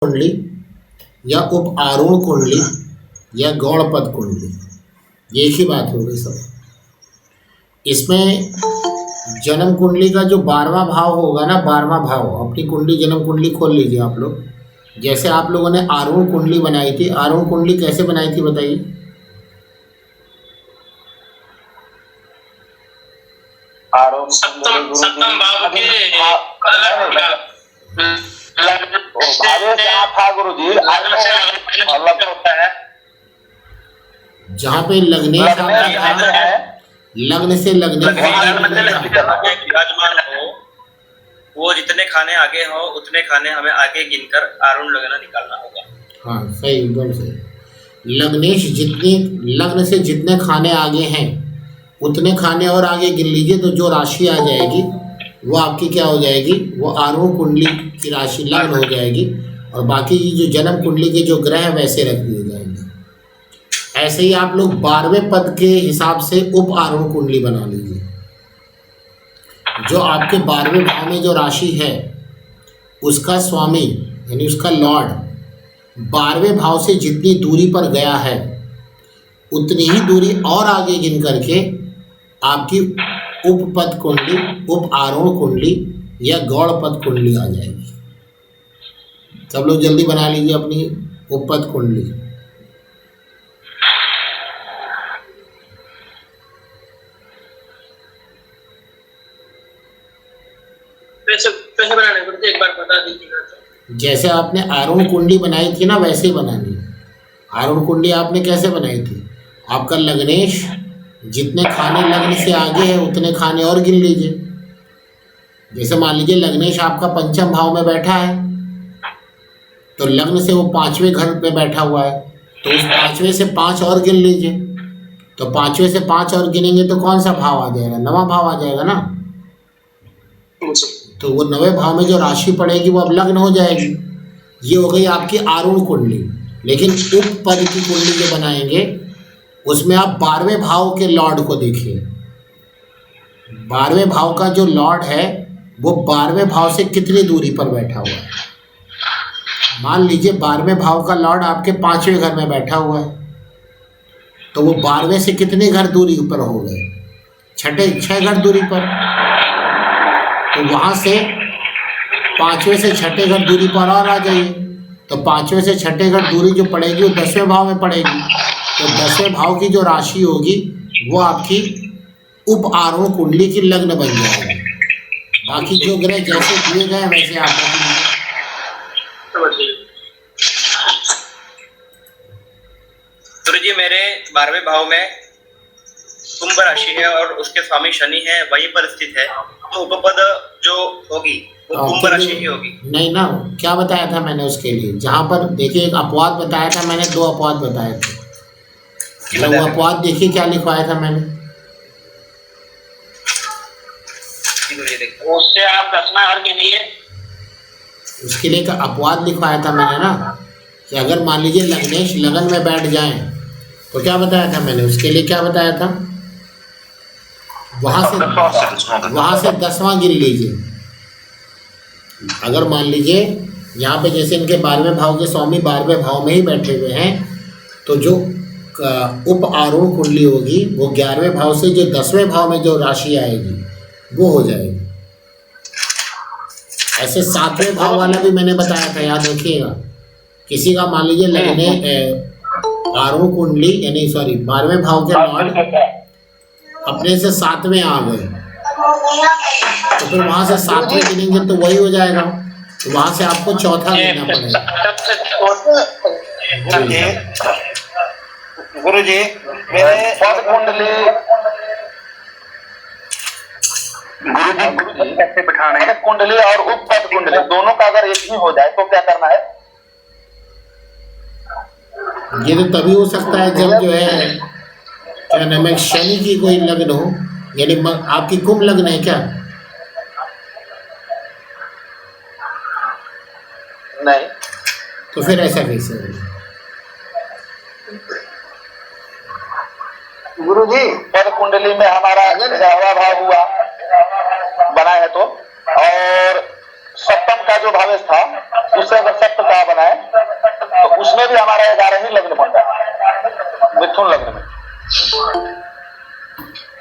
कुंडली या उप आरूढ़ कुंडली या गौड़पद कुंडली, ये एक ही बात हो गई सब। इसमें जन्म कुंडली का जो 12वां भाव होगा ना, 12वां भाव, अपनी कुंडली जन्म कुंडली खोल लीजिए आप लोग। जैसे आप लोगों ने आरूढ़ कुंडली बनाई थी, आरूढ़ कुंडली कैसे बनाई थी बताइए? सप्तम भाव के था गुरुजी, अलग होता है जहाँ पे लग्नेश आपका था, लग्न से लग्नेश विराजमान हो, वो जितने खाने आगे हो उतने खाने हमें आगे गिनकर आरूढ़ लगना निकालना होगा। हाँ सही, एकदम सही। लग्नेश जितने, लग्न से जितने खाने आगे हैं उतने खाने और आगे गिन लीजिए, तो जो राशि आ जाएगी वो आपकी क्या हो जाएगी, वो आरूढ़ कुंडली की राशि लग्न हो जाएगी, और बाकी जो जन्म कुंडली के जो ग्रह वैसे रख दिए जाएंगे। ऐसे ही आप लोग 12वें पद के हिसाब से उप आरूढ़ कुंडली बना लीजिए। जो आपके 12वें भाव में जो राशि है उसका स्वामी यानी उसका लॉर्ड 12वें भाव से जितनी दूरी पर गया है उतनी ही दूरी और आगे गिन करके आपकी उपपद कुंडली, उप आरूढ़ कुंडली या गौड़पद कुंडली आ जाएगी। सब लोग जल्दी बना लीजिए अपनी उपपद कुंडली। कैसे बनाने पड़ते एक बार बता दीजिएगा। जैसे आपने आरूढ़ कुंडली बनाई थी ना, वैसे ही बनानी है। आरूढ़ कुंडली आपने कैसे बनाई थी? आपका लग्नेश जितने खाने लग्न से आगे है उतने खाने और गिन लीजिए। जैसे मान लीजिए लग्नेश आपका पंचम भाव में बैठा है, तो लग्न से वो 5वें घर पे बैठा हुआ है, तो उस 5वें से 5 और गिन लीजिए। तो 5वें से 5 और गिनेंगे तो कौन सा भाव आ जाएगा? 9वां भाव आ जाएगा ना। तो वो 9वें भाव में जो राशि पड़ेगी वो अब लग्न हो जाएगी। ये हो गई आपकी आरूढ़ कुंडली। लेकिन उपपद की कुंडली जो बनाएंगे उसमें आप 12वें भाव के लॉर्ड को देखिए। 12वें भाव का जो लॉर्ड है वो 12वें भाव से कितनी दूरी पर बैठा हुआ है। मान लीजिए 12वें भाव का लॉर्ड आपके 5वें घर में बैठा हुआ है, तो वो 12वें से कितने घर दूरी पर हो गए? 6 घर दूरी पर। तो वहाँ से 5वें से 6 घर दूरी पर और आ जाइए, तो 5वें से 6 घर दूरी जो पड़ेगी वो 10वें भाव में पड़ेगी। तो 10वें भाव की जो राशि होगी वो आपकी उप आरूढ़ कुंडली की लग्न बन जाएगी। बाकी जो ग्रह जैसे दिए गए वैसे आप गुरु जी, मेरे 12वें भाव में कुंभ राशि है और उसके स्वामी शनि है, वहीं पर स्थित है, तो उपपद जो होगी वो कुंभ राशि ही होगी। नहीं ना, क्या बताया था मैंने उसके लिए? जहाँ पर देखिए एक अपवाद बताया था मैंने, 2 अपवाद बताए थे। वो अपवाद देखिए क्या लिखवाया था मैंने। उससे आप 10वां और गिनिए। उसके लिए एक अपवाद लिखवाया था मैंने ना, कि अगर मान लीजिए लग्नेश लगन में बैठ जाएं तो क्या बताया था मैंने? उसके लिए क्या बताया था? वहाँ से 10वां गिन लीजिए। अगर मान लीजिए यहाँ पे जैसे इनके 12वें भाव के स्वामी 12वें भाव में ही बैठे हुए हैं, तो जो उप आरूढ़ कुंडली होगी वो 11वें भाव से जो 10वें भाव में जो राशि आएगी वो हो जाएगी। ऐसे 7वें भाव वाला भी मैंने बताया था, याद रखिएगा। किसी का मान लीजिए लगने आरूढ़ कुंडली यानी 12वें भाव के लॉर्ड अपने से 7वें आ गए, तो फिर वहाँ से 7वें गिनेंगे तो वही हो जाएगा, तो वहाँ से आपको चौथा गिनना पड़ेगा। गुरु जी, मेरे पद कुंडली गुरु जी कैसे बिठाना है? कुंडली और उपपद कुंडली दोनों का अगर एक ही हो जाए तो क्या करना है? ये तो तभी हो सकता है जब जो है क्या नाम है, शनि की कोई लग्न हो, यानी आपकी कुंभ लग्न है क्या? नहीं। तो फिर ऐसा कैसे होगा? गुरु जी, पद कुंडली में हमारा 11वां भाव हुआ बना है, तो और सप्तम का जो भावेश था उससे अगर सप्त का बनाए तो उसमें भी हमारा 11 ही लग्न बनता है मिथुन लग्न में,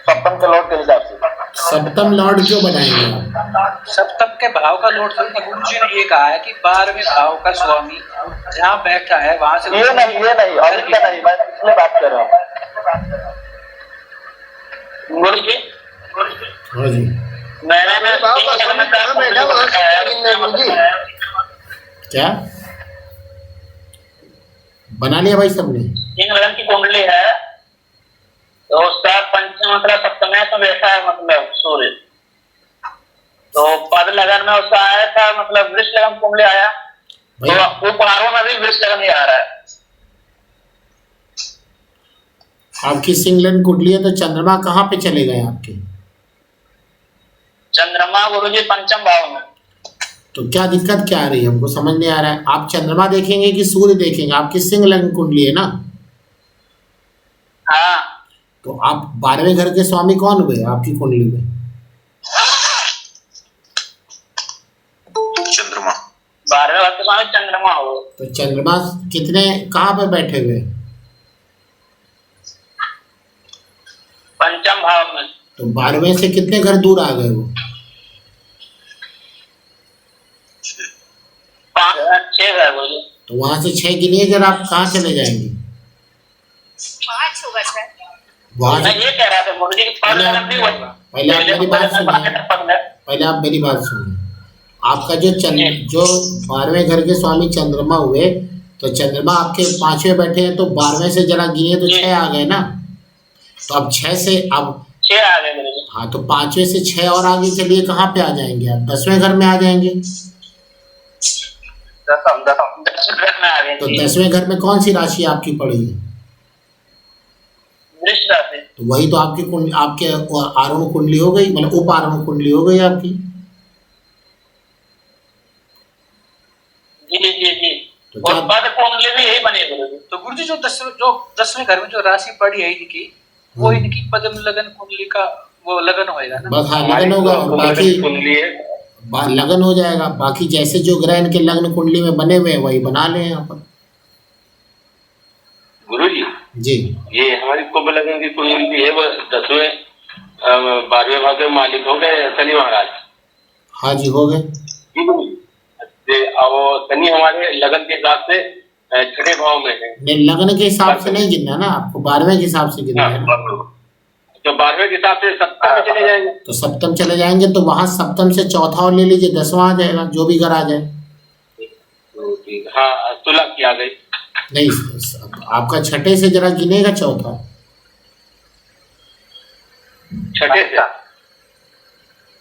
सप्तम के लॉर्ड के हिसाब से। सप्तम लॉर्ड क्यों बनाएंगे आप? सप्तम के भाव का लॉर्ड थोड़ी ना, गुरु जी ने ये कहा है कि 12वें भाव का स्वामी जहाँ बैठा है वहां से ये नहीं अभी का नहीं, मैं इसलिए बात कर रहा हूँ। गुरु जी हाँ जी, मैंने क्या बना लिया भाई सबने? तीन लगन की कुंडली है तो उसका पंचम मतलब सप्तम तो बैठा है मतलब सूर्य, तो पद लगन में उसका आया था मतलब वृष लगन कुंडली आया, तो उपहारों में भी वृष लगन ही आ रहा है। आपकी सिंह लग्न कुंडली है तो चंद्रमा कहाँ पे चले गए आपके? चंद्रमा गुरुजी पंचम भाव में। तो क्या दिक्कत क्या आ रही है, हमको समझ नहीं आ रहा है। आप चंद्रमा देखेंगे कि सूर्य देखेंगे? आपकी सिंह लग्न कुंडली है ना? हाँ, तो आप 12वें घर के स्वामी कौन हुए आपकी कुंडली में? चंद्रमा। 12वें घर के स्वामी चंद्रमा हो। तो चंद्रमा कितने कहाँ पे बैठे हुए? पंचम भाव में। तो 12वें से कितने घर दूर आ गए वो? 6 घर बोलिए। तो वहां से 6 गिनिए जरा, आप कहाँ चले जाएंगे? 5 होगा सर। वहां मैं से ये कह रहा था गुरुजी की पद लगन नहीं हुआ। पहले आप मेरी बात सुनिए, पहले आप मेरी बात सुनिए। आपका जो 12वें घर के स्वामी चंद्रमा हुए, तो चंद्रमा आपके 5वें बैठे हैं, तो 12वें से जरा गिने तो 6 आ गए ना। तो अब 6 से अब 6 आ गए गुरुजी। हाँ, तो 5वें से 6 और आगे चलिए, कहाँ पे आ जाएंगे आप? 10वें घर में आ जाएंगे। दसम घर में आ गए। तो 10वें घर में कौन सी राशि आपकी पड़ी है? वृष राशि। तो वही तो आपकी आपके आरोह कुंडली हो गई, मतलब उप आरोह कुंडली हो गई आपकी। जी जी जी। तो और पद कुंडली भी यही बनी गुरुजी। तो गुरुजी जो 10वें घर में जो राशि पड़ी है इनकी, वो इनकी पद्म लगन कुंडली का वो लगन होएगा ना? बस हाँ, लगन होगा और बाकी कुंडली है। लगन हो जाएगा। बाकी जैसे जो ग्रह इनके लग्न कुंडली में बने हुए हैं वही बना ले यहाँ पर। गुरुजी जी, ये हमारी कुंभ लग्न की कुंडली है, वो 10वें 12वें भाव के मालिक हो गए शनि महाराज। हाँ जी, हो गए। जी गुरुजी। अब शनि हमारे लगन के हिसाब से 6ठे भाव में है। नहीं, लगन के हिसाब से नहीं गिनना ना आपको, 12वें के हिसाब से गिनना है ना। तो 12वें के हिसाब से सप्तम में चले जाएंगे। तो सप्तम चले जाएंगे, तो वहां सप्तम से चौथा और ले लीजिए, 10वां आ जाएगा, जो भी घर आ जाए। तो ठीक, हाँ तुला की आ गई। नहीं, आपका 6ठे से जरा गिनेगा चौथा। 6ठे से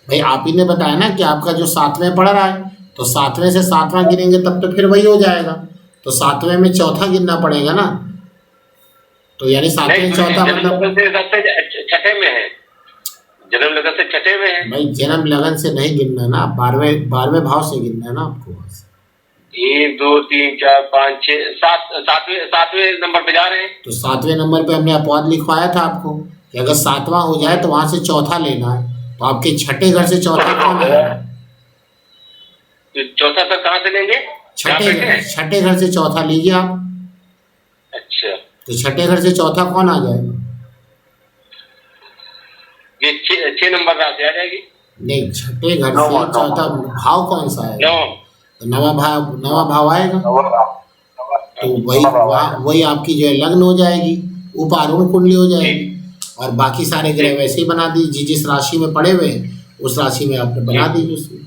भाई आप ही ने बताया ना कि आपका जो 7वें पड़ रहा है, तो 7वें से 7वां गिनेंगे तब तो फिर वही हो जाएगा। तो 7वें में चौथा गिनना पड़ेगा ना। तो यानी 7वें चौथा मतलब 6ठे में है, जन्म लगन से 6ठे में है। भाई जन्म लगन से नहीं गिनना ना, 12वें भाव से गिनना है ना आपको। 1 2 3 4 5 6 7वें नंबर पे जा रहे हैं। तो 7वें नंबर पे हमने अपवाद लिखवाया था आपको कि अगर 7वां हो जाए तो वहां से चौथा लेना है। तो आपके 6ठे घर से चौथा कौन आएगा? तो चौथा तक कहाँ से लेंगे? 6ठे घर से चौथा लीजिए आप। अच्छा, तो 6ठे घर से चौथा कौन आ जाएगा? ये 6 नंबर राशि आ जाएगी। नहीं, 6ठे घर से चौथा भाव कौन सा आएगा? तो नवा भाव आएगा। तो वही आपकी जो है लग्न हो जाएगी, उप आरोह कुंडली हो जाएगी। और बाकी सारे ग्रह वैसे ही बना दीजिए, जिस राशि में पड़े हुए उस राशि में आपने बना दीजिए उसमें।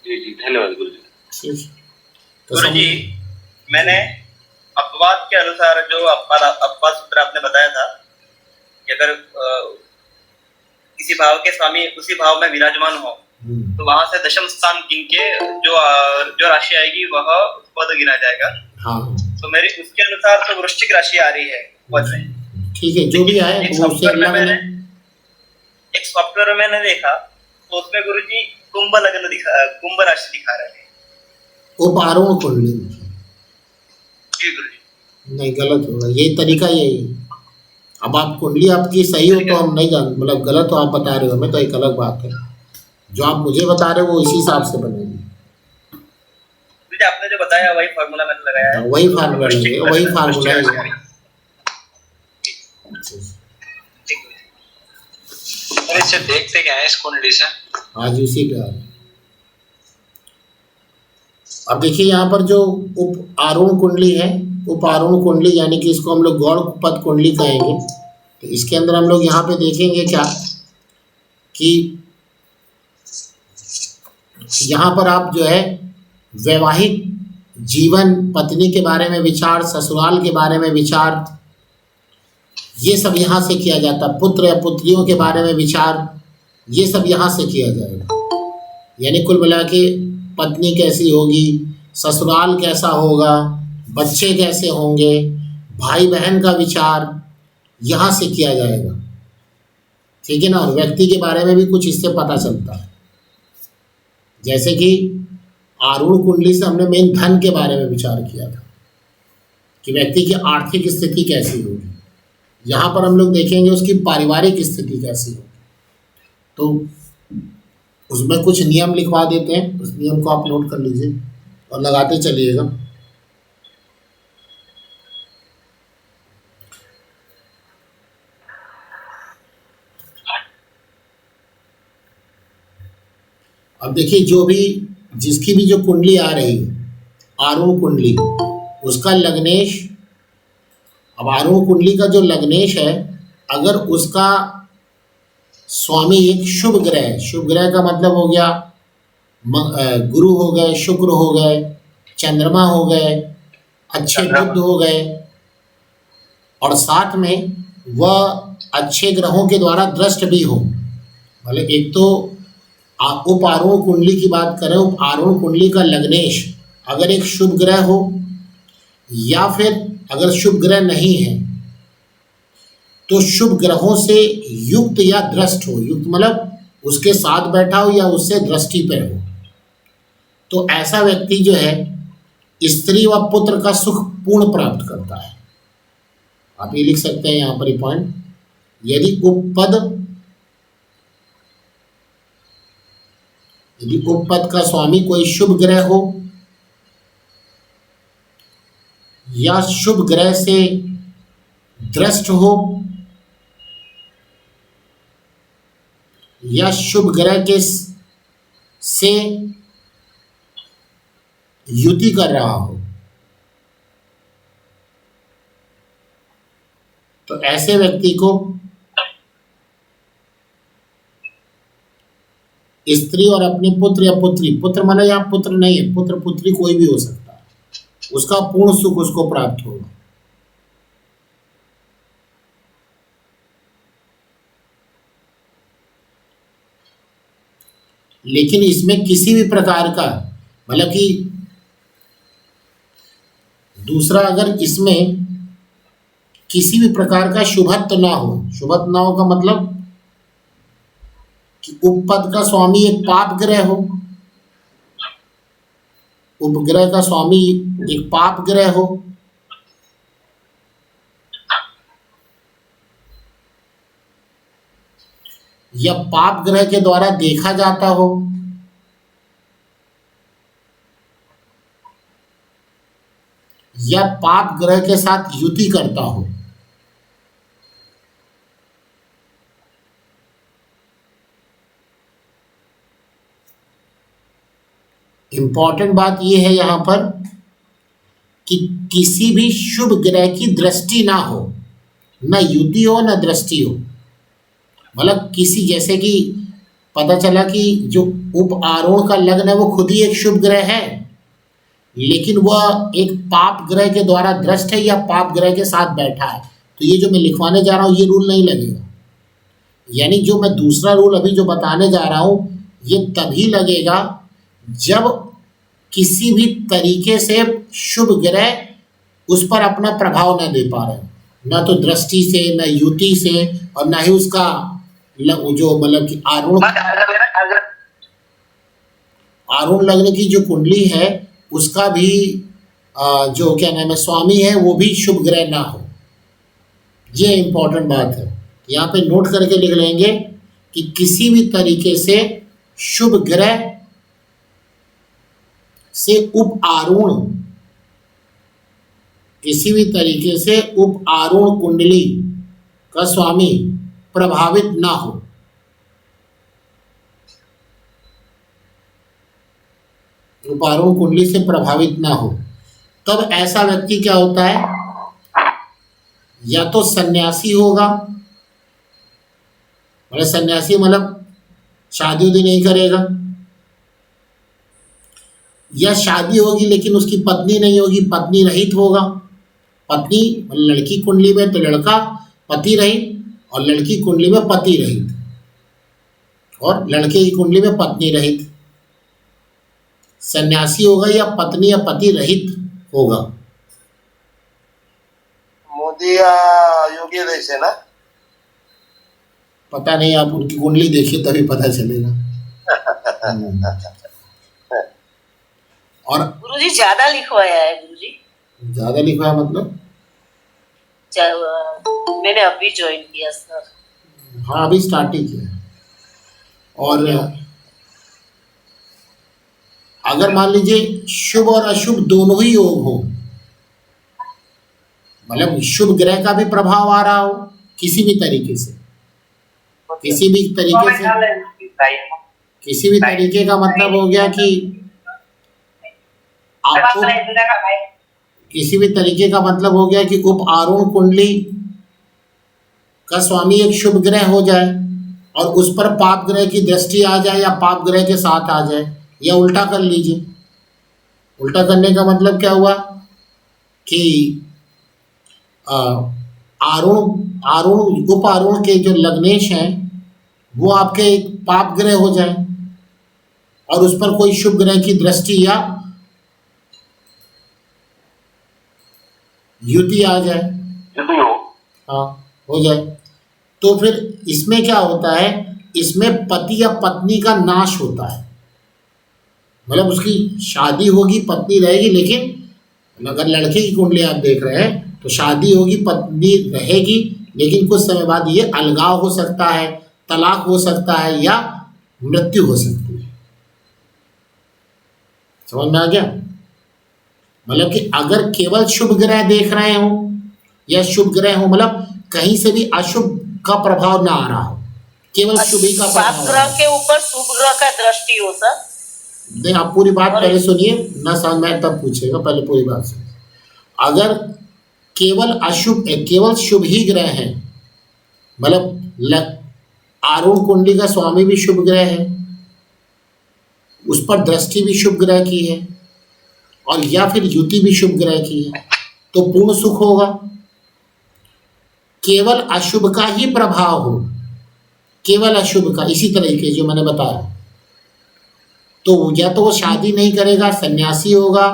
जी जी, धन्यवाद गुरु जी। तो गुरु जी, मैंने अपवाद के अनुसार जो अपवाद सूत्र आपने बताया था कि अगर किसी भाव के स्वामी उसी भाव में विराजमान हो तो वहां से दशम स्थान के जो राशि आएगी वह पद गिना जाएगा। हाँ, तो मेरी उसके अनुसार तो वृश्चिक राशि आ रही है पद में। ठीक है, जो भी आए एक वो उससे सॉफ्टवेयर में लगन है। एक सॉफ्टवेयर में मैंने देखा तो उसमें गुरुजी कुंभ राशि दिखा रहे हैं। उप आरोह कुंडली। जी गुरुजी। नहीं, गलत होगा, यही तरीका यही है। अब आप कुंडली आपकी सही हो तो हम नहीं जान, मतलब गलत हो आप बता रहे हो हमें तो एक अलग बात है। जो आप मुझे बता रहे हो वो इसी हिसाब से बनेगी। गुरुजी आपने जो बताया वही फार्मूला मैंने लगाया है। वही फार्मूला लगेगा, वही फार्मूला है। ठीक गुरुजी। और इससे देखते क्या है इस कुंडली से? आज उसी का। अब देखिए यहाँ पर जो उप आरोहण कुंडली है, उप आरोहण कुंडली यानी कि इसको हम लोग गौड़ पद कुंडली कहेंगे। तो इसके अंदर हम लोग यहाँ पे देखेंगे क्या कि यहाँ पर आप जो है वैवाहिक जीवन, पत्नी के बारे में विचार, ससुराल के बारे में विचार, ये सब यहाँ से किया जाता है। पुत्र या पुत्रियों के बारे में विचार, ये सब यहाँ से किया जाएगा। यानी कुल मिला के पत्नी कैसी होगी, ससुराल कैसा होगा, बच्चे कैसे होंगे, भाई बहन का विचार यहाँ से किया जाएगा। ठीक है ना। और व्यक्ति के बारे में भी कुछ इससे पता चलता है। जैसे कि आरूढ़ कुंडली से हमने मेन धन के बारे में विचार किया था कि व्यक्ति की आर्थिक स्थिति कैसी होगी। यहाँ पर हम लोग देखेंगे उसकी पारिवारिक स्थिति कैसी होगी। तो उसमें कुछ नियम लिखवा देते हैं, उस नियम को आप नोट कर लीजिए और लगाते चलिएगा। अब देखिए जो भी जिसकी भी जो कुंडली आ रही है आरूढ़ कुंडली, उसका लग्नेश, अब आरूढ़ कुंडली का जो लग्नेश है, अगर उसका स्वामी एक शुभ ग्रह है, शुभ ग्रह का मतलब हो गया गुरु हो गए, शुक्र हो गए, चंद्रमा हो गए, अच्छे बुध हो गए, और साथ में वह अच्छे ग्रहों के द्वारा दृष्ट भी हो। मतलब एक तो उप आरूढ़ कुंडली की बात करें, उप आरूढ़ कुंडली का लग्नेश अगर एक शुभ ग्रह हो, या फिर अगर शुभ ग्रह नहीं है तो शुभ ग्रहों से युक्त या दृष्ट हो। युक्त मतलब उसके साथ बैठा हो या उससे दृष्टि पर हो। तो ऐसा व्यक्ति जो है स्त्री व पुत्र का सुख पूर्ण प्राप्त करता है। आप ये लिख सकते हैं यहाँ पर ये पॉइंट। यदि उपपद का स्वामी कोई शुभ ग्रह हो या शुभ ग्रह से दृष्ट हो या शुभ ग्रह के से युति कर रहा हो, तो ऐसे व्यक्ति को स्त्री और अपने पुत्र या पुत्री, पुत्र माने या पुत्र नहीं है, पुत्र पुत्री कोई भी हो सकता है, उसका पूर्ण सुख उसको प्राप्त होगा। लेकिन इसमें किसी भी प्रकार का मतलब कि दूसरा, अगर इसमें किसी भी प्रकार का शुभत्व ना हो, शुभत्व ना हो का मतलब कि उपपद का स्वामी एक पाप ग्रह हो, उपग्रह का स्वामी एक पाप ग्रह हो, या पाप ग्रह के द्वारा देखा जाता हो, या पाप ग्रह के साथ युति करता हो। इंपॉर्टेंट बात यह है यहां पर कि किसी भी शुभ ग्रह की दृष्टि ना हो, ना युति हो ना दृष्टि हो। मतलब किसी, जैसे कि पता चला कि जो उप आरोहण का लग्न है वो खुद ही एक शुभ ग्रह है, लेकिन वह एक पाप ग्रह के द्वारा दृष्ट है या पाप ग्रह के साथ बैठा है, तो ये जो मैं लिखवाने जा रहा हूँ ये रूल नहीं लगेगा। यानी जो मैं दूसरा रूल अभी जो बताने जा रहा हूँ ये तभी लगेगा जब किसी भी तरीके से शुभ ग्रह उस पर अपना प्रभाव न दे पा रहे, ना तो दृष्टि से, ना युति से, और ना ही उसका जो मतलब कि आरूढ़ लग्न की जो कुंडली है उसका भी जो क्या नाम है स्वामी है वो भी शुभ ग्रह ना हो। ये इम्पोर्टेंट बात है, यहाँ पे नोट करके लिख लेंगे कि किसी भी तरीके से शुभ ग्रह से उप आरूढ़, किसी भी तरीके से उप आरूढ़ कुंडली का स्वामी प्रभावित ना हो। उप आरूढ़ कुंडली से प्रभावित ना हो, तब ऐसा व्यक्ति क्या होता है, या तो सन्यासी होगा, मतलब सन्यासी मतलब शादी उदी नहीं करेगा, या शादी होगी लेकिन उसकी पत्नी नहीं होगी, पत्नी रहित होगा। पत्नी मतलब लड़की कुंडली में तो लड़का पति रहित, और लड़की कुंडली में पति रहित, और लड़के की कुंडली में पत्नी रहित। सन्यासी होगा या पत्नी या पति रहित होगा। मोदी या योगी जैसे ना। पता नहीं, आप उनकी कुंडली देखिए तभी पता चलेगा। और गुरुजी ज्यादा लिखवाया है गुरुजी। ज्यादा लिखवाया मतलब मैंने अभी ज्वाइन किया सर। हाँ, अभी स्टार्टिंग किया। और अगर मान लीजिए शुभ और अशुभ दोनों ही योग हो, मतलब शुभ ग्रह का भी प्रभाव आ रहा हो किसी भी तरीके से, किसी भी तरीके का मतलब हो गया कि आपको किसी भी तरीके का मतलब हो गया कि उप आरूढ़ कुंडली का स्वामी एक शुभ ग्रह हो जाए और उस पर पाप ग्रह की दृष्टि आ जाए या पाप ग्रह के साथ आ जाए, या उल्टा कर लीजिए। उल्टा करने का मतलब क्या हुआ कि उप आरूढ़ के जो लग्नेश हैं वो आपके एक पाप ग्रह हो जाए और उस पर कोई शुभ ग्रह की दृष्टि या युति आ जाए, हाँ हो जाए, तो फिर इसमें क्या होता है, इसमें पति या पत्नी का नाश होता है। मतलब उसकी शादी होगी, पत्नी रहेगी, लेकिन अगर लड़के की कुंडली आप देख रहे हैं तो शादी होगी, पत्नी रहेगी, लेकिन कुछ समय बाद ये अलगाव हो सकता है, तलाक हो सकता है या मृत्यु हो सकती है। समझ में आ गया? मतलब कि अगर केवल शुभ ग्रह देख रहे हो या शुभ ग्रह हो, मतलब कहीं से भी अशुभ का प्रभाव ना आ रहा हो, केवल शुभ ही का पाप ग्रह के ऊपर शुभ ग्रह का दृष्टि हो सर। नहीं, आप पूरी बात पहले सुनिए, ना समझ में तब पूछेगा, पहले पूरी बात सुनिए। अगर केवल शुभ ही ग्रह है, मतलब आरूढ़ कुंडली का स्वामी भी शुभ ग्रह है, उस पर दृष्टि भी शुभ ग्रह की है, और या फिर युति भी शुभ ग्रह की है, तो पूर्ण सुख होगा। केवल अशुभ का ही प्रभाव हो, केवल अशुभ का, इसी तरीके जो मैंने बताया, तो या तो वो शादी नहीं करेगा, सन्यासी होगा,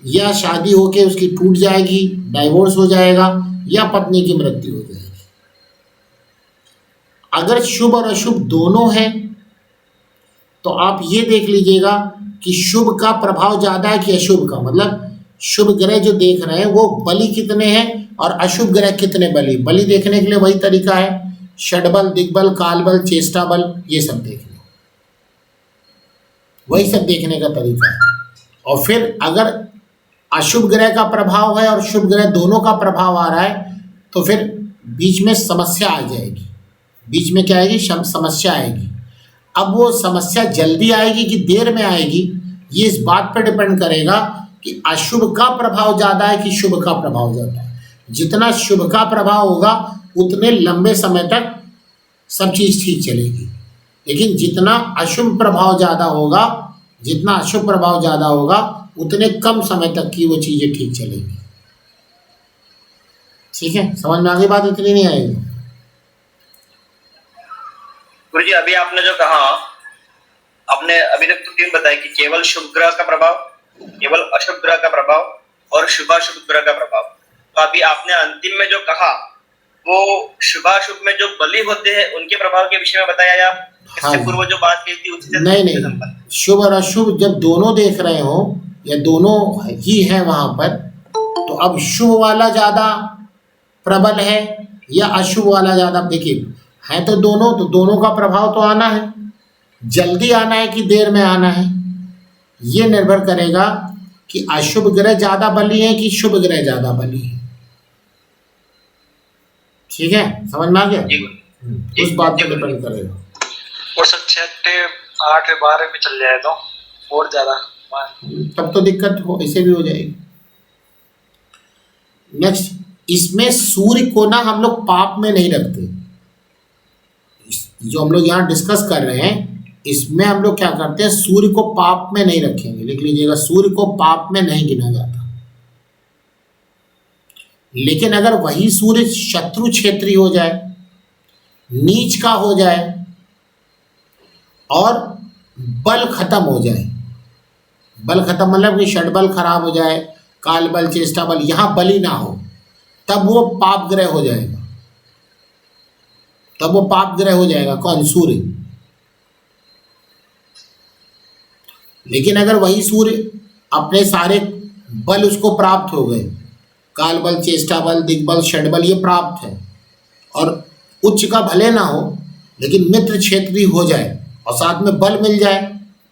या शादी होके उसकी टूट जाएगी, डाइवोर्स हो जाएगा, या पत्नी की मृत्यु हो जाएगी। अगर शुभ और अशुभ दोनों हैं तो आप ये देख लीजिएगा कि शुभ का प्रभाव ज़्यादा है कि अशुभ का, मतलब शुभ ग्रह जो देख रहे हैं वो बली कितने हैं और अशुभ ग्रह कितने बली। बली देखने के लिए वही तरीका है, षडबल, दिग्बल, कालबल, चेष्टा बल, ये सब देखना, वही सब देखने का तरीका है। और फिर अगर अशुभ ग्रह का प्रभाव है और शुभ ग्रह दोनों का प्रभाव आ रहा है तो फिर बीच में समस्या आ जाएगी। बीच में क्या आएगी? समस्या आएगी। अब वो समस्या जल्दी आएगी कि देर में आएगी, ये इस बात पर डिपेंड करेगा कि अशुभ का प्रभाव ज़्यादा है कि शुभ का प्रभाव ज़्यादा है। जितना शुभ का प्रभाव होगा उतने लंबे समय तक सब चीज़ ठीक चलेगी, लेकिन जितना अशुभ प्रभाव ज़्यादा होगा उतने कम समय तक की वो चीज़ें ठीक चलेंगी। ठीक है, समझ में आ गई बात? इतनी नहीं आएगी। गुरुजी अभी आपने जो कहा, आपने अभी तक तो तीन बताया कि केवल शुभ ग्रह का प्रभाव, केवल अशुभ ग्रह का प्रभाव और शुभाशुभ ग्रह का प्रभाव। तो अभी आपने अंतिम में जो कहा वो शुभाशुभ में जो बलि होते हैं उनके प्रभाव के विषय में बताया, या इससे पूर्व जो बात की थी उससे? नहीं, शुभ और अशुभ जब दोनों देख रहे हो या दोनों ही है वहां पर, तो अब शुभ वाला ज्यादा प्रबल है या अशुभ वाला ज्यादा? देखिए है तो दोनों का प्रभाव तो आना है, जल्दी आना है कि देर में आना है, ये निर्भर करेगा कि अशुभ ग्रह ज्यादा बली है कि शुभ ग्रह ज्यादा बली है। ठीक है, समझ में आ गया? जी गुरु। उस बात पर डिपेंड करेगा। और सब 6, 8, 12 में चल जाए तो और ज्यादा तब तो दिक्कत हो, ऐसे भी हो जाएगी। नेक्स्ट, इसमें सूर्य को ना हम लोग पाप में नहीं रखते। जो हम लोग यहाँ डिस्कस कर रहे हैं इसमें हम लोग क्या करते हैं, सूर्य को पाप में नहीं रखेंगे। लिख लीजिएगा, सूर्य को पाप में नहीं गिना जाता। लेकिन अगर वही सूर्य शत्रु क्षेत्री हो जाए, नीच का हो जाए और बल खत्म हो जाए, बल खत्म मतलब कि षडबल खराब हो जाए, काल बल, चेष्टा बल, यहां बली ना हो, तब वो पाप ग्रह हो जाएगा। तब वो पाप ग्रह हो जाएगा। कौन? सूर्य। लेकिन अगर वही सूर्य अपने सारे बल उसको प्राप्त हो गए, काल बल, चेष्टा बल, दिग्बल, षडबल ये प्राप्त है, और उच्च का भले ना हो लेकिन मित्र क्षेत्री हो जाए और साथ में बल मिल जाए,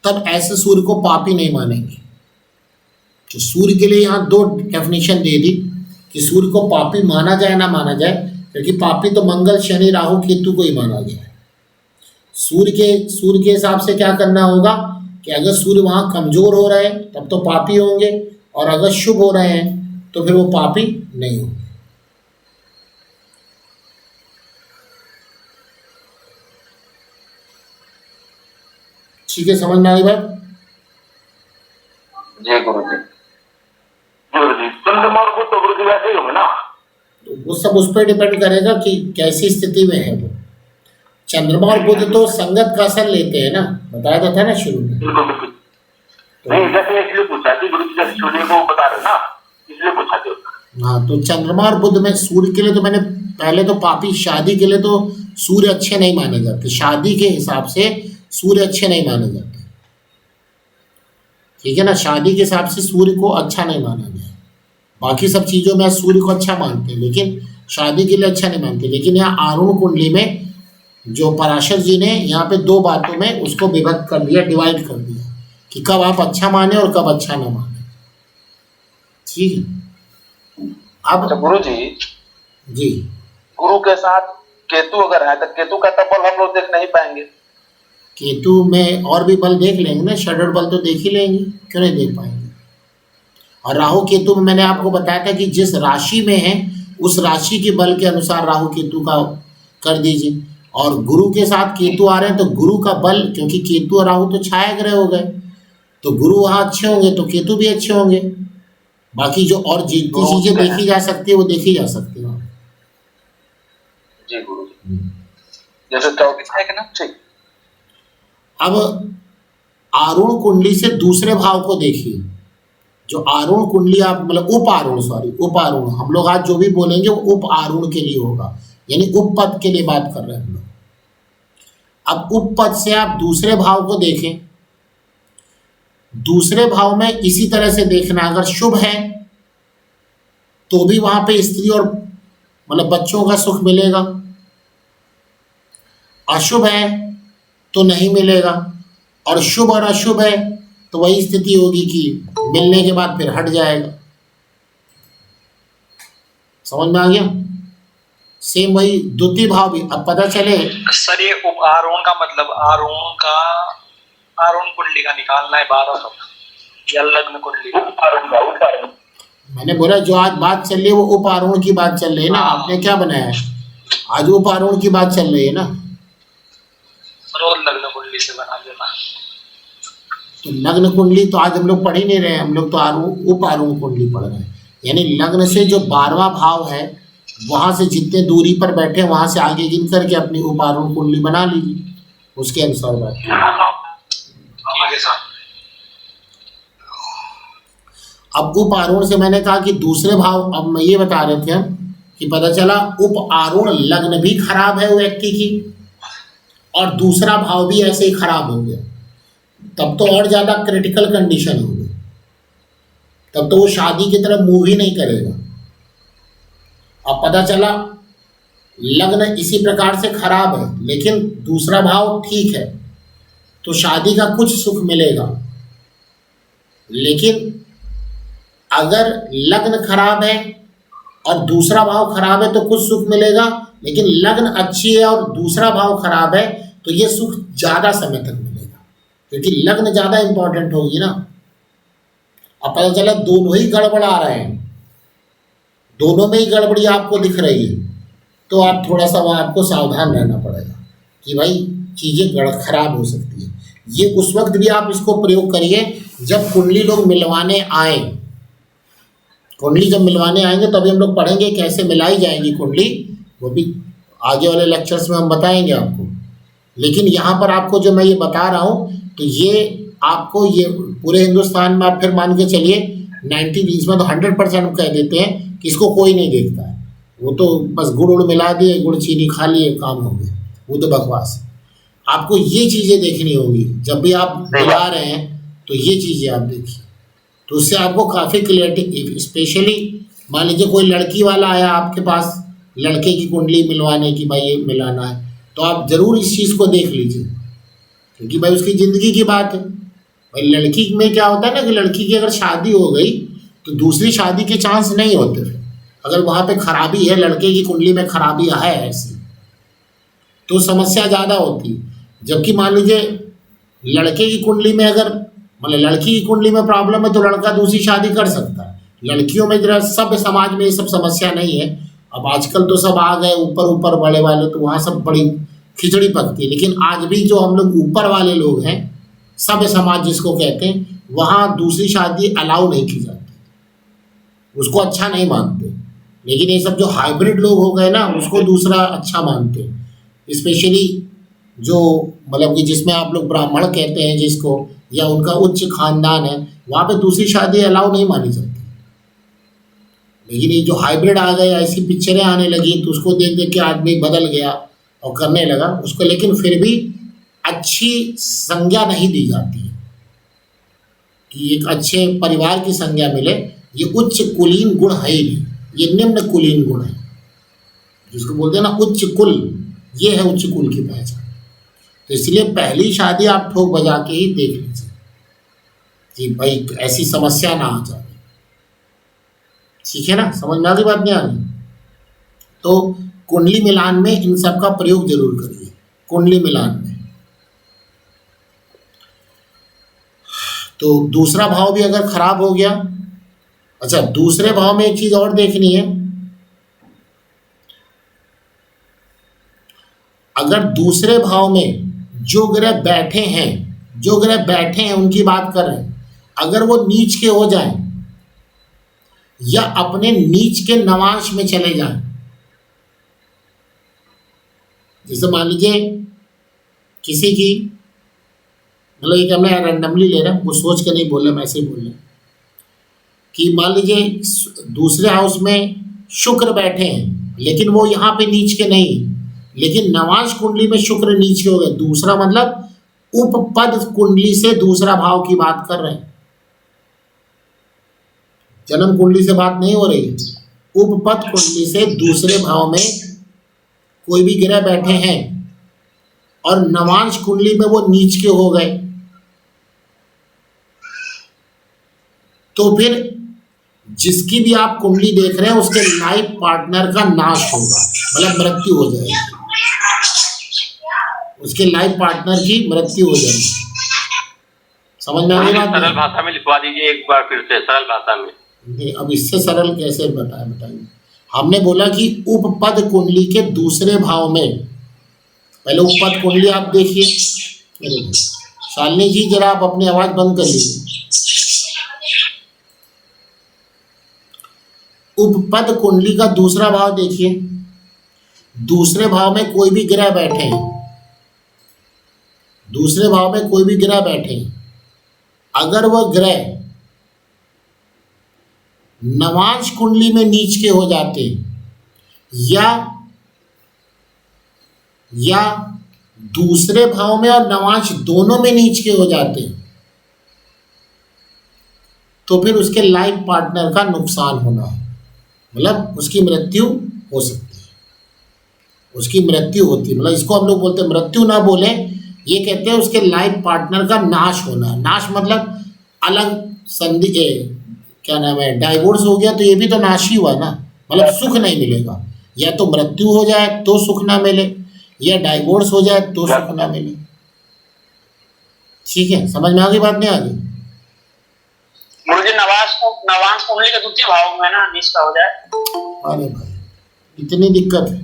तब ऐसे सूर्य को पापी नहीं मानेंगे। तो सूर्य के लिए यहाँ 2 डेफिनेशन दे दी कि सूर्य को पापी माना जाए ना माना जाए, क्योंकि पापी तो मंगल, शनि, राहु, केतु को ही माना गया है। सूर्य के हिसाब से क्या करना होगा कि अगर सूर्य वहाँ कमजोर हो रहे हैं तब तो पापी होंगे, और अगर शुभ हो रहे हैं तो फिर वो पापी नहीं होंगे। ठीक है, समझ में आई बात? जी गुरु जी। गुरु जी, चंद्रमा और बुध तो गुरु जी वैसे ही होंगे ना? तो वो सब उस पर डिपेंड करेगा कि कैसी स्थिति में है वो। चंद्रमा और बुध तो संगत का असर लेते हैं ना, बताया तो था ना शुरू में। बिल्कुल बिल्कुल। नहीं, जैसे इसलिए पूछा कि गुरु जी जैसे सूर्य को बता रहे ना, इसलिए पूछा थे। हाँ, तो चंद्रमा और बुध में सूर्य के लिए तो मैंने पहले तो पापी, शादी के लिए तो सूर्य अच्छे नहीं माने जाते। शादी के हिसाब से सूर्य अच्छे नहीं माने जाते। ठीक है ना, शादी के हिसाब से सूर्य को अच्छा नहीं माना गया। बाकी सब चीज़ों में सूर्य को अच्छा मानते हैं, लेकिन शादी के लिए अच्छा नहीं मानते। लेकिन यहाँ आरूढ़ कुंडली में जो पराशर जी ने यहाँ पे 2 बातों में उसको विभक्त कर दिया, डिवाइड कर दिया कि कब आप अच्छा माने और कब अच्छा ना माने। ठीक है, अब गुरु जी, गुरु के साथ केतु अगर है तो केतु का बल हम लोग देख नहीं पाएंगे। केतु में और भी बल देख लेंगे ना, षड्वर बल तो देख ही लेंगे, क्यों नहीं देख पाएंगे। और राहु केतु में मैंने आपको बताया था कि जिस राशि में है उस राशि के बल के अनुसार राहु केतु का कर दीजिए। और गुरु के साथ केतु आ रहे हैं तो गुरु का बल, क्योंकि केतु और राहु तो छाया ग्रह हो गए, तो गुरु वहाँ अच्छे होंगे तो केतु भी अच्छे होंगे। बाकी जो और जितनी चीजें देखी जा सकती है वो देखी जा सकती है। जी गुरु जी, जैसे 24 है कि ना? ठीक। अब आरूढ़ कुंडली से दूसरे भाव को देखिए। जो आरूढ़ कुंडली आप मतलब उप आरूढ़, हम लोग आज जो भी बोलेंगे वो उप आरूढ़ के लिए होगा, यानी उपपद के लिए बात कर रहे हैं हम लोग। अब उपपद से आप दूसरे भाव को देखें। दूसरे भाव में इसी तरह से देखना, अगर शुभ है तो भी वहां पे स्त्री और मतलब बच्चों का सुख मिलेगा, अशुभ है तो नहीं मिलेगा, और शुभ और अशुभ है तो वही स्थिति होगी कि मिलने के बाद फिर हट जाएगा। समझ में आ गया? सेम वही द्वितीय भाव भी। अब पता चले सर ये उप आरोहण का मतलब आरोहण कुंडली का निकालना है 12 तक या लग्न कुंडली का? मैंने बोला जो आज बात चल रही है वो उप आरोहण की बात चल रही है ना। आपने क्या बनाया है? आज उप आरोहण की बात चल रही है ना। रोज लग्न कुंडली से बना देना। तो लग्न कुंडली तो आज हम लोग पढ़ ही नहीं रहे हैं, हम लोग तो उप आरोहण कुंडली पढ़ रहे हैं। यानी लग्न से जो 12वां भाव है वहां से जितने दूरी पर बैठे वहां से आगे गिन करके अपनी उप आरोहण कुंडली बना लीजिए, उसके अनुसार बात। अब उप आरोहण से मैंने कहा कि दूसरे भाव, अब मैं ये बता रहे थे हम कि पता चला उप आरोहण लग्न भी खराब है वो व्यक्ति की, और दूसरा भाव भी ऐसे ही खराब हो गया, तब तो और ज्यादा क्रिटिकल कंडीशन हो गई। तब तो वो शादी की तरफ मूव ही नहीं करेगा। अब पता चला लग्न इसी प्रकार से खराब है लेकिन दूसरा भाव ठीक है, तो शादी का कुछ सुख मिलेगा। लेकिन अगर लग्न खराब है और दूसरा भाव खराब है तो कुछ सुख मिलेगा, लेकिन लग्न अच्छी है और दूसरा भाव खराब है तो ये सुख ज़्यादा समय तक मिलेगा, क्योंकि लग्न ज़्यादा इंपॉर्टेंट होगी ना। अब पता चला दोनों ही गड़बड़ आ रहे हैं, दोनों में ही गड़बड़ी आपको दिख रही है, तो आप थोड़ा सा वहाँ आपको सावधान रहना पड़ेगा कि भाई चीज़ें खराब हो सकती है। ये उस वक्त भी आप इसको प्रयोग करिए जब कुंडली लोग मिलवाने आए। कुंडली जब मिलवाने आएंगे तभी हम लोग पढ़ेंगे कैसे मिलाई जाएगी कुंडली, वो भी आगे वाले लेक्चर्स में हम बताएंगे आपको। लेकिन यहाँ पर आपको जो मैं ये बता रहा हूँ, तो ये आपको ये पूरे हिंदुस्तान में आप फिर मान के चलिए 90 में तो 100% हम कह देते हैं कि इसको कोई नहीं देखता है, वो तो बस गुड़ उड़ मिला दिए, गुड़ चीनी खा लिए, काम हो गया, वो तो बकवास है। आपको ये चीज़ें देखनी होगी जब भी आप मिला रहे हैं, तो ये चीज़ें आप देखिए, तो उससे आपको काफ़ी क्लियरिटी। स्पेशली मान लीजिए कोई लड़की वाला आया आपके पास लड़के की कुंडली मिलवाने की, भाई ये मिलाना है, तो आप ज़रूर इस चीज़ को देख लीजिए, क्योंकि भाई उसकी ज़िंदगी की बात है। भाई लड़की में क्या होता है ना कि लड़की की अगर शादी हो गई तो दूसरी शादी के चांस नहीं होते फिर। अगर वहाँ पे खराबी है, लड़के की कुंडली में खराबी है ऐसी, तो समस्या ज़्यादा होती है। जबकि मान लीजिए लड़के की कुंडली में अगर मतलब लड़की की कुंडली में प्रॉब्लम है तो लड़का दूसरी शादी कर सकता है। लड़कियों में जरा सभ्य समाज में ये सब समस्या नहीं है। अब आजकल तो सब आ गए ऊपर बड़े वाले, तो वहाँ सब बड़ी खिचड़ी पकती है। लेकिन आज भी जो हम लोग ऊपर वाले लोग हैं, सभ्य समाज जिसको कहते हैं, वहाँ दूसरी शादी अलाउ नहीं की जाती, उसको अच्छा नहीं मानते। लेकिन ये सब जो हाइब्रिड लोग हो गए ना, उसको दूसरा अच्छा मानते हैं। स्पेशली जो मतलब कि जिसमें आप लोग ब्राह्मण कहते हैं जिसको, या उनका उच्च खानदान है, वहाँ पे दूसरी शादी अलाउ नहीं मानी जाती। लेकिन ये जो हाइब्रिड आ गए, ऐसी पिक्चरें आने लगी, तो उसको देख देख के आदमी बदल गया और करने लगा उसको। लेकिन फिर भी अच्छी संज्ञा नहीं दी जाती है कि एक अच्छे परिवार की संज्ञा मिले। ये उच्च कुलीन गुण है ही नहीं, ये निम्न कुलीन गुण है, जिसको बोलते हैं ना उच्च कुल, ये है उच्च कुल की पहचान। तो इसलिए पहली शादी आप ठोक बजा के ही देख लीजिए कि भाई ऐसी समस्या ना आ जाए। ठीक है ना, समझ में आ गई बात नहीं आ गई? तो कुंडली मिलान में इन सब का प्रयोग जरूर करिए। कुंडली मिलान में तो दूसरा भाव भी अगर खराब हो गया, अच्छा दूसरे भाव में एक चीज और देखनी है, अगर दूसरे भाव में जो ग्रह बैठे हैं उनकी बात कर रहे हैं, अगर वो नीच के हो जाएं या अपने नीच के नवांश में चले जाएं, जैसे मान लीजिए किसी की मतलब ये हमने रैंडमली ले रहे हैं, वो सोच के नहीं बोल रहे, मैं ऐसे ही बोल रहे कि मान लीजिए दूसरे हाउस में शुक्र बैठे हैं, लेकिन वो यहाँ पे नीच के नहीं, लेकिन नवांश कुंडली में शुक्र नीच के हो गए। दूसरा मतलब उपपद कुंडली से दूसरा भाव की बात कर रहे हैं, जन्म कुंडली से बात नहीं हो रही है। उपपद कुंडली से दूसरे भाव में कोई भी ग्रह बैठे हैं और नवांश कुंडली में वो नीच के हो गए, तो फिर जिसकी भी आप कुंडली देख रहे हैं उसके लाइफ पार्टनर का नाश होगा, मतलब मृत्यु हो जाएगी, उसके लाइफ पार्टनर की मृत्यु हो जाएगी। समझ में आ गई बात? सरल भाषा में लिखवा दीजिए एक बार फिर से, सरल भाषा में। नहीं, अब इससे सरल कैसे बताइए? हमने बोला कि उपपद कुंडली के दूसरे भाव में, पहले उपपद कुंडली आप देखिए। शालिनी जी जरा आप अपनी आवाज बंद कर लीजिए। उपपद कुंडली का दूसरा भाव देखिए, दूसरे भाव में कोई भी ग्रह बैठे हैं, दूसरे भाव में कोई भी ग्रह बैठे हैं, अगर वह ग्रह नवांश कुंडली में नीच के हो जाते या दूसरे भाव में और नवांश दोनों में नीच के हो जाते, तो फिर उसके लाइफ पार्टनर का नुकसान होना है, मतलब उसकी मृत्यु हो सकती है, उसकी मृत्यु होती है। मतलब इसको हम लोग बोलते हैं, मृत्यु ना बोले, ये कहते हैं उसके लाइफ पार्टनर का नाश होना। नाश मतलब अलग संधि क्या नाम है, डाइवोर्स हो गया तो ये भी तो नाश ही हुआ ना, मतलब सुख नहीं मिलेगा। या तो मृत्यु हो जाए तो सुख ना मिले, या डाइवोर्स हो जाए तो सुख ना मिले। ठीक है, समझ में आ गई बात, नहीं आ गई? मुझे नवांश कुंडली का द्वितीय भाव में ना नीच का हो जाए। अरे भाई इतनी दिक्कत है।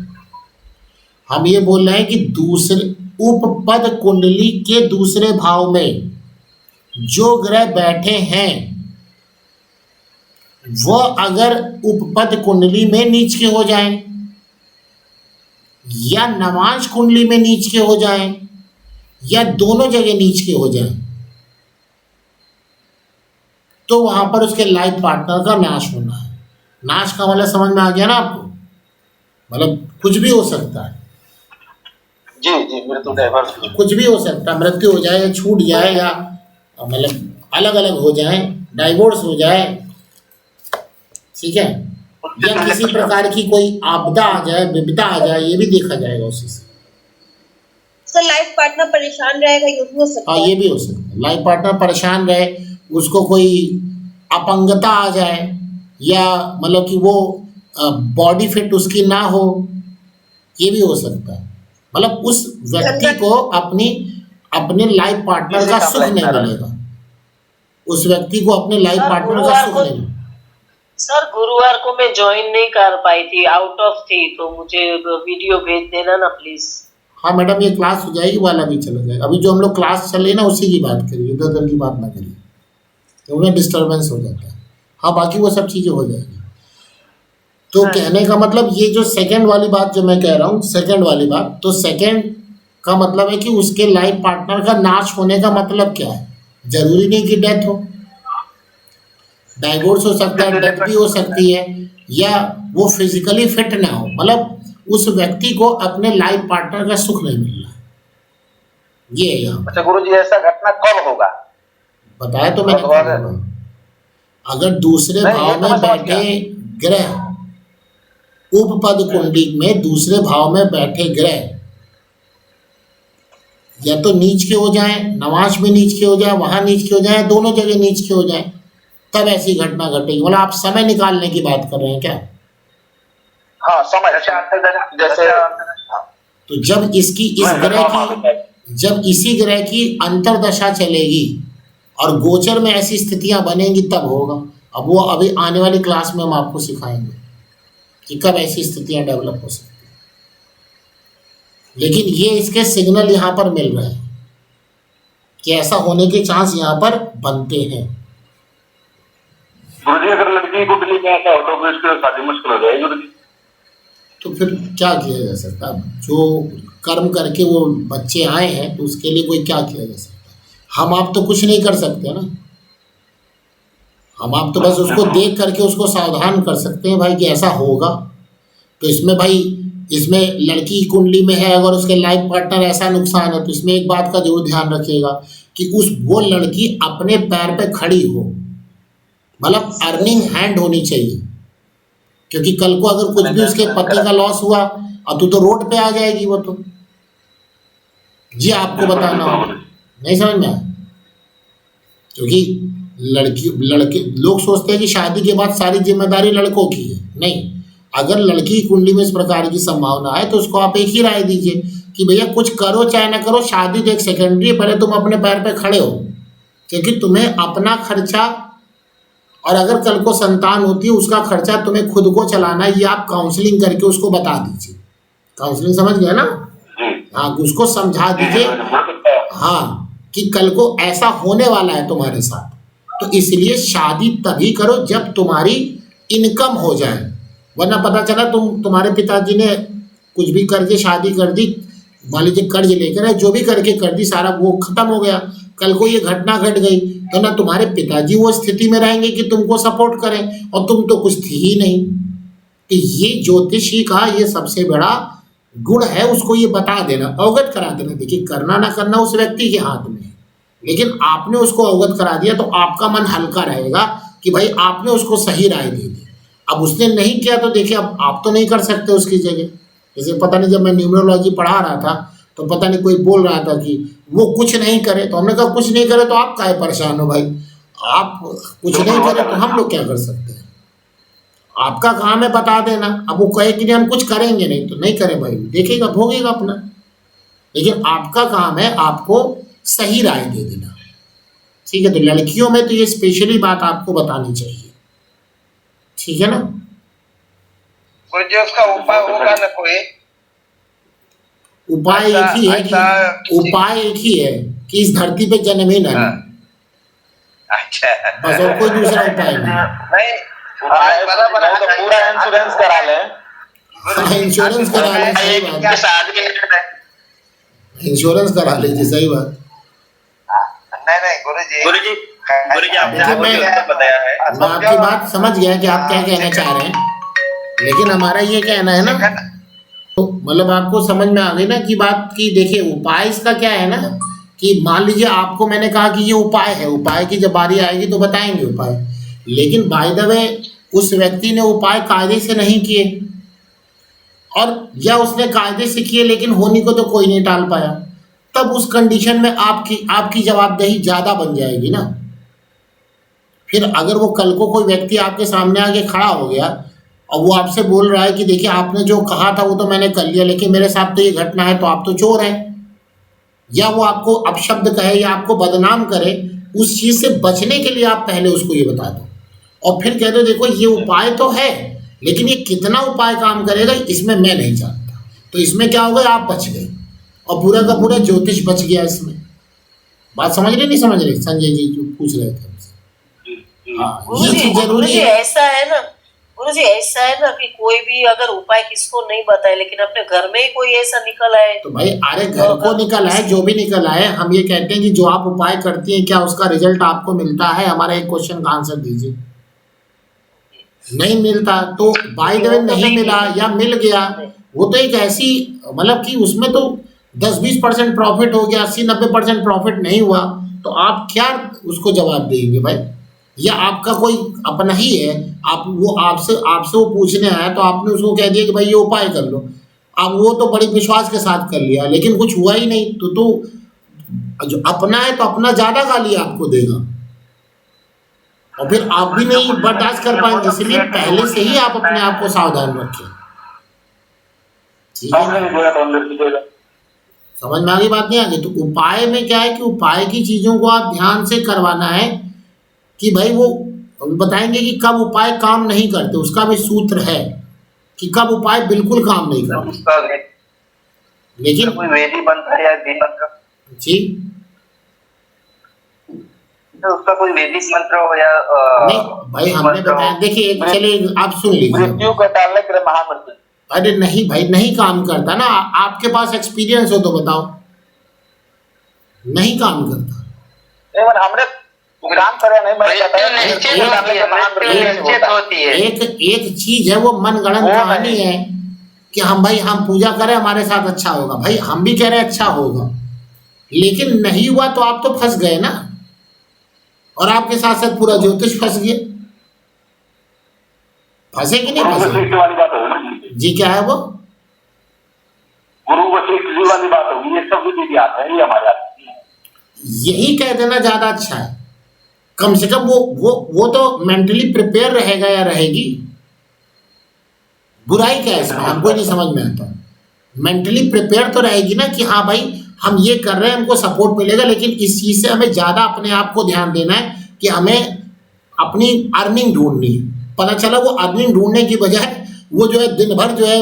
हम ये बोल रहे हैं कि दूसरे उपपद कुंडली के दूसरे भाव में जो ग्रह बैठे हैं वह अगर उपपद कुंडली में नीच के हो जाएं या नवांश कुंडली में नीच के हो जाएं या दोनों जगह नीच के हो जाएं तो वहां पर उसके लाइफ पार्टनर का नाश होना है। नाश का मतलब समझ में आ गया ना आपको? मतलब कुछ भी हो सकता है। जी जी, मृत्यु डाइवर्स कुछ भी हो सकता है, मृत्यु हो जाए, छूट जाए, या मतलब अलग अलग हो जाए, डाइवोर्स हो जाए, ठीक है, या किसी प्रकार की कोई आपदा आ जाए, विपदा आ जाए, ये भी देखा जाएगा उसी से। सर लाइफ पार्टनर परेशान रहेगा, ये भी हो सकता हाँ, है। ये भी हो सकता है। लाइफ पार्टनर परेशान रहे, उसको कोई अपंगता आ जाए, या मतलब कि वो बॉडी फिट उसकी ना हो, ये भी हो सकता है। मतलब उस व्यक्ति को अपने लाइफ पार्टनर का सुख नहीं मिलेगा, उस व्यक्ति को अपने लाइफ सर, पार्टनर का गुरुवार सुख को- नहीं मिलेगा। सर गुरुवार को मैं ज्वाइन नहीं कर पाई थी, आउट ऑफ थी, तो मुझे वीडियो भेज देना ना प्लीज। हाँ मैडम, ये क्लास हो जाएगी, वाला भी चला जाएगा। अभी जो हम लोग क्लास चल रही है ना उसी की बात करिए, इधर उधर की बात ना करिए, तो उन्हें डिस्टर्बेंस हो जाता है। हाँ, बाकी वो सब चीज़ें हो जाएगी। तो कहने का मतलब ये जो सेकंड वाली बात जो मैं कह रहा हूँ, सेकंड वाली बात, तो सेकंड का मतलब है कि उसके लाइफ पार्टनर का नाश होने का मतलब क्या है? जरूरी नहीं कि डेथ हो, डाइवोर्स हो सकता है, डेथ भी हो सकती है, या वो फिजिकली फिट ना हो, मतलब उस व्यक्ति को अपने लाइफ पार्टनर का सुख नहीं मिल रहा है। ये है यहाँ अच्छा गुरु जी, ऐसा घटना कब होगा? बताया तो मैंने भगवान क्या होगा। अगर दूसरे नहीं, ये भाव तो में मैं समझ बैठे ग्रह, उपपद कुंडली में दूसरे भाव में बैठे ग्रह या तो नीच के हो जाए, नवांश में नीच के हो जाए, वहां नीच के हो जाए, दोनों जगह नीच के हो जाए, तब ऐसी घटना घटेगी। मतलब आप समय निकालने की बात कर रहे हैं क्या? हाँ, समय जैसे हाँ। तो जब इसी ग्रह की अंतरदशा चलेगी और गोचर में ऐसी स्थितियां बनेंगी तब होगा। अब वो अभी आने वाली क्लास में हम आपको सिखाएंगे कि कब ऐसी स्थितियां डेवलप हो सकती हैं। लेकिन ये इसके सिग्नल यहाँ पर मिल रहे हैं कि ऐसा होने के चांस यहाँ पर बनते हैं। गुरुजी अगर लड़की कुंडली में ऐसा हो तो फिर इसकी शादी मुश्किल हो जाएगी गुरुजी। तो फिर क्या किया जा सकता है? जो कर्म करके वो बच्चे आए हैं तो उसके लिए कोई क्या किया जा सकता है? हम आप तो कुछ नहीं कर सकते ना, हम आप तो बस उसको देख करके उसको सावधान कर सकते हैं भाई कि ऐसा होगा। तो इसमें भाई, इसमें लड़की की कुंडली में है अगर उसके लाइफ पार्टनर ऐसा नुकसान है, तो इसमें एक बात का जरूर ध्यान रखिएगा कि वो लड़की अपने पैर पे खड़ी हो, मतलब अर्निंग हैंड होनी चाहिए। क्योंकि कल को अगर कुछ भी उसके पति का लॉस हुआ और तो रोड पे आ जाएगी वो, तो जी आपको बताना होगा। नहीं समझ में आया? क्योंकि लड़के लोग सोचते हैं कि शादी के बाद सारी जिम्मेदारी लड़कों की है। नहीं, अगर लड़की की कुंडली में इस प्रकार की संभावना है तो उसको आप एक ही राय दीजिए कि भैया कुछ करो चाहे ना करो, शादी तो एक सेकेंडरी, पहले तुम अपने पैर पे खड़े हो, क्योंकि तुम्हें अपना खर्चा, और अगर कल को संतान होती है उसका खर्चा तुम्हें खुद को चलाना है। ये आप काउंसलिंग करके उसको बता दीजिए। काउंसलिंग समझ गया ना? हाँ, उसको समझा दीजिए हाँ कि कल को ऐसा होने वाला है तुम्हारे साथ, तो इसलिए शादी तभी करो जब तुम्हारी इनकम हो जाए। वरना पता चला तुम्हारे पिताजी ने कुछ भी करके शादी कर दी, मान लीजिए कर्ज लेकर, जो भी करके कर दी, सारा वो खत्म हो गया, कल को ये घटना घट गई तो ना तुम्हारे पिताजी वो स्थिति में रहेंगे कि तुमको सपोर्ट करें, और तुम तो कुछ थी ही नहीं। तो ये ज्योतिषी का ये सबसे बड़ा गुण है, उसको ये बता देना, अवगत करा देना। देखिए, करना ना करना उस व्यक्ति के हाथ में है, लेकिन आपने उसको अवगत करा दिया तो आपका मन हल्का रहेगा कि भाई आपने उसको सही राय दे दी। अब उसने नहीं किया तो देखिए, अब आप तो नहीं कर सकते उसकी जगह। जैसे पता नहीं, जब मैं न्यूमरोलॉजी पढ़ा रहा था तो पता नहीं कोई बोल रहा था कि वो कुछ नहीं करे, तो हमने कहा कुछ नहीं करे तो आप काहे परेशान हो भाई? आप कुछ नहीं करें तो हम लोग क्या कर सकते हैं? आपका काम है बता देना। अब वो कहे कि नहीं हम कुछ करेंगे नहीं, तो नहीं करें भाई, देखेगा भोगेगा अपना। लेकिन आपका काम है आपको सही राय दे देना, ठीक है? तो लड़कियों में तो ये स्पेशली बात आपको बतानी चाहिए, ठीक है ना? गुरुजी उसका उपाय होगा ना कोई? उपाय एक ही है कि इस धरती पे जन्म ही ना ले। अच्छा, बस और कोई दूसरा उपाय नहीं। नहीं तो पूरा इंश्योरेंस करा लें। हाँ, इंश्योरेंस करा लें, सही बात है। इंश्योरेंस करा लीजिए, सही बात। नहीं गुरुजी आपने देखिए, बहुत गलत बताया है। मैं आपकी बात समझ गया कि आप क्या कहना चाह रहे हैं, लेकिन हमारा ये कहना है ना, तो मतलब आपको समझ में आ गई ना कि बात की। देखिए उपाय इसका क्या है ना, कि मान लीजिए आपको मैंने कहा कि ये उपाय है, उपाय की जब बारी आएगी तो बताएंगे उपाय, लेकिन बाय द वे उस व्यक्ति ने उपाय कायदे से नहीं किए, और या उसने कायदे से किए लेकिन होनी को तो कोई नहीं टाल पाया, तब उस कंडीशन में आपकी जवाबदेही ज़्यादा बन जाएगी ना। फिर अगर वो कल को कोई व्यक्ति आपके सामने आके खड़ा हो गया और वो आपसे बोल रहा है कि देखिए आपने जो कहा था वो तो मैंने कर लिया, लेकिन मेरे साथ तो ये घटना है, तो आप तो चोर हैं, या वो आपको अपशब्द कहे या आपको बदनाम करे, उस चीज़ से बचने के लिए आप पहले उसको ये बता दो, और फिर कह दो देखो ये उपाय तो है, लेकिन ये कितना उपाय काम करेगा इसमें मैं नहीं जानता। तो इसमें क्या होगा, आप बच गए और पूरा का पूरा ज्योतिष बच गया इसमें। बात समझ रहे नहीं समझ रहे? संजय जी जो पूछ रहे थे हमसे। हाँ, ये चीज जरूरी गुरुजी है। ऐसा है ना, गुरुजी ऐसा है ना कि कोई भी अगर उपाय किसको नहीं बताए, लेकिन अपने घर में ही कोई ऐसा निकल आए, तो भाई अरे घर को निकल आए, जो भी निकल आए, हम ये कहते हैं कि जो आप उपाय करती हैं क्या उसका रिजल्ट आपको मिलता है? हमारा एक क्वेश्चन का आंसर दीजिए। नहीं मिलता, तो बाय द वे नहीं मिला या मिल गया, वो तो एक ऐसी मतलब कि उसमें तो 10-20% प्रॉफिट हो गया, 80-90% प्रॉफिट नहीं हुआ, तो आप क्या उसको जवाब देंगे भाई? या आपका कोई अपना ही है, आप वो आपसे वो पूछने आया तो आपने उसको कह दिया कि भाई ये उपाय कर लो, अब वो तो बड़ी विश्वास के साथ कर लिया, लेकिन कुछ हुआ ही नहीं, तो जो अपना है तो अपना ज़्यादा गाली आपको देगा, और फिर आप भी नहीं बर्दाश्त कर पाएंगे। इसलिए पहले से ही आप अपने आप को सावधान रखें, ठीक है? समझ में आ गई बात? नहीं आ गई? तो उपाय में क्या है कि उपाय की चीज़ों को आप ध्यान से करवाना है कि भाई वो बताएंगे कि कब उपाय काम नहीं करते, उसका भी सूत्र है कि कब उपाय बिल्कुल काम नहीं करते। लेकिन कोई वेदी बनता है या दिन मंत्र, जी तो उसका कोई वैदिक मंत्र हो या नहीं भाई, हमने बताया। देखिए चलिए आप सुन लीजिए। मृत्यु को टालने के लिए महामृत्यु। अरे नहीं भाई, नहीं काम करता ना। आपके पास एक्सपीरियंस हो तो बताओ। नहीं काम करता। हमने काम करे नहीं, मैं एक चीज है वो मनगढ़ंत कहानी है कि हम भाई हम पूजा करें हमारे साथ अच्छा होगा। भाई हम भी कह रहे हैं अच्छा होगा, लेकिन नहीं हुआ तो आप तो फंस गए ना, और आपके साथ साथ पूरा ज्योतिष फंस गया। फंसे कि नहीं फंसे? वाली बात होगी जी क्या है वो? गुरु वशिष्ठ जी वाली बात होगी। ये सब भी आते हैं, ये हमारे आते हैं। यही कह देना ज्यादा अच्छा है। कम से कम वो तो मेंटली प्रिपेयर रहेगा या रहेगी। बुराई क्या है इसमें, हमको नहीं समझ में आता। मेंटली प्रिपेयर तो रहेगी ना कि हाँ भाई हम ये कर रहे हैं, हमको सपोर्ट मिलेगा, लेकिन इस चीज़ से हमें ज़्यादा अपने आप को ध्यान देना है कि हमें अपनी अर्निंग ढूंढनी है। पता चला वो अर्निंग ढूंढने की बजाय वो जो है दिन भर जो है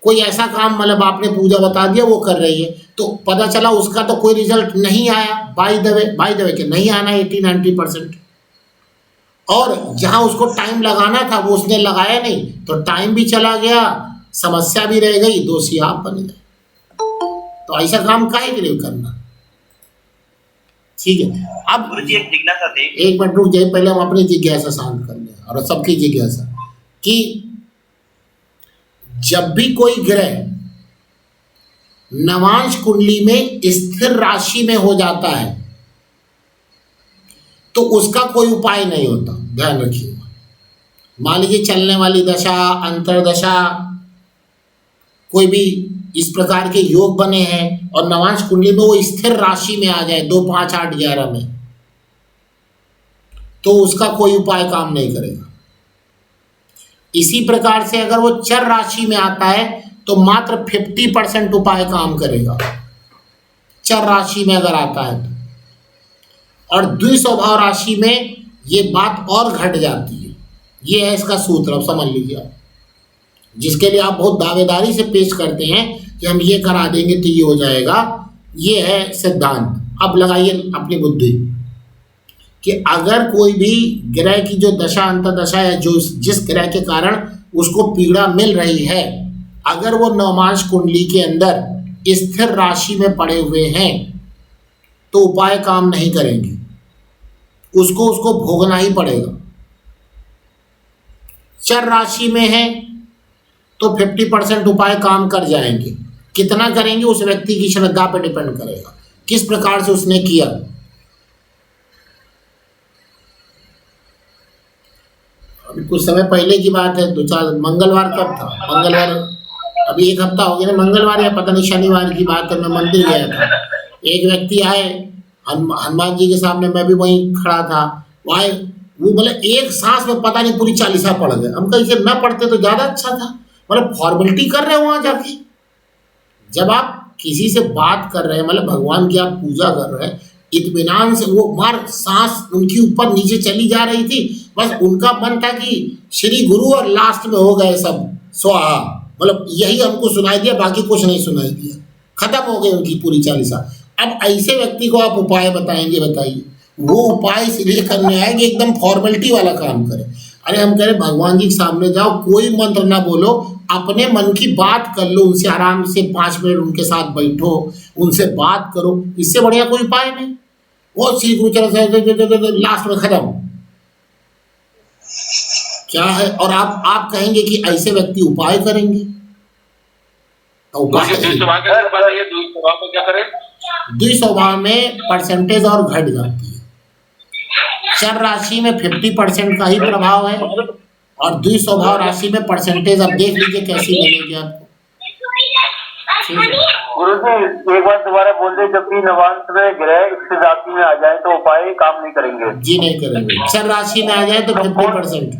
कोई ऐसा काम, मतलब आपने पूजा बता दिया वो कर रही है, तो पता चला उसका तो कोई रिजल्ट नहीं आया। बाय द वे कि नहीं आना 80-90%, और जहाँ उसको टाइम लगाना था वो उसने लगाया नहीं, तो टाइम भी चला गया, समस्या भी रह गई, दोषी आप बन गए। तो ऐसा काम काहे के लिए करना? ठीक है। अब गुरुजी एक जिज्ञासा थी। एक मिनट रुक जाइए, पहले हम अपनी जिज्ञासा शांत कर लें, और सबकी जिज्ञासा कि जब भी कोई ग्रह नवांश कुंडली में स्थिर राशि में हो जाता है तो उसका कोई उपाय नहीं होता, ध्यान रखिएगा। मान लीजिए चलने वाली दशा, अंतरदशा, कोई भी इस प्रकार के योग बने हैं और नवांश कुंडली में वो स्थिर राशि में आ जाए 2, 5, 8, 11 में, तो उसका कोई उपाय काम नहीं करेगा। इसी प्रकार से अगर वो चर राशि में आता है तो मात्र 50% उपाय काम करेगा, चर राशि में अगर आता है तो। और द्विस्वभाव राशि में ये बात और घट जाती है। ये है इसका सूत्र, अब समझ लीजिए आप, जिसके लिए आप बहुत दावेदारी से पेश करते हैं कि हम ये करा देंगे तो ये हो जाएगा। ये है सिद्धांत। अब लगाइए अपनी बुद्धि कि अगर कोई भी ग्रह की जो दशा अंतर्दशा है, जो जिस ग्रह के कारण उसको पीड़ा मिल रही है, अगर वो नवमांश कुंडली के अंदर स्थिर राशि में पड़े हुए हैं तो उपाय काम नहीं करेंगे, उसको भोगना ही पड़ेगा। चर राशि में है तो 50% उपाय काम कर जाएंगे। कितना करेंगे उस व्यक्ति की श्रद्धा पर डिपेंड करेगा, किस प्रकार से उसने किया। अभी कुछ समय पहले की बात है, 2-4 मंगलवार कब था, मंगलवार अभी 1 हफ्ता हो गया ना, मंगलवार या पता नहीं शनिवार की बात है, मैं मंदिर गया था। एक व्यक्ति आए हनुमान जी के सामने, मैं भी वहीं खड़ा था, वहाँ वो मतलब एक सांस में पता नहीं पूरी 40 पढ़ गए। हम कहीं से न पढ़ते तो ज़्यादा अच्छा था, मतलब फॉर्मेलिटी कर रहे हैं वहाँ जाके। जब आप किसी से बात कर रहे हैं, मतलब भगवान की आप पूजा कर रहे हैं, इत्मीनान से, वो मार सांस उनकी ऊपर नीचे चली जा रही थी, बस उनका मन था कि श्री गुरु, और लास्ट में हो गए सब स्वाहा, मतलब यही हमको सुनाई दिया, बाकी कुछ नहीं सुनाई दिया, खत्म हो गई उनकी पूरी 40। अब ऐसे व्यक्ति को आप उपाय बताएंगे, बताइए। वो उपाय इसलिए करने आए कि एकदम फॉर्मेलिटी वाला काम करे। अरे हम कह रहे भगवान जी के सामने जाओ, कोई मंत्र ना बोलो, अपने मन की बात कर लो उनसे, आराम से 5 मिनट उनके साथ बैठो, उनसे बात करो, इससे बढ़िया कोई उपाय नहीं। वो श्री गुरु चरण लास्ट में खत्म क्या है। और आप कहेंगे कि ऐसे व्यक्ति उपाय करेंगे, द्विस्वभाव में परसेंटेज और घट जाती है। चर राशि में 50% का ही प्रभाव है, और द्विस्वभाव राशि में परसेंटेज अब देख लीजिए कैसी मिलेगी आपको। गुरु जी एक बार दोबारा बोल दे, जब भी नवांश में ग्रह इस राशि में आ जाए तो उपाय काम नहीं करेंगे। जी नहीं करेंगे। चर राशि में आ जाए तो 50%।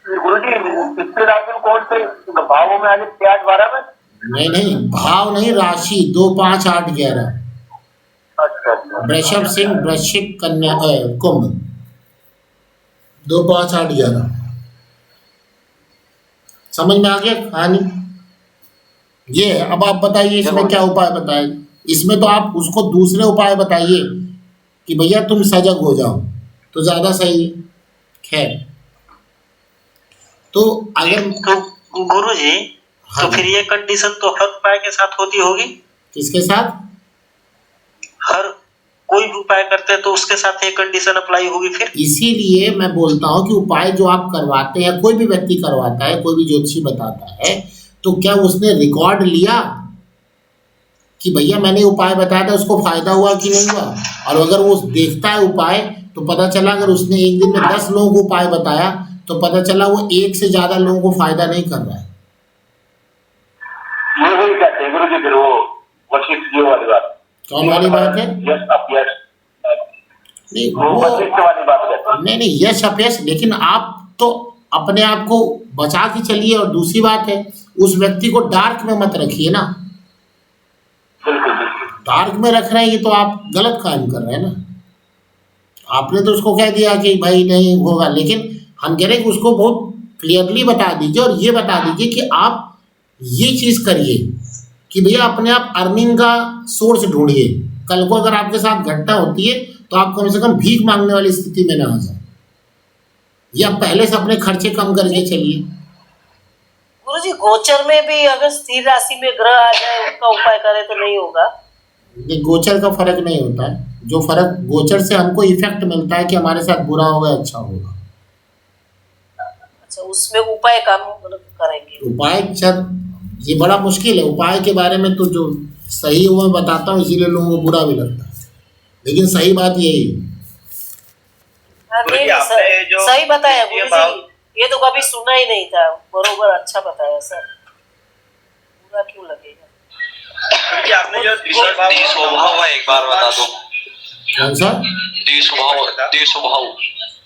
गुरु जी इससे राशि में कौन से भावों में आ जाए, 8-12 में? नहीं, भाव नहीं, राशि 2, 5, 8, 11। अच्छा। वृषभ, सिंह, वृश्चिक, कन्या, कुंभ, 2, 5, 8, 11। समझ में आ गया कहानी? ये है। अब आप बताइए इसमें क्या उपाय बताए। इसमें तो आप उसको दूसरे उपाय बताइए कि भैया तुम सजग हो जाओ, तो ज्यादा सही है। खैर, तो अगर तो गुरु जी, हाँ, तो फिर ये कंडीशन तो हर उपाय के साथ होती होगी? किसके साथ? हर कोई भी उपाय करते हैं तो उसके साथ ये कंडीशन अप्लाई होगी फिर? इसीलिए मैं बोलता हूँ कि उपाय जो आप करवाते हैं, कोई भी व्यक्ति करवाता है, कोई भी ज्योतिषी बताता है, तो क्या उसने रिकॉर्ड लिया कि भैया मैंने उपाय बताया था, उसको फायदा हुआ कि नहीं हुआ? और अगर वो देखता है उपाय, तो पता चला अगर उसने एक दिन में 10 लोगों को उपाय बताया, तो पता चला वो 1 से ज्यादा लोगों को फायदा नहीं कर रहा है। ये वही कहते हैं गुरु जी, फिर वो वशिष्ठ जी वाली बात। कौन वाली बात है? यश अपयश, नहीं वो वशिष्ठ वाली बात कहते हैं। नहीं, यश अपयश, लेकिन आप तो अपने आप को बचा के चलिए। और दूसरी बात है, उस व्यक्ति को डार्क में मत रखिए ना। डार्क में रख रहे हैं, ये तो आप गलत काम कर रहे हैं ना। आपने तो उसको कह दिया कि भाई नहीं होगा, लेकिन हम कह रहे हैं कि उसको बहुत क्लियरली बता दीजिए, और ये बता दीजिए कि आप ये चीज करिए कि भैया अपने आप अर्निंग का सोर्स ढूंढिए। कल को अगर आपके साथ घटना होती है तो आप कम से कम भीख मांगने वाली स्थिति में ना आ जाए, या पहले से अपने खर्चे कम करके चलिए। गुरुजी गोचर में भी अगर स्थिर राशि में ग्रह आ जाए, उसका उपाय करें तो नहीं होगा? ये गोचर का फर्क नहीं होता है। जो फर्क गोचर से हमको इफेक्ट मिलता है कि हमारे साथ बुरा होगा अच्छा होगा। अच्छा, उसमें उपाय काम मतलब करेंगे? उपाय चल, ये बड़ा मुश्किल है। उपाय के बारे में तो जो सही है वो मैं बताता हूँ, इसीलिए लोगों को बुरा भी लगता है, लेकिन सही बात यही है। सही बताया गुरुजी, ये तो कभी सुना ही नहीं था। बरोबर, अच्छा बताया सर। बुरा क्यों लगेगा? आपने जो स्वभाव है, एक बार बता दो। कौन सा? स्वभाव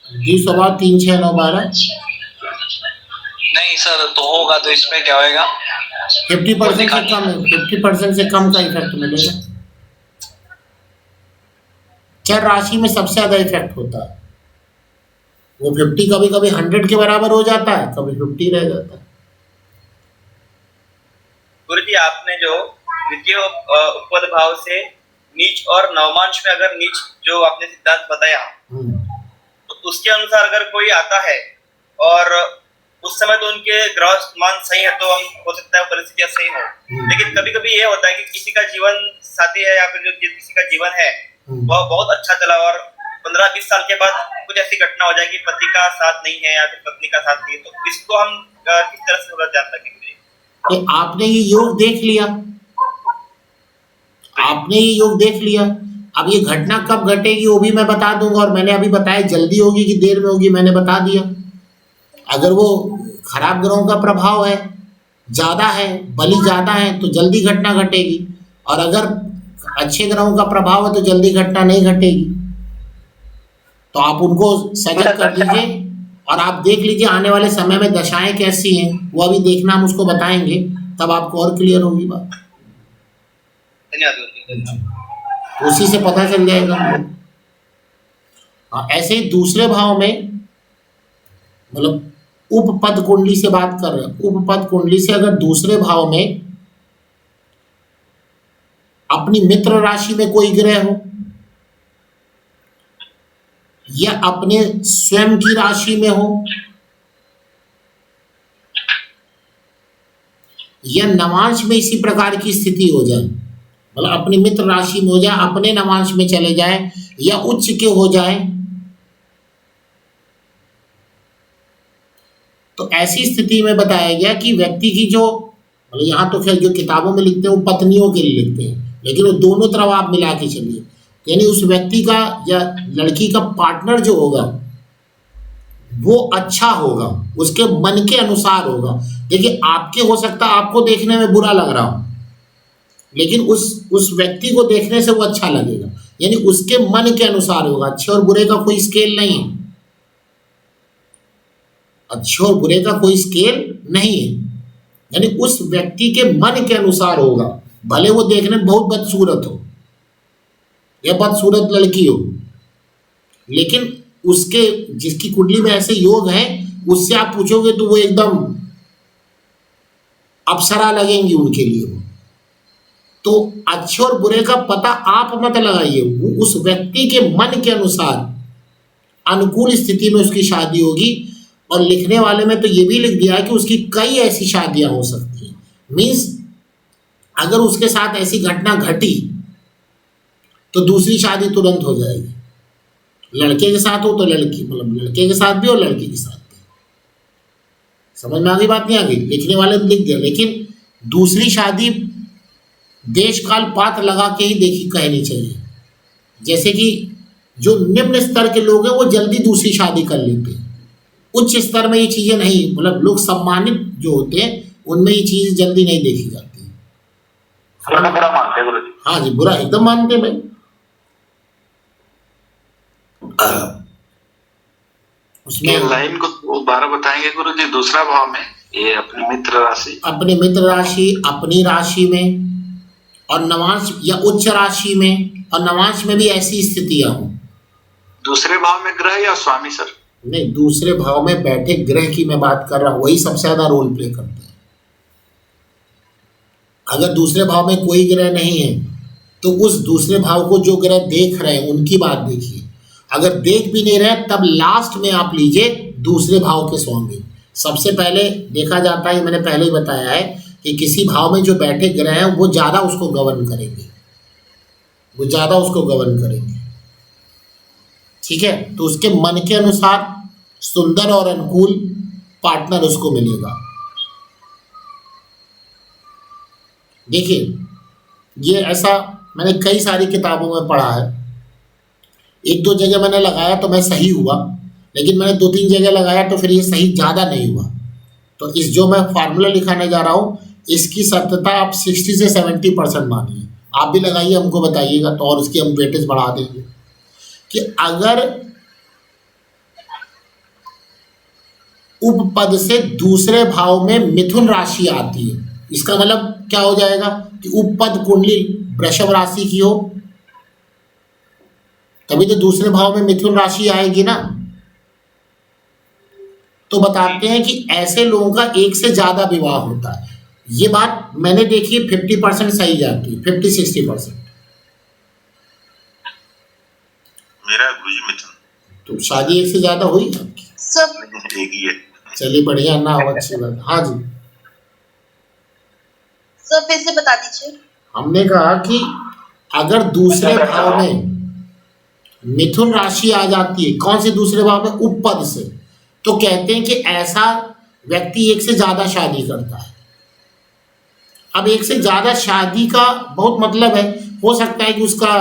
डी स्वभाव 3 6 9 12 नहीं सर, तो होगा तो इसमें क्या होएगा? 50% से कम है, 50% से कम का इफेक्ट मिलेगा। चर राशि में सबसे ज्यादा इफेक्ट होता है। वो 50 कभी कभी 100 के बराबर हो जाता है, कभी 50 रह जाता है। गुरु जी, आपने जो द्वितीय उपपद भाव से नीच और नवमांश में अगर नीच जो आपने सिद्धांत बताया, तो उसके अनुसार अगर कोई आता है और उस समय तो उनके ग्रह मान सही है, तो हम हो सकता है परिस्थितियां सही हो, लेकिन कभी कभी ये होता है कि किसी का जीवन साथी है या फिर जो किसी का जीवन है वह बहुत अच्छा चला और 15-20 साल के बाद कुछ ऐसी घटना हो जाए कि पति का साथ नहीं है या फिर पत्नी का साथ नहीं है, तो इसको हम किस तरह से थोड़ा जान सकेंगे? तो आपने ये योग देख लिया, आपने ये योग देख लिया। अब ये घटना कब घटेगी वो भी मैं बता दूंगा, और मैंने अभी बताया जल्दी होगी कि देर में होगी, मैंने बता दिया। अगर वो खराब ग्रहों का प्रभाव है, ज़्यादा है, बलि ज़्यादा है, तो जल्दी घटना घटेगी, और अगर अच्छे ग्रहों का प्रभाव है तो जल्दी घटना नहीं घटेगी। तो आप उनको सजग कर दीजिए और आप देख लीजिए आने वाले समय में दशाएं कैसी हैं, वो अभी देखना, हम उसको बताएंगे, तब आपको और क्लियर होगी बात। धन्यवाद। उसी से पता चल जाएगा। ऐसे ही दूसरे भाव में, मतलब उपपद कुंडली से बात कर रहे हैं, उपपद कुंडली से अगर दूसरे भाव में अपनी मित्र राशि में कोई ग्रह हो या अपने स्वयं की राशि में हो या नवांश में इसी प्रकार की स्थिति हो जाए, मतलब अपनी मित्र राशि में हो जाए, अपने नवांश में चले जाए या उच्च के हो जाए, तो ऐसी स्थिति में बताया गया कि व्यक्ति की जो, मतलब यहाँ तो खैर जो किताबों में लिखते हैं वो पत्नियों के लिए लिखते हैं, लेकिन वो दोनों तरफ आप मिला के चलिए, यानी उस व्यक्ति का या लड़की का पार्टनर जो होगा वो अच्छा होगा, उसके मन के अनुसार होगा। देखिए आपके हो सकता है आपको देखने में बुरा लग रहा हो, लेकिन उस व्यक्ति को देखने से वो अच्छा लगेगा, यानी उसके मन के अनुसार होगा। अच्छे और बुरे का कोई स्केल नहीं है, अच्छे और बुरे का कोई स्केल नहीं है, यानी उस व्यक्ति के मन के अनुसार होगा। भले वो देखने में बहुत बदसूरत हो या बदसूरत लड़की हो, लेकिन उसके जिसकी कुंडली में ऐसे योग है उससे आप पूछोगे तो वो एकदम अप्सरा लगेंगी उनके लिए वो। तो अच्छे और बुरे का पता आप मत लगाइए, वो उस व्यक्ति के मन के अनुसार अनुकूल स्थिति में उसकी शादी होगी। और लिखने वाले में तो ये भी लिख दिया है कि उसकी कई ऐसी शादियां हो सकती हैं। मीन्स अगर उसके साथ ऐसी घटना घटी तो दूसरी शादी तुरंत हो जाएगी। लड़के के साथ हो तो लड़की, मतलब लड़के के साथ भी और लड़की के साथ भी। समझ में आ गई बात? नहीं आ गई? लिखने वाले ने लिख दिया, लेकिन दूसरी शादी देश काल पात्र लगा के ही देखी कहनी चाहिए। जैसे कि जो निम्न स्तर के लोग हैं वो जल्दी दूसरी शादी कर लेते हैं, उच्च स्तर में ये चीज़ें नहीं, मतलब लोग सम्मानित जो होते हैं उनमें ये चीज़ जल्दी नहीं देखी जाती है। बुरा मानते हैं गुरुजी। हाँ जी, बुरा एकदम मानते हैं भाई। ये लाइन को दोबारा बताएंगे गुरुजी? दूसरा भाव में ये अपनी मित्र राशि, अपने मित्र राशि, अपनी राशि में और नवांश या उच्च राशि में और नवांश में भी ऐसी स्थितियां हो। दूसरे भाव में ग्रह या स्वामी सर? नहीं, दूसरे भाव में बैठे ग्रह की मैं बात कर रहा हूँ, वही सबसे ज्यादा रोल प्ले करते हैं। अगर दूसरे भाव में कोई ग्रह नहीं है तो उस दूसरे भाव को जो ग्रह देख रहे हैं उनकी बात देखिए। अगर देख भी नहीं रहे तब लास्ट में आप लीजिए दूसरे भाव के स्वामी। सबसे पहले देखा जाता है, मैंने पहले ही बताया है कि किसी भाव में जो बैठे ग्रह हैं वो ज़्यादा उसको गवर्न करेंगे, वो ज़्यादा उसको गवर्न करेंगे। ठीक है, तो उसके मन के अनुसार सुंदर और अनुकूल पार्टनर उसको मिलेगा। देखिए ये ऐसा मैंने कई सारी किताबों में पढ़ा है। एक दो जगह मैंने लगाया तो मैं सही हुआ, लेकिन मैंने 2-3 जगह लगाया तो फिर ये सही ज़्यादा नहीं हुआ। तो इस जो मैं फार्मूला लिखाने जा रहा हूँ इसकी सत्यता आप 60 से 70% मानिए। आप भी लगाइए, हमको बताइएगा तो और उसकी हम वेटेज बढ़ा देंगे कि अगर उपपद से दूसरे भाव में मिथुन राशि आती है, इसका मतलब क्या हो जाएगा कि उपपद कुंडली वृषभ राशि की हो, तभी तो दूसरे भाव में मिथुन राशि आएगी ना। तो बताते हैं कि ऐसे लोगों का एक से ज्यादा विवाह होता है। ये बात मैंने देखी है 50% सही जाती है, 50-60%। मेरा गुरुजी मिथुन। तो शादी एक से ज्यादा हुई आपकी? सर एक ही है। चलिए बढ़िया ना हो, अच्छी बात। हाँ जी, सर फिर से बता दीजिए। हमने कहा कि अगर दूसरे भाव में मिथुन राशि आ जाती है, कौन से दूसरे भाव में? उपपद से, तो कहते हैं कि ऐसा व्यक्ति एक से ज्यादा शादी करता है। अब एक से ज्यादा शादी का बहुत मतलब है, हो सकता है कि उसका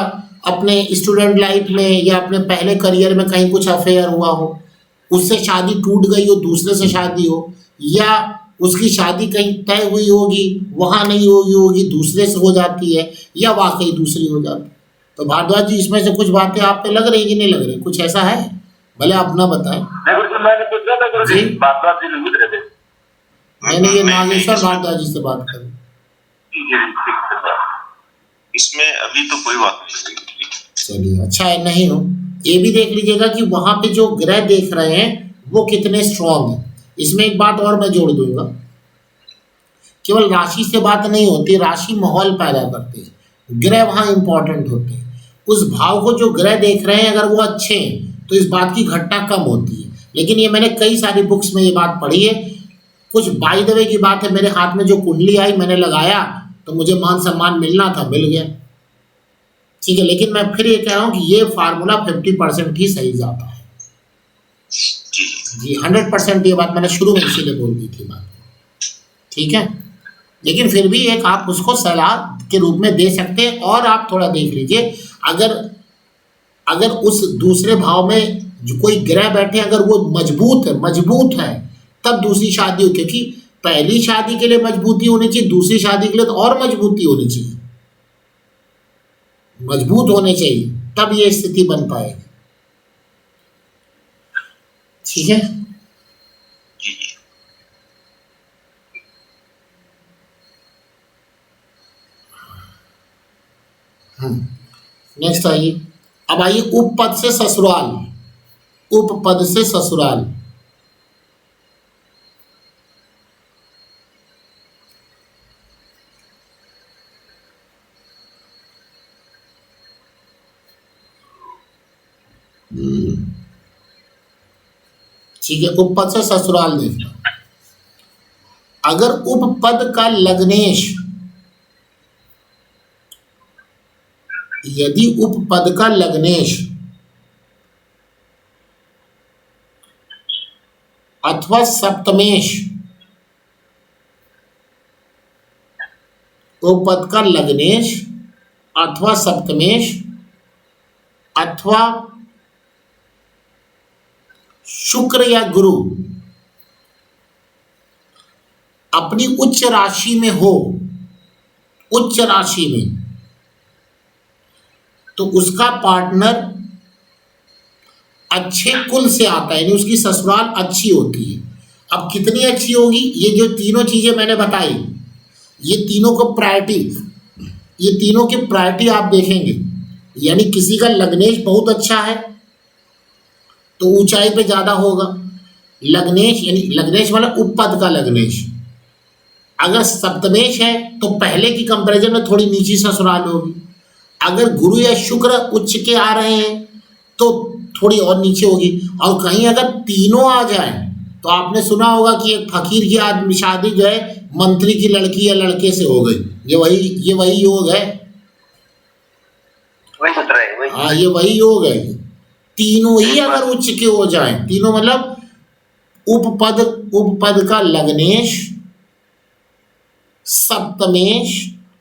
अपने स्टूडेंट लाइफ में या अपने पहले करियर में कहीं कुछ अफेयर हुआ हो, उससे शादी टूट गई हो, दूसरे से शादी हो, या उसकी शादी कहीं तय हुई होगी, वहां नहीं होगी, दूसरे से हो जाती है, या वाकई दूसरी हो जाती है। तो भारद्वाज जी, इसमें से कुछ बातें आप पे लग रही कि नहीं लग रही? कुछ ऐसा है? भले अपना बताएं। मैंने पूछा था गुरुजी, भारद्वाज जी नहीं रहे थे। मैंने ये नागेश्वर भारद्वाज जी से बात करी। इसमें अभी तो कोई बात नहीं। चलिए अच्छा है, नहीं हो। ये भी देख लीजिएगा कि वहां पे जो ग्रह देख रहे हैं वो कितने स्ट्रांग है। इसमें एक बात और मैं जोड़ दूंगा, केवल राशि से बात नहीं होती, राशि माहौल पैदा करती है, ग्रह वहां इंपॉर्टेंट होते हैं। उस भाव को जो ग्रह देख रहे हैं अगर वो अच्छे हैं तो इस बात की घटना कम होती है। लेकिन ये मैंने कई सारी बुक्स में ये बात पढ़ी है। कुछ बाय द वे की बात है, मेरे हाथ में जो कुंडली आई मैंने लगाया तो मुझे मान सम्मान मिलना था, मिल गया, ठीक है। लेकिन मैं फिर ये कह रहा हूँ कि ये फार्मूला 50% ही सही जाता है जी, 100% ये बात मैंने शुरू में इसीलिए बोल दी थी बात, ठीक है। लेकिन फिर भी एक आप उसको सलाह के रूप में दे सकते हैं। और आप थोड़ा देख लीजिए, अगर उस दूसरे भाव में जो कोई ग्रह बैठे, अगर वो मजबूत है तब दूसरी शादी हो, क्योंकि पहली शादी के लिए मजबूती होनी चाहिए, दूसरी शादी के लिए तो और मजबूती होनी चाहिए, मजबूत होने चाहिए, तब ये स्थिति बन पाएगी, ठीक है। नेक्स्ट आइए। अब आइए उपपद से ससुराल। उपपद से ससुराल, ठीक है। उपपद से ससुराल देखना, अगर उपपद का लग्नेश, यदि उपपद का लग्नेश अथवा सप्तमेश, उपपद का लग्नेश अथवा सप्तमेश अथवा शुक्र या गुरु अपनी उच्च राशि में हो, उच्च राशि में, तो उसका पार्टनर अच्छे कुल से आता है, यानी उसकी ससुराल अच्छी होती है। अब कितनी अच्छी होगी? ये जो तीनों चीजें मैंने बताई, ये तीनों को प्रायोरिटी, ये तीनों की प्रायोरिटी आप देखेंगे। यानी किसी का लग्नेश बहुत अच्छा है तो ऊंचाई पे ज्यादा होगा। लग्नेश यानी लग्नेश मतलब उपपद का लग्नेश। अगर सप्तमेश है तो पहले की कंपैरिजन में थोड़ी नीची ससुराल होगी। अगर गुरु या शुक्र उच्च के आ रहे हैं तो थोड़ी और नीचे होगी। और कहीं अगर तीनों आ जाए तो आपने सुना होगा कि एक फकीर की आदमी शादी जो है मंत्री की लड़की या लड़के से हो गई। ये वही योग है, हाँ ये वही योग है। तीनों ही अगर उच्च के हो जाए, तीनों मतलब उपपद का लग्नेश, सप्तमेश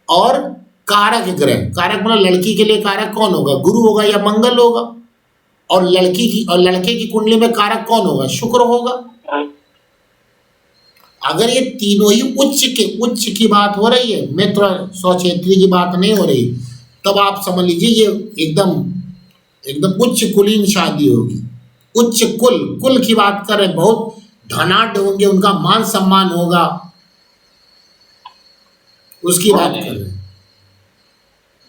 और कारक ग्रह। कारक मतलब लड़की के लिए कारक कौन होगा? गुरु होगा या मंगल होगा। और लड़के की कुंडली में कारक कौन होगा? शुक्र होगा। अगर ये तीनों ही उच्च की बात हो रही है, मित्र स्वक्षेत्री की बात नहीं हो रही, तब आप समझ लीजिए ये एकदम उच्च कुलीन शादी होगी। उच्च कुल की बात कर रहे हैं, बहुत धनाढ़ होंगे, उनका मान सम्मान होगा, उसकी बात कर रहे हैं।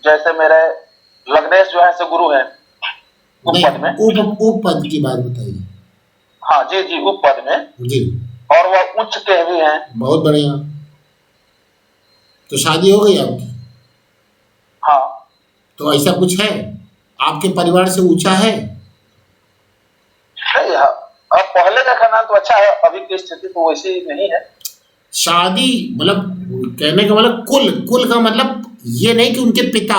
जैसे मेरे लग्नेश जो है से गुरु है उप पद में। उप पद की बात बताइए। हाँ जी जी, उप पद में जी, और वह उच्च के भी हैं। बहुत बढ़िया। तो शादी हो गई आपकी? हाँ। तो ऐसा कुछ है आपके परिवार से ऊंचा है? नहीं, अब पहले का खानदान तो अच्छा है, अभी की स्थिति तो वैसी नहीं है। शादी मतलब कहने का मतलब कुल का मतलब ये नहीं कि उनके पिता,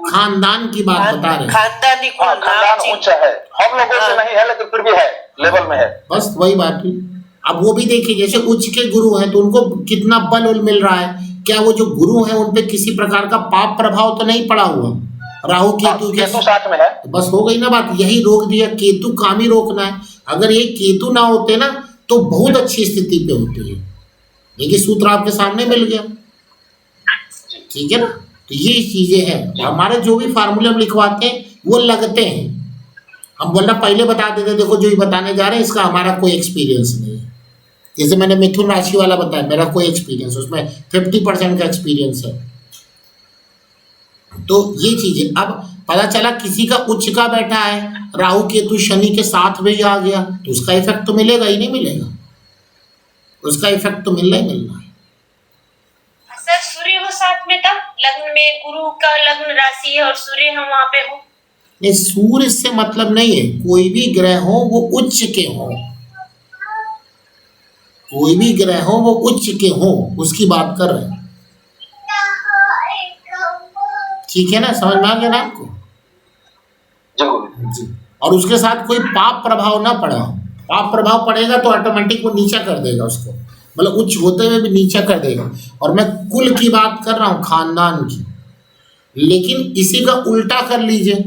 खानदान की बात बता रहे हैं। खानदानी कुल, खानदान ऊंचा है, हम लोगों से नहीं है लेकिन फिर भी है, लेवल में है। बस वही बात हुई। अब वो भी देखिए, जैसे उच्च के गुरु हैं तो उनको कितना बल मिल रहा है। क्या वो जो गुरु हैं उन पे किसी प्रकार का पाप प्रभाव तो नहीं पड़ा हुआ? राहु केतु के साथ में है। तो बस हो गई ना बात, यही रोक दिया। केतु काम ही रोकना है। अगर ये केतु ना होते ना तो बहुत अच्छी स्थिति पे होती है। देखिए सूत्र आपके सामने मिल गया, ठीक है ना। तो ये चीजें हैं, हमारे जो भी फार्मूले हम लिखवाते हैं वो लगते हैं। हम बोलना पहले बता देते, देखो जो ये बताने जा रहे हैं इसका हमारा कोई एक्सपीरियंस नहीं है। जैसे मैंने मिथुन राशि वाला बताया, मेरा कोई एक्सपीरियंस, उसमें 50% का एक्सपीरियंस है। तो ये चीजें, अब पता चला किसी का उच्च का बैठा है, राहु केतु शनि के साथ में ही आ गया, तो उसका इफेक्ट तो मिलेगा ही नहीं मिलेगा, उसका इफेक्ट तो मिलना ही मिलना है। सर सूर्य हो साथ में, तब लग्न में गुरु का लग्न राशि है और सूर्य हम वहाँ पे हो। नहीं, सूर्य से मतलब नहीं है, कोई भी ग्रह हो वो उच्च के हो, कोई भी ग्रह हो वो उच्च के हो, उसकी बात कर रहे हैं। ठीक है ना, समझ में आ गया ना आपको? जी। और उसके साथ कोई पाप प्रभाव ना पड़ा हो। पाप प्रभाव पड़ेगा तो ऑटोमेटिक वो नीचा कर देगा उसको, मतलब उच्च होते हुए भी नीचा कर देगा। और मैं कुल की बात कर रहा हूं, खानदान की। लेकिन इसी का उल्टा कर लीजिए,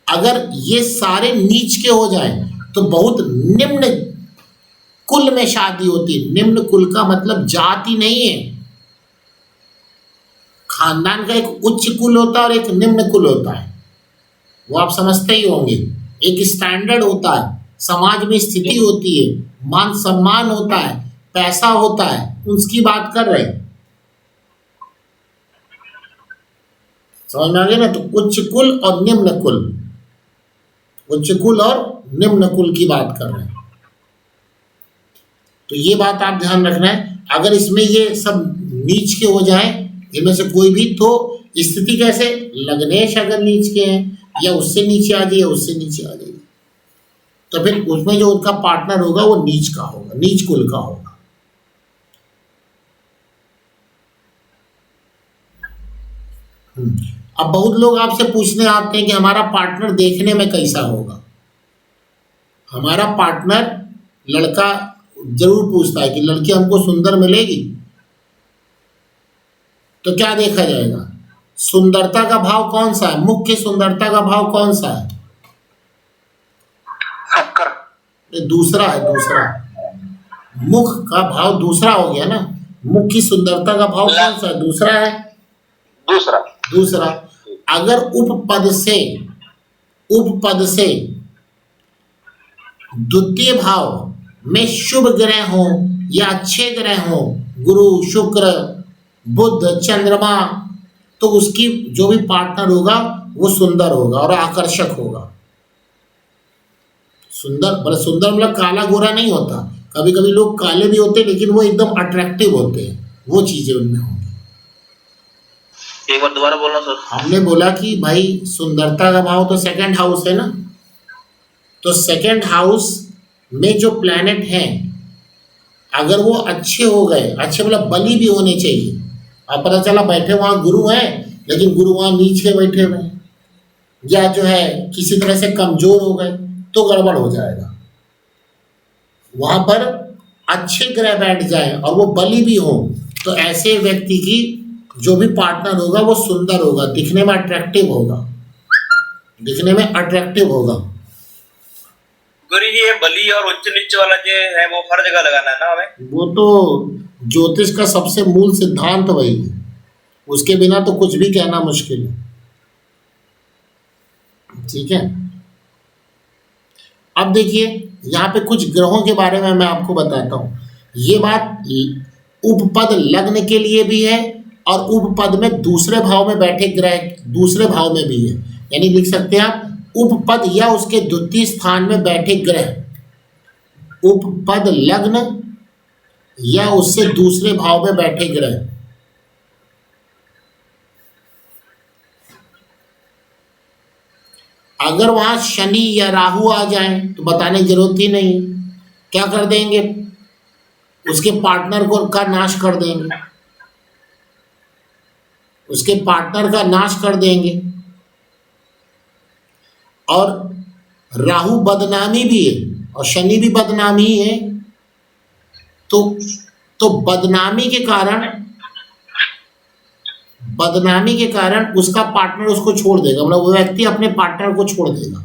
अगर ये सारे नीच के हो जाए तो बहुत निम्न कुल में शादी होती है। निम्न कुल का मतलब जाति नहीं है। खानदान का एक उच्च कुल होता है और एक निम्न कुल होता है, वो आप समझते ही होंगे। एक स्टैंडर्ड होता है, समाज में स्थिति होती है, मान सम्मान होता है, पैसा होता है, उसकी बात कर रहे हैं। समझ में आ गया ना? तो उच्च कुल और निम्न कुल, उच्च कुल और निम्न कुल की बात कर रहे हैं। तो ये बात आप ध्यान रखना है। अगर इसमें ये सब नीच के हो जाए इनमें से कोई भी, तो स्थिति कैसे, लग्नेश अगर नीच के हैं या उससे नीचे आ जाए या उससे नीचे आ जाएगी, तो फिर उसमें जो उनका पार्टनर होगा वो नीच का होगा, नीच कुल का होगा। अब बहुत लोग आपसे पूछने आते हैं कि हमारा पार्टनर देखने में कैसा होगा। हमारा पार्टनर, लड़का जरूर पूछता है कि लड़की हमको सुंदर मिलेगी, तो क्या देखा जाएगा? सुंदरता का भाव कौन सा है? मुख्य सुंदरता का भाव कौन सा है? दूसरा है, दूसरा। मुख का भाव दूसरा हो गया ना। मुख्य सुंदरता का भाव कौन सा है? दूसरा है, दूसरा। अगर उपपद से द्वितीय भाव में शुभ ग्रह हो या अच्छे ग्रह हो, गुरु, शुक्र, बुध, चंद्रमा, तो उसकी जो भी पार्टनर होगा वो सुंदर होगा और आकर्षक होगा। सुंदर मतलब काला गोरा नहीं होता। कभी कभी लोग काले भी होते हैं लेकिन वो एकदम अट्रैक्टिव होते हैं, वो चीजें उनमें होंगी। एक बार दोबारा बोलना सर। हमने बोला कि भाई सुंदरता का भाव तो सेकंड हाउस है ना, तो सेकंड हाउस में जो प्लैनेट हैं अगर वो अच्छे हो गए, अच्छे मतलब बली भी होने चाहिए। अब पता चला बैठे वहाँ गुरु हैं लेकिन गुरु वहाँ नीचे बैठे हुए हैं, या जो है किसी तरह से कमजोर हो गए, तो गड़बड़ हो जाएगा। वहाँ पर अच्छे ग्रह बैठ जाए और वो बली भी हो, तो ऐसे व्यक्ति की जो भी पार्टनर होगा वो सुंदर होगा, दिखने में अट्रैक्टिव होगा, दिखने में अट्रैक्टिव होगा। गुरु जी ये बली और उच्च नीच वाला जो है वो हर जगह लगाना है ना हमें? वो तो ज्योतिष का सबसे मूल सिद्धांत वही है, उसके बिना तो कुछ भी कहना मुश्किल है। ठीक है। अब देखिए यहाँ पे कुछ ग्रहों के बारे में मैं आपको बताता हूँ। ये बात उपपद लग्न के लिए भी है और उपपद में दूसरे भाव में बैठे ग्रह दूसरे भाव में भी है। यानी लिख सकते हैं आप उपपद या उसके द्वितीय स्थान में बैठे ग्रह, उपपद लग्न या उससे दूसरे भाव में बैठे ग्रह। अगर वहां शनि या राहु आ जाए तो बताने की जरूरत ही नहीं, क्या कर देंगे, उसके पार्टनर को का नाश कर देंगे, उसके पार्टनर का नाश कर देंगे। और राहु बदनामी भी है और शनि भी बदनामी है, तो बदनामी के कारण उसका पार्टनर उसको छोड़ देगा, मतलब वो व्यक्ति अपने पार्टनर को छोड़ देगा।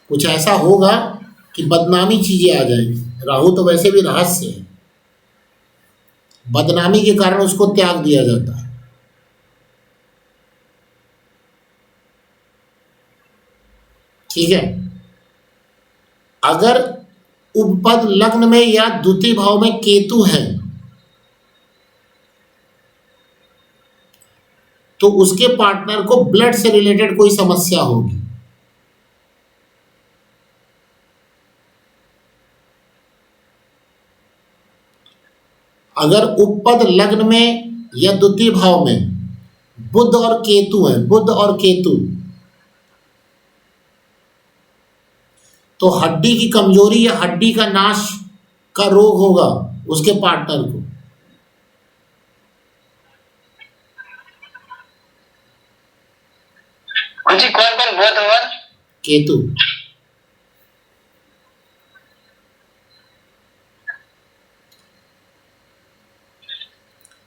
कुछ ऐसा होगा कि बदनामी चीजें आ जाएंगी। राहु तो वैसे भी रहस्य है, बदनामी के कारण उसको त्याग दिया जाता है। ठीक है। अगर उपपद लग्न में या द्वितीय भाव में केतु है तो उसके पार्टनर को ब्लड से रिलेटेड कोई समस्या होगी। अगर उपपद लग्न में या द्वितीय भाव में बुध और केतु है, बुध और केतु, तो हड्डी की कमजोरी या हड्डी का नाश का रोग होगा उसके पार्टनर को। जी कौन कौन बुध और केतु।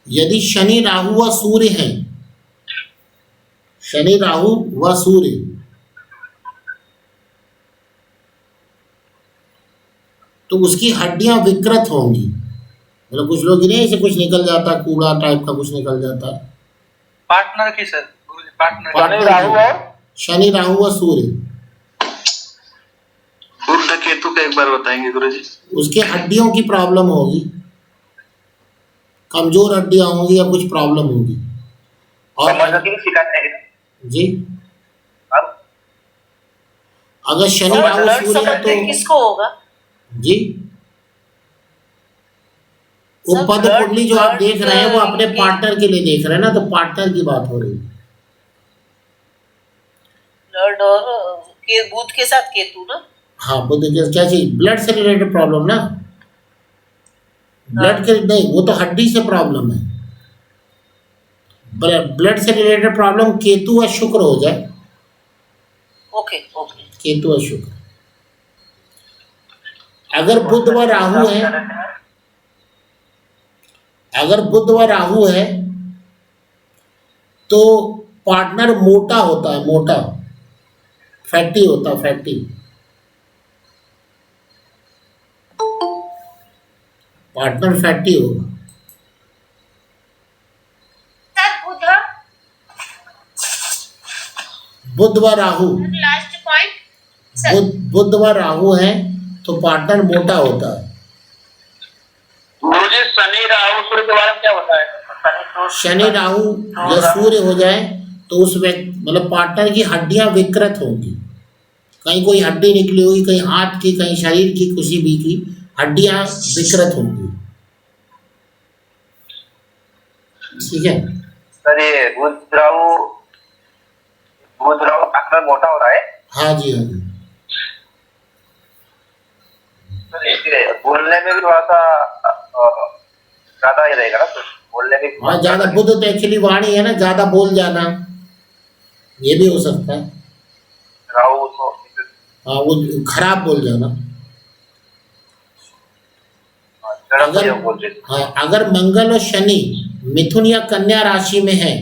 यदि शनि राहु व सूर्य है, शनि राहु व सूर्य, तो उसकी हड्डियां विकृत होंगी। मतलब कुछ लोग नहीं, ऐसे कुछ निकल जाता है, कूड़ा टाइप का कुछ निकल जाता है। पार्टनर की सर, पार्टनर शनि राहु और शनि राहु व सूर्य, बुध केतु का एक बार बताएंगे गुरुजी। उसके हड्डियों की प्रॉब्लम होगी, कमजोर हड्डियां होंगी या कुछ प्रॉब्लम होगी। और जी अगर शनि राहु ब्लड सूर्य है संबंधित तो किसको होगा? जी उपपद blood- कुंडली जो आप blood देख रहे हैं वो अपने की- पार्टनर के लिए देख रहे हैं ना, तो पार्टनर की बात हो रही है। ब्लड और बुध के साथ केतु ना। हाँ बुध के क्या चीज, ब्लड से रिलेटेड प्रॉब्लम ना, ब्लड के नहीं, वो तो हड्डी से प्रॉब्लम है। ब्लड से रिलेटेड प्रॉब्लम केतु और शुक्र हो जाए। Okay okay. केतु और शुक्र। अगर बुध व राहु है, अगर बुध व राहु है तो पार्टनर मोटा होता है, मोटा फैटी होता है, फैटी। पार्टनर फैटी होगा। सर बुध व राहु, लास्ट पॉइंट बुध व राहु है तो पार्टनर मोटा होता है। गुरुजी शनि राहु सूर्य के बारे में क्या बताए? शनि राहु या सूर्य हो जाए तो उस व्यक्ति मतलब पार्टनर की हड्डियां विकृत होंगी, कहीं कोई हड्डी निकली होगी, कहीं हाथ की, कहीं शरीर की, किसी भी की हड्डियां विकृत होंगी। ठीक है सर ये बुध राहु पार्टनर मोटा हो रहा है। हाँ जी, हाँ जी। बोलने में भी थोड़ा सा ज्यादा ही रहेगा ना, तो बोलने में हाँ ज्यादा, बुध तो एक्चुअली वाणी है ना, ज्यादा बोल जाना, ये भी हो सकता है। राहु तो हाँ वो खराब बोल जाना। अगर हाँ अगर मंगल और शनि मिथुन या कन्या राशि में है,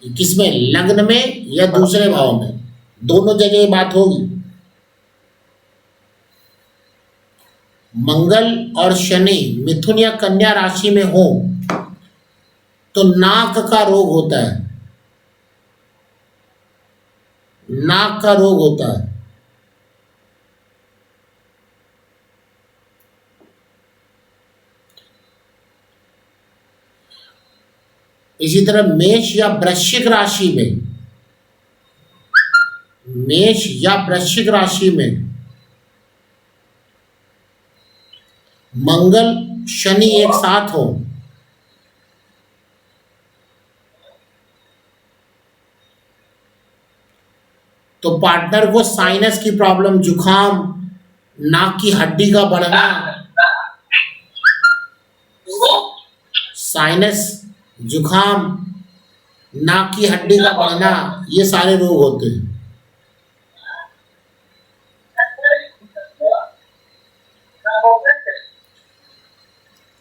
किसमें, लग्न में या दूसरे भाव में, दोनों जगह ये बात होगी। मंगल और शनि मिथुन या कन्या राशि में हो तो नाक का रोग होता है, नाक का रोग होता है। इसी तरह मेष या वृश्चिक राशि में, मेष या वृश्चिक राशि में मंगल शनि एक साथ हो तो पार्टनर को साइनस की प्रॉब्लम, जुखाम, नाक की हड्डी का बढ़ना, साइनस, जुखाम, नाक की हड्डी का बढ़ना, ये सारे रोग होते हैं।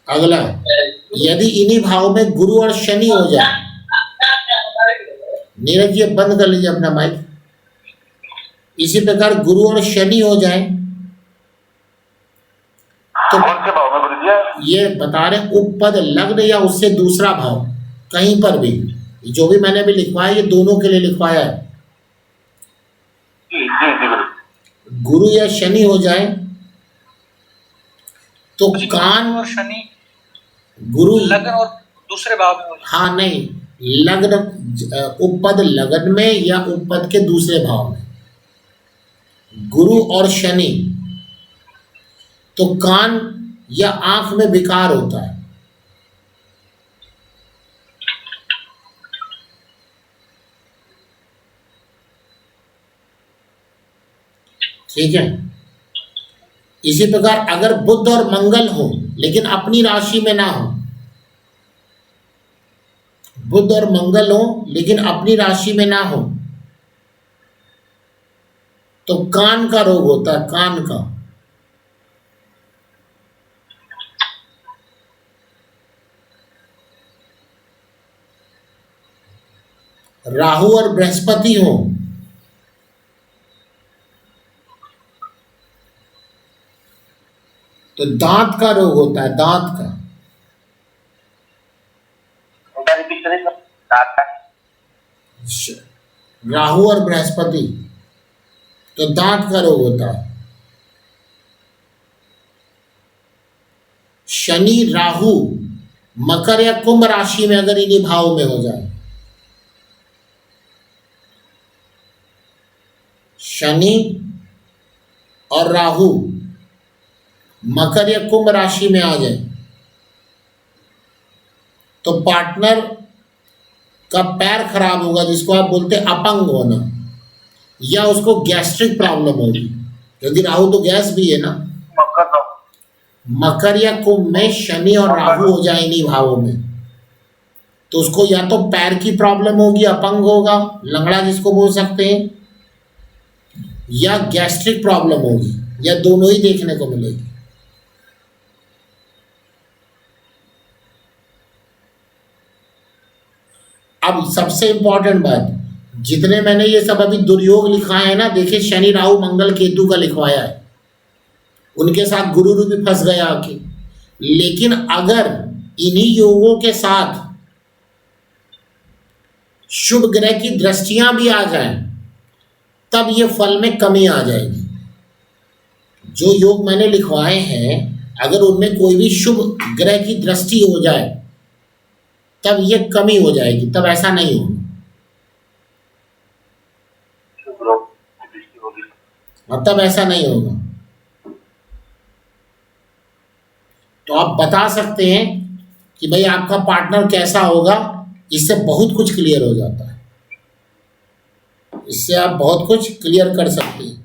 अगला, यदि इन्हीं भाव में गुरु और शनि हो जाए, नीरज जी बंद कर लीजिए अपना माइक। इसी प्रकार गुरु और शनि हो जाए तो कौन से भाव में गुरु जी? ये बता रहे उपपद लग्न या उससे दूसरा भाव, कहीं पर भी, जो भी मैंने भी लिखवाया ये दोनों के लिए लिखवाया है। जी जी गुरु। गुरु या शनि हो जाए तो कान और शनि गुरु लग्न और दूसरे भाव में हो जाए। हाँ नहीं, लग्न उपपद लग्न में या उपपद के दूसरे भाव में गुरु और शनि, तो कान या आंख में विकार होता है। ठीक है। इसी प्रकार अगर बुध और मंगल हो लेकिन अपनी राशि में ना हो, बुध और मंगल हो लेकिन अपनी राशि में ना हो, तो कान का रोग होता है, कान का। राहु और बृहस्पति हो तो दांत का रोग होता है, दांत का। राहु और बृहस्पति तो दांत का रोग होता है। शनि राहु मकर या कुंभ राशि में अगर इन्हीं भाव में हो जाए, शनि और राहु मकर या कुंभ राशि में आ जाए तो पार्टनर का पैर खराब होगा, जिसको आप बोलते हैं अपंग होना, या उसको गैस्ट्रिक प्रॉब्लम होगी, क्योंकि राहु तो गैस भी है ना। मकर या कुंभ में शनि और राहु हो जाए इन्हीं भावों में तो उसको या तो पैर की प्रॉब्लम होगी, अपंग होगा, लंगड़ा जिसको बोल सकते हैं, या गैस्ट्रिक प्रॉब्लम होगी, या दोनों ही देखने को मिलेगी। अब सबसे इंपॉर्टेंट बात, जितने मैंने ये सब अभी दुर्योग लिखाए हैं ना, देखिए शनि राहु मंगल केतु का लिखवाया है, उनके साथ गुरु भी फंस गया आके। लेकिन अगर इन्हीं योगों के साथ शुभ ग्रह की दृष्टियां भी आ जाएं तब ये फल में कमी आ जाएगी। जो योग मैंने लिखवाए हैं अगर उनमें कोई भी शुभ ग्रह की दृष्टि हो जाए तब ये कमी हो जाएगी, तब ऐसा नहीं होगा। तब ऐसा नहीं होगा। तो आप बता सकते हैं कि भाई आपका पार्टनर कैसा होगा, इससे बहुत कुछ क्लियर हो जाता है, इससे आप बहुत कुछ क्लियर कर सकते हैं।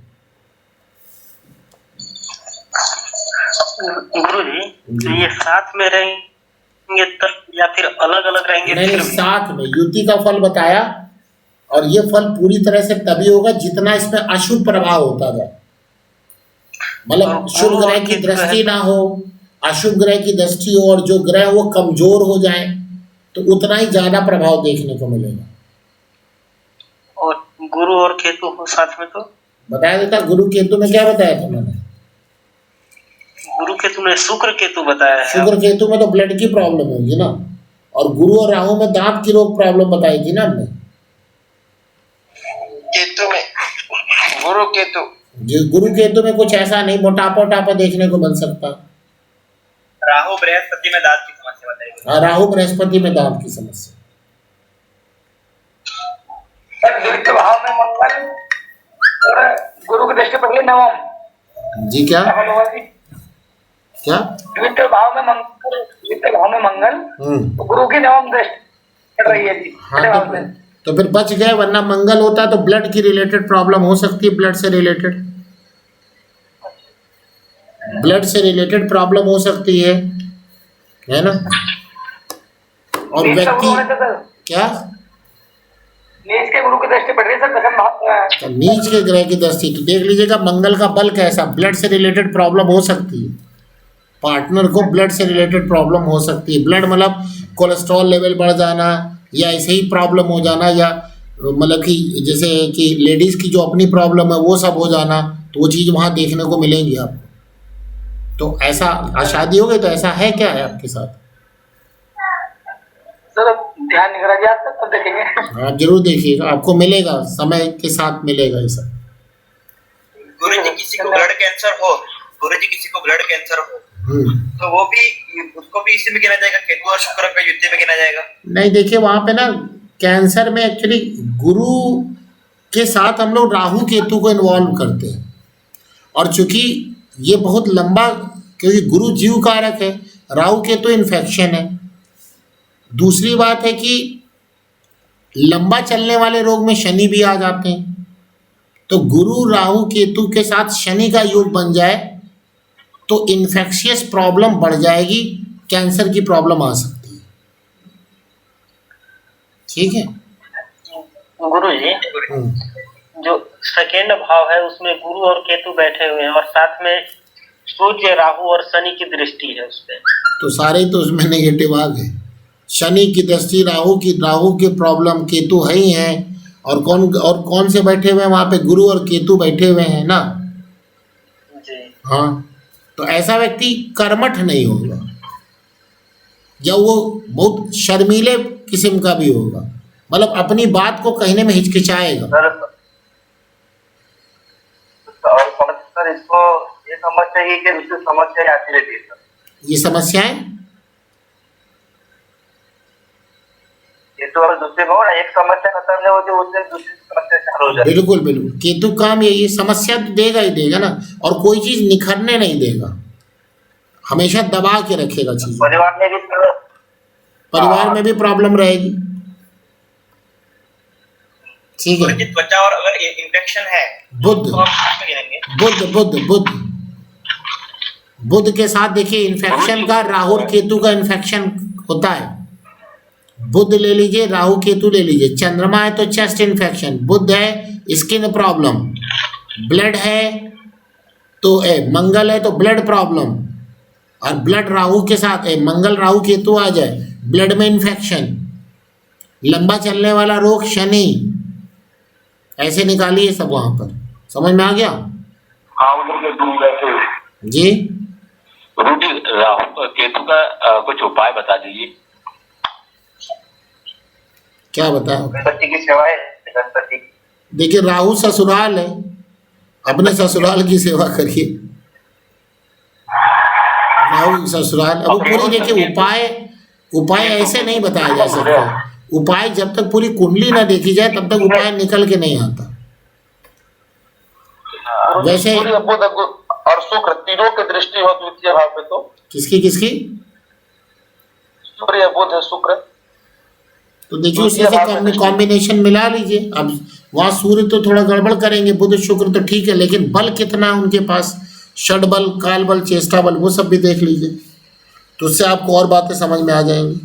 गुरुजी ये साथ में रहेंगे तब या फिर अलग अलग रहेंगे? नहीं, साथ में युति का फल बताया, और ये फल पूरी तरह से तभी होगा जितना इसमें अशुभ प्रभाव होता जाए, मतलब शुभ ग्रह की दृष्टि ना हो, अशुभ ग्रह की दृष्टि हो, और जो ग्रह वो कमजोर हो जाए तो उतना ही ज्यादा प्रभाव देखने को मिलेगा। और गुरु और केतु को साथ में तो बताया देता। गुरु केतु में क्या बताया था मैंने? गुरु केतु में शुक्र केतु बताया है। शुक्र केतु में तो ब्लड की प्रॉब्लम होगी ना, और गुरु और राहु में दांत की रोग प्रॉब्लम बताई थी ना हमने। केतु में गुरु केतु जो गुरु केतु में कुछ ऐसा नहीं, मोटापा वोटापा देखने को मिल सकता। राहु बृहस्पति में दांत की समस्या बताइए। हाँ, राहु बृहस्पति में दांत की समस्या। द्वितीय भाव में मंगल और गुरु की दृष्टि पड़ गई नवम। जी क्या क्या? द्वितीय भाव में मंगल गुरु की नवम दृष्टि पड़ रही है जी। हाँ, तो फिर बच गए, वरना मंगल होता तो ब्लड की रिलेटेड प्रॉब्लम हो सकती है, ब्लड से रिलेटेड प्रॉब्लम हो सकती है ना। और व्यक्ति क्या नीच के गुरु की दृष्टि पड़ रही है सर, दशम भाव। तो नीच के ग्रह की दृष्टि तो देख लीजिएगा, मंगल का बल कैसा, ब्लड से रिलेटेड प्रॉब्लम हो सकती है, पार्टनर को ब्लड से रिलेटेड प्रॉब्लम हो सकती है। ब्लड मतलब कोलेस्ट्रॉल लेवल बढ़ जाना, या ऐसे ही प्रॉब्लम हो जाना, या मतलब कि जैसे कि लेडीज़ की जो अपनी प्रॉब्लम है वो सब हो जाना, तो वो चीज़ वहाँ देखने को मिलेंगी आपको। तो ऐसा शादी हो गई तो ऐसा है क्या है आपके साथ? सर ध्यान नहीं करा गया तब देखेंगे। हाँ जरूर देखिएगा, आपको मिलेगा, समय के साथ मिलेगा ऐसा। गुरुजी किसी को ब्लड कैंसर हो, तो वो भी, उसको भी इसी में गिना जाएगा, केतु और शुक्र का युति में गिना जाएगा? नहीं, देखिए वहाँ पे ना कैंसर में एक्चुअली गुरु के साथ हम लोग राहु केतु को इन्वॉल्व करते हैं, और चूंकि ये बहुत लंबा, क्योंकि गुरु जीव कारक है, राहु केतु इन्फेक्शन है। दूसरी बात है कि लंबा चलने वाले रोग में शनि भी आ जाते हैं, तो गुरु राहु केतु के साथ शनि का योग बन जाए तो इन्फेक्शियस प्रॉब्लम बढ़ जाएगी, कैंसर की प्रॉब्लम आ सकती है। ठीक है गुरु जी, जो सेकेंड भाव है उसमें गुरु और केतु बैठे हुए हैं, और साथ में सूर्य राहु और शनि की दृष्टि है उस पे, तो सारे तो उसमें नेगेटिव आ गए। शनि की दृष्टि, राहु की प्रॉब्लम, केतु है ही है, और कौन से बैठे हुए हैं वहाँ पे? गुरु और केतु बैठे हुए हैं ना जी। हाँ, तो ऐसा व्यक्ति कर्मठ नहीं होगा, या वो बहुत शर्मीले किस्म का भी होगा, मतलब अपनी बात को कहने में हिचकिचाएगा। सर इसको ये समस्या है कि दूसरी समस्या आती रहती है सर। ये समस्याएं ये तो दूसरे भाव एक समस्या खत्म नहीं होती, उससे दूसरी समस्या चालू हो जाती है। बिल्कुल बिल्कुल, केतु काम ये समस्या तो देगा ही देगा ना, और कोई चीज निखरने नहीं देगा, हमेशा दबा के रखेगा चीज। परिवार में भी प्रॉब्लम रहेगी। ठीक है, त्वचा और अगर इन्फेक्शन है बुध तो आप किसमें गिनेंगे? बुध बुध बुध बुध के साथ देखिए इन्फेक्शन का, राहु और केतु का इन्फेक्शन होता है। बुध ले लीजिए, राहु केतु ले लीजिए। चंद्रमा है तो चेस्ट इन्फेक्शन, बुध है स्किन प्रॉब्लम, ब्लड है तो मंगल है तो ब्लड प्रॉब्लम, और ब्लड राहु के साथ मंगल राहु केतु आ जाए, ब्लड में इन्फेक्शन, लंबा चलने वाला रोग शनि, ऐसे निकालिए सब वहां पर। समझ में आ गया? जी गुरुजी, राहु केतु का कुछ उपाय बता दीजिए। क्या बताएं? गणपति की सेवा है, गणपति। देखिए राहु ससुराल है, अपने ससुराल की सेवा करिए। राहु ससुराल, अब पूरी देखिए उपाय ऐसे नहीं बताया जा सकता। उपाय जब तक पूरी कुंडली ना देखी जाए तब तक उपाय निकल के नहीं आता। वैसे बुध और शुक्र तीनों की दृष्टि हो द्वितीय भाव पे, तो किसकी सूर्य बुध शुक्र, तो देखिए उसमें से कॉम्बिनेशन मिला लीजिए। अब वहाँ सूर्य तो थोड़ा गड़बड़ करेंगे, बुध शुक्र तो ठीक है, लेकिन बल कितना है उनके पास, षड बल, काल बल, चेष्टा बल, वो सब भी देख लीजिए, तो उससे आपको और बातें समझ में आ जाएंगी।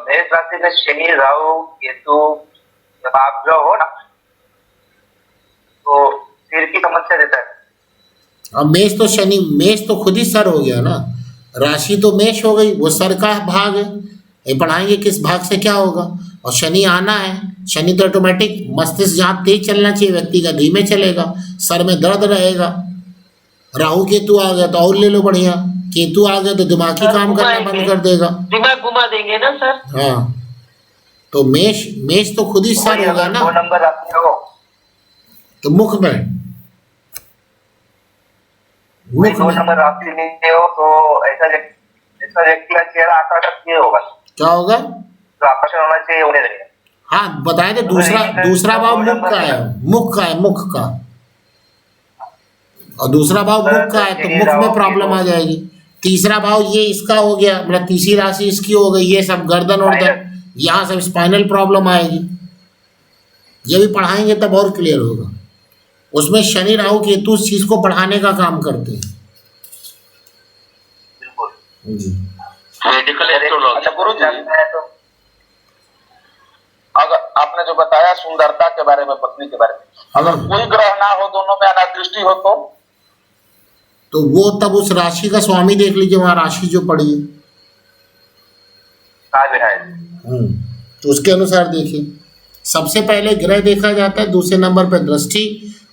मेष राशि में शनि राहु केतु जब आप जो हो ना तो सिर की समस्या देता है। अब मेष तो खुद ही सर हो गया ना, राशि तो मेष हो गई, वो सर का भाग है, ये पढ़ाएंगे किस भाग से क्या होगा। और शनि आना है, शनि तो ऑटोमेटिक मस्तिष्क जहाँ तेज चलना चाहिए व्यक्ति का धीमे चलेगा, सर में दर्द रहेगा, राहु केतु आ गया तो और ले लो बढ़िया, केतु आ गया तो दिमागी काम करना बंद कर देगा, दिमाग घुमा देंगे ना सर। हाँ तो मेष, मेष तो खुद ही सर होगा ना, 2 नंबर राशि हो, तो मुख में, वही मुख 2 में नंबर राशि नहीं हो तो ऐसा व्यक्ति का चेहरा आकर्षक ये होगा, क्या होगा? जो आकर्षण होना चाहिए उन्हें नहीं। हाँ बताए थे, दूसरा भाव मुख का है, मुख का है, मुख का, और दूसरा भाव मुख का है तो मुख में प्रॉब्लम आ जाएगी। तीसरा भाव ये इसका हो गया, मतलब तीसरी राशि इसकी हो गई, ये सब गर्दन वर्दन, यहाँ सब स्पाइनल प्रॉब्लम आएगी। ये भी पढ़ाएंगे तब और क्लियर होगा। उसमें शनि राहु केतु उस चीज को बढ़ाने का काम करते हैं। बिल्कुल जी मेडिकल एस्ट्रोलॉजी। अच्छा गुरु जानते हैं तो अगर आपने जो बताया सुंदरता के बारे में, पत्नी के बारे में, अगर कोई ग्रह ना हो, दोनों में अनादृष्टि हो तो वो तब उस राशि का स्वामी देख लीजिए, वहां राशि जो पड़ी है तो उसके अनुसार देखिए। सबसे पहले ग्रह देखा जाता है, दूसरे नंबर पे दृष्टि,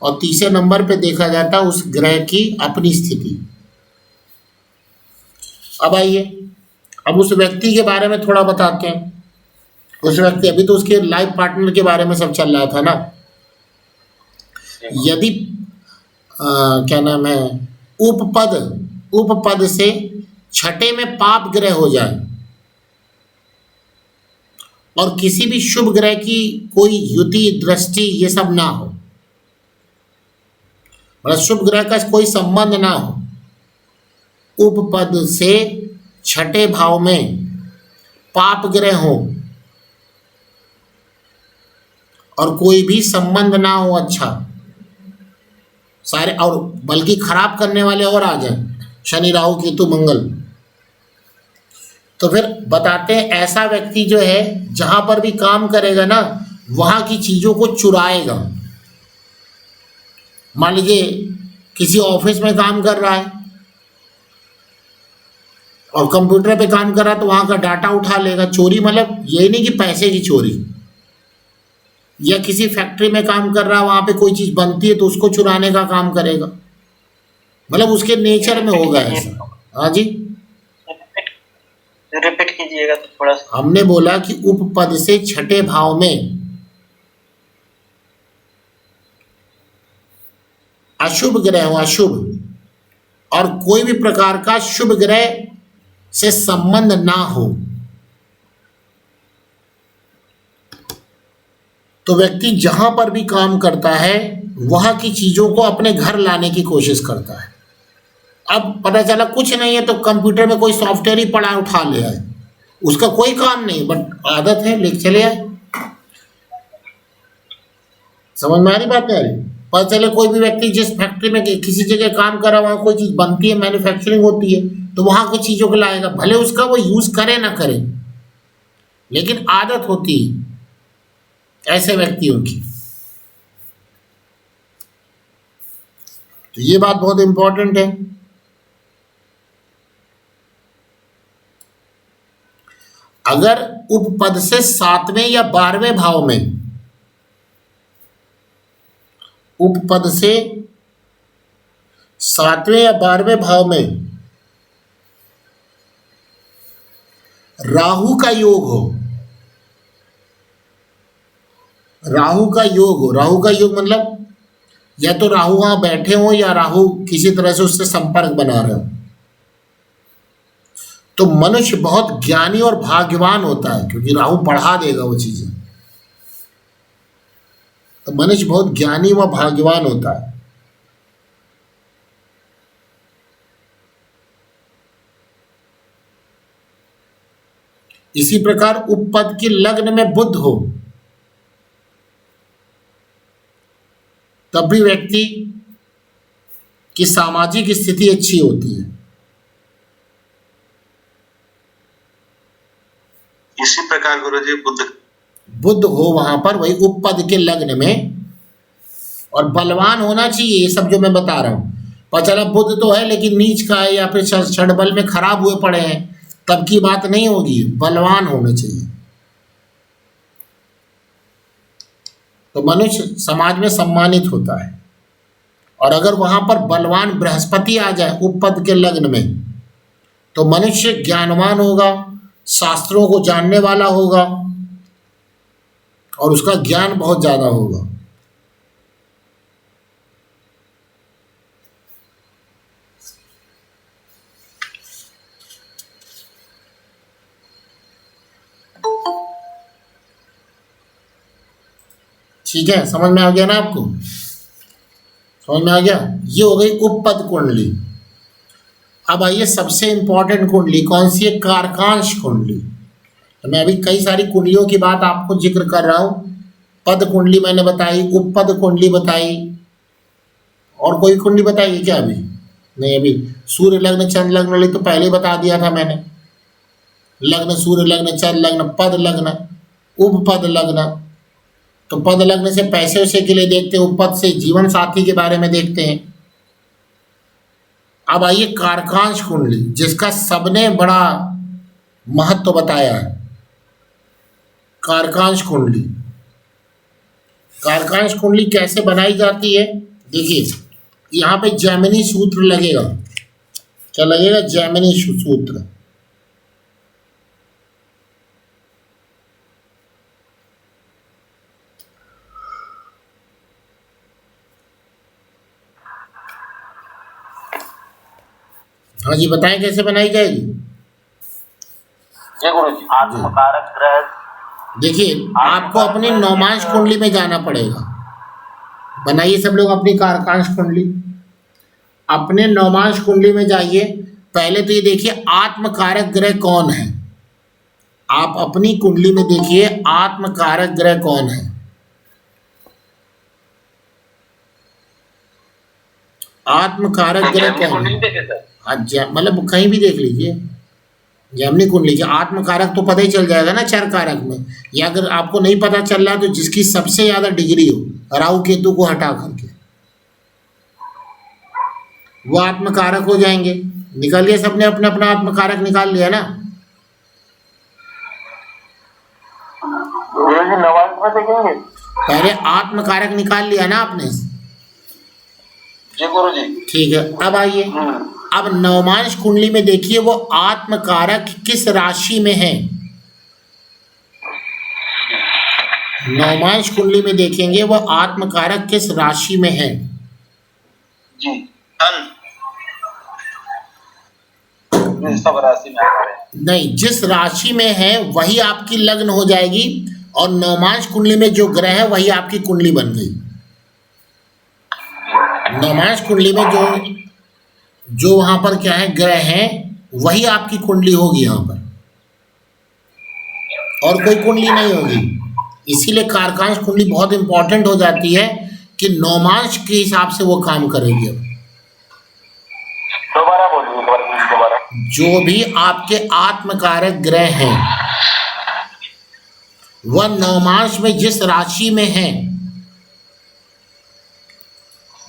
और तीसरे नंबर पे देखा जाता है उस ग्रह की अपनी स्थिति। अब आइए, अब उस व्यक्ति के बारे में थोड़ा बताते हैं। उस व्यक्ति, अभी तो उसके लाइफ पार्टनर के बारे में सब चल रहा था ना। यदि क्या नाम है, उपपद से छठे में पाप ग्रह हो जाए और किसी भी शुभ ग्रह की कोई युति दृष्टि ये सब ना हो, मतलब शुभ ग्रह का कोई संबंध ना हो, उपपद से छठे भाव में पाप ग्रह हो और कोई भी संबंध ना हो अच्छा सारे, और बल्कि खराब करने वाले और आ जाए, शनि राहु केतु मंगल, तो फिर बताते हैं ऐसा व्यक्ति जो है जहां पर भी काम करेगा ना वहां की चीजों को चुराएगा। मान लीजिए किसी ऑफिस में काम कर रहा है और कंप्यूटर पे काम कर रहा है तो वहां का डाटा उठा लेगा। चोरी मतलब यही नहीं कि पैसे की चोरी, या किसी फैक्ट्री में काम कर रहा है, वहां पे कोई चीज बनती है तो उसको चुराने का काम करेगा, मतलब उसके नेचर में होगा ऐसा। हाँ जी रिपीट कीजिएगा तो थोड़ा सा। हमने बोला कि उपपद से छठे भाव में अशुभ ग्रह हो, अशुभ, और कोई भी प्रकार का शुभ ग्रह से संबंध ना हो, तो व्यक्ति जहां पर भी काम करता है वहां की चीजों को अपने घर लाने की कोशिश करता है। अब पता चला कुछ नहीं है तो कंप्यूटर में कोई सॉफ्टवेयर ही पड़ा उठा ले आए, उसका कोई काम नहीं बट आदत है ले चले आए। समझ में आ रही बात? नहीं आ रही? पता चले कोई भी व्यक्ति जिस फैक्ट्री में किसी जगह काम कर रहा है वहां कोई चीज बनती है, मैन्युफैक्चरिंग होती है, तो वहां कुछ चीजों को लाएगा, भले उसका वो यूज करे ना करे, लेकिन आदत होती है ऐसे व्यक्तियों की। तो ये बात बहुत इंपॉर्टेंट है। अगर उपपद से 7वें या 12वें भाव में, उपपद से 7वें या 12वें भाव में राहु का योग हो, राहु का योग हो, राहु का योग मतलब या तो राहु वहां बैठे हो या राहु किसी तरह से उससे संपर्क बना रहे हो, तो मनुष्य बहुत ज्ञानी और भाग्यवान होता है, क्योंकि राहु पढ़ा देगा वो चीजें। तो मनुष्य बहुत ज्ञानी व भाग्यवान होता है। इसी प्रकार उपपद की लग्न में बुध हो तब भी व्यक्ति की सामाजिक स्थिति अच्छी होती है। इसी प्रकार गुरुजी बुध हो वहां पर, वही उपपद के लग्न में, और बलवान होना चाहिए। ये सब जो मैं बता रहा हूं, पता चला बुध तो है लेकिन नीच का है या फिर षड्बल में खराब हुए पड़े हैं, तब की बात नहीं होगी, बलवान होने चाहिए। तो मनुष्य समाज में सम्मानित होता है। और अगर वहां पर बलवान बृहस्पति आ जाए उपपद के लग्न में, तो मनुष्य ज्ञानवान होगा, शास्त्रों को जानने वाला होगा और उसका ज्ञान बहुत ज्यादा होगा। ठीक है, समझ में आ गया ना आपको? समझ में आ गया? ये हो गई उपपद कुंडली। अब आइए सबसे इंपॉर्टेंट कुंडली कौन सी है? कारकांश कुंडली। तो मैं अभी कई सारी कुंडलियों की बात आपको जिक्र कर रहा हूँ। पद कुंडली मैंने बताई, उपपद कुंडली बताई, और कोई कुंडली बताई क्या अभी? नहीं, अभी सूर्य लग्न चंद्र लग्न वाली तो पहले बता दिया था मैंने। लग्न सूर्य लग्न चंद्र लग्न पद लग्न उपपद लग्न। तो पद लग्न से पैसे वैसे के लिए देखते हैं, उपपद से जीवन साथी के बारे में देखते हैं। अब आइए कारकांश कुंडली, जिसका सबने बड़ा महत्व बताया है। कारकांश कुंडली, कारकांश कुंडली कैसे बनाई जाती है? देखिए यहाँ पे जैमिनी सूत्र लगेगा। क्या लगेगा? जैमिनी सूत्र। हाँ जी, बताएं कैसे बनाई जाएगी? जी गुरु जी। आत्मकारक ग्रह। देखिए आपको अपनी नौमांश कुंडली में जाना पड़ेगा। बनाइए सब लोग अपनी कारकांश कुंडली, अपने नौमांश कुंडली में जाइए। पहले तो ये देखिए आत्मकारक ग्रह कौन है। आप अपनी कुंडली में देखिए आत्मकारक ग्रह कौन है। आत्मकारक ग्रह कौन है? मतलब कहीं भी देख लीजिए, जैमिनी कुंडली के आत्मकारक तो पता ही चल जाएगा ना चर कारक में। या अगर आपको नहीं पता चल रहा है तो जिसकी सबसे ज्यादा डिग्री हो, राहु केतु को हटा करके, वो आत्मकारक हो जाएंगे। निकाल लिया सबने अपना अपना आत्मकारक निकाल लिया ना? देखेंगे पहले आत्मकारक निकाल लिया ना आपने? जी गुरु जी। ठीक है, अब आइए अब नवमांश कुंडली में देखिए वो आत्मकारक किस राशि में है। नवमांश कुंडली में देखेंगे वो आत्मकारक किस राशि में है। जी सब राशि में आ रहे हैं। नहीं, जिस राशि में है वही आपकी लग्न हो जाएगी, और नवमांश कुंडली में जो ग्रह है वही आपकी कुंडली बन गई। नवमांश कुंडली में जो वहां पर क्या है ग्रह हैं, वही आपकी कुंडली होगी यहाँ पर, और कोई कुंडली नहीं होगी। इसीलिए कारकांश कुंडली बहुत इंपॉर्टेंट हो जाती है कि नवमांश के हिसाब से वो काम करेगी। अब दोबारा बोलिए, दोबारा। जो भी आपके आत्मकारक ग्रह हैं वह नवमांश में जिस राशि में है,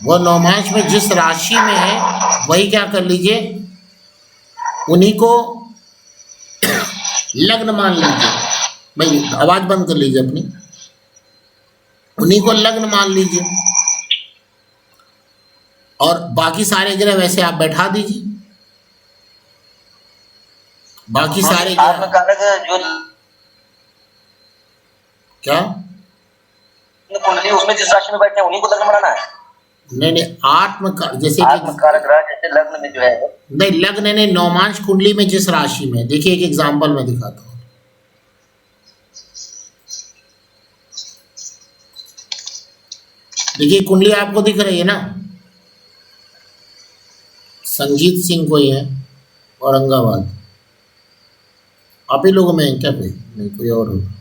वह नवमांश में जिस राशि में है वही क्या कर लीजिए, उन्हीं को लग्न मान लीजिए। भाई आवाज बंद कर लीजिए अपनी। उन्हीं को लग्न मान लीजिए, और बाकी सारे ग्रह वैसे आप बैठा दीजिए। बाकी सारे आत्मकारक जो क्या कुंडली उसमें जिस राशि में बैठे हैं उन्हीं को लग्न बनाना है। नहीं, जैसे आत्मकारक ग्रह जैसे लग्न में जो है, नहीं लग्न नहीं, नवमांश कुंडली में जिस राशि में, देखिए एक एग्जांपल मैं दिखाता हूँ। देखिए कुंडली आपको दिख रही है ना? संजीत सिंह कोई है, औरंगाबाद। आप ही लोगों में है क्या? कोई नहीं, कोई और होगा।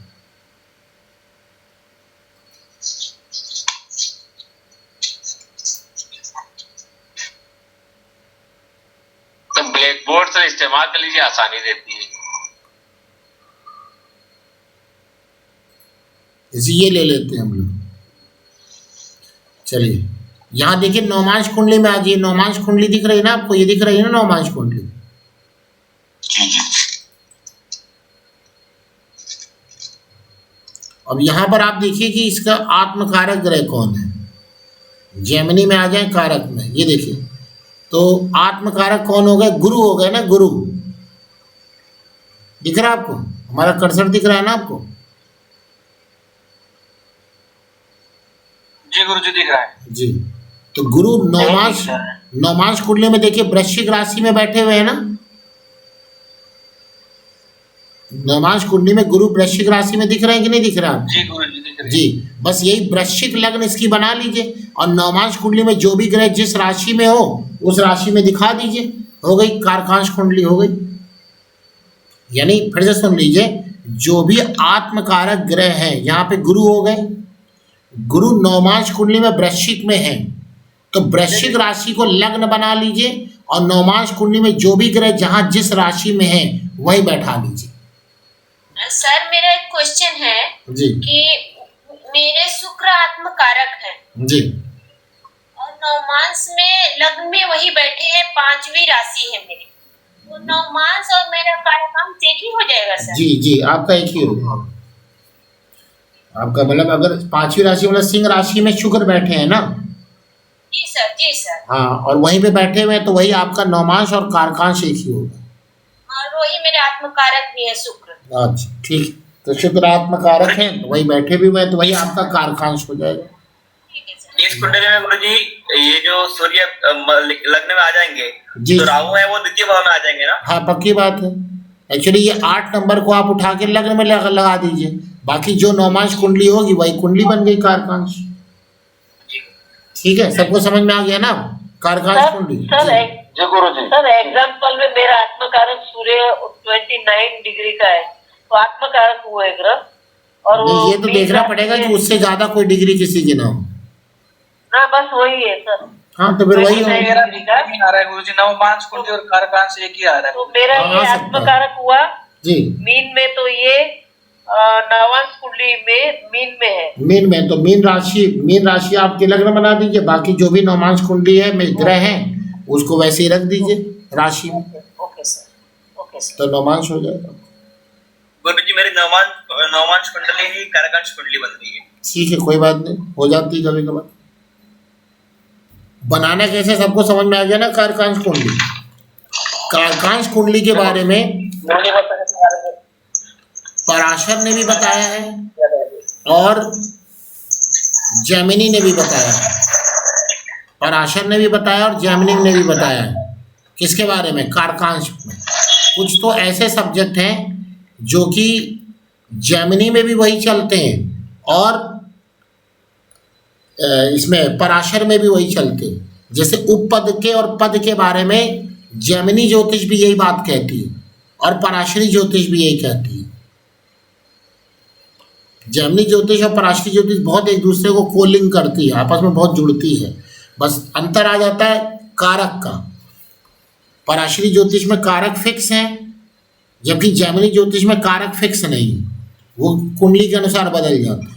तो ब्लैक बोर्ड से इस्तेमाल कर लीजिए, आसानी रहती है। इसी ये ले लेते हैं हम लोग। चलिए यहाँ देखिए नवमांश कुंडली में आ जाइए। नवमांश कुंडली दिख रही है ना आपको? ये दिख रही है ना नवमांश कुंडली? अब यहाँ पर आप देखिए कि इसका आत्मकारक ग्रह कौन है। जैमिनी में आ जाए कारक में, ये देखिए, तो आत्म कारक कौन हो गए? गुरु हो गए ना, गुरु। दिख रहा है आपको? हमारा कर्सर दिख रहा है ना आपको? जी गुरु जी दिख रहा है। जी, तो गुरु नौमांश कुंडली में देखिए वृश्चिक राशि में बैठे हुए हैं ना। नौमांश कुंडली में गुरु वृश्चिक राशि में दिख रहे हैं कि नहीं दिख रहा है? जी गुरु जी दिख रहे हैं। जी, बस यही वृश्चिक लग्न इसकी बना लीजिए और नौमांश कुंडली में जो भी ग्रह जिस राशि में हो उस राशि में दिखा दीजिए, हो गई कारकांश कुंडली, हो गई। यानी फिर से सुन लीजिए, जो भी आत्मकारक ग्रह हैं यहाँ पे गुरु हो गए, गुरु नौमांश कुंडली में वृश्चिक में है, तो वृश्चिक राशि को लग्न बना लीजिए और नौमांश कुंडली में जो भी ग्रह जहां जिस राशि में है वही बैठा लीजिए। सर मेरा एक क्वेश्चन है जी कि मेरे शुक्र आत्मकारक है जी, और नवमांश में लग्न में वही बैठे हैं, 5वीं राशि है मेरी, तो नवमांश और मेरा कारकांश एक ही हो जाएगा सर? जी जी, आपका एक ही होगा। आपका मतलब अगर 5वीं राशि मतलब सिंह राशि में शुक्र बैठे हैं ना। जी सर, जी सर। हाँ, और वहीं पे बैठे हुए हैं तो वही आपका नौमांश और कारकांश एक ही होगा। और वही मेरे आत्मकारक भी है शुक्र। अच्छा ठीक, तो शुक्र आत्मकारक है तो वही बैठे भी हुए हैं तो वही आपका कारकांश हो जाएगा। ठीक है सर। इस कुंडली में गुरु जी ये जो सूर्य लग्न में आ जाएंगे, जी जो राहु है वो द्वितीय भाव में आ जाएंगे ना? हाँ, पक्की बात है। एक्चुअली ये 8 नंबर को आप उठा के लग्न में लगा दीजिए, बाकी जो नौमांश कुंडली होगी वही कुंडली बन गई कारकांश। ठीक है, सबको समझ में आ गया ना कारकांश कुंडली? सर जी गुरु जी। सर एग्जाम्पल में मेरा आत्मकारक सूर्य 29 डिग्री का है, तो आत्मकारक हुआ है ग्रह, और नहीं, ये तो देखना पड़ेगा कि उससे ज्यादा कोई डिग्री किसी की ना हो। हाँ बस वही है सर। हाँ, तो फिर वही मेरा होगा। नहीं आ रहा है गुरु जी, नवमांश कुंडली और कारकांश एक ही आ रहा है। तो मेरा हाँ, ये आ सकता है। आत्मकारक हुआ जी, मीन में, तो ये नवांश कुंडली में मीन में है। मीन में, तो मीन राशि आपके लग्न बना दीजिए, बाकी जो भी नौमांश कुंडली है में ग्रह है उसको वैसे ही रख दीजिए राशि में, ओके सर, ओके सर। तो नौमांश हो जाएगा। गुरु जी मेरी नवमांश कुंडली ही कारकांश कुंडली बन रही है। ठीक है, कोई बात नहीं, हो जाती है कभी कभार। बनाना कैसे सबको समझ में आ गया ना कारकांश कुंडली? कारकांश कुंडली के बारे में पराशर ने भी बताया है और जैमिनी ने भी बताया है। पराशर ने भी बताया और जैमिनी ने भी बताया है। किसके बारे में? कारकांश में। कुछ तो ऐसे सब्जेक्ट हैं जो कि जैमिनी में भी वही चलते हैं और इसमें पराशर में भी वही चलते हैं। जैसे उपपद के और पद के बारे में जैमिनी ज्योतिष भी यही बात कहती है और पराशरी ज्योतिष भी यही कहती है। जैमिनी ज्योतिष और पराशरी ज्योतिष बहुत एक दूसरे को कोलिंग करती है, आपस में बहुत जुड़ती है, बस अंतर आ जाता है कारक का। पराशरी ज्योतिष में कारक फिक्स है, जबकि जैमिनी ज्योतिष में कारक फिक्स नहीं, वो कुंडली के अनुसार बदल जाता है,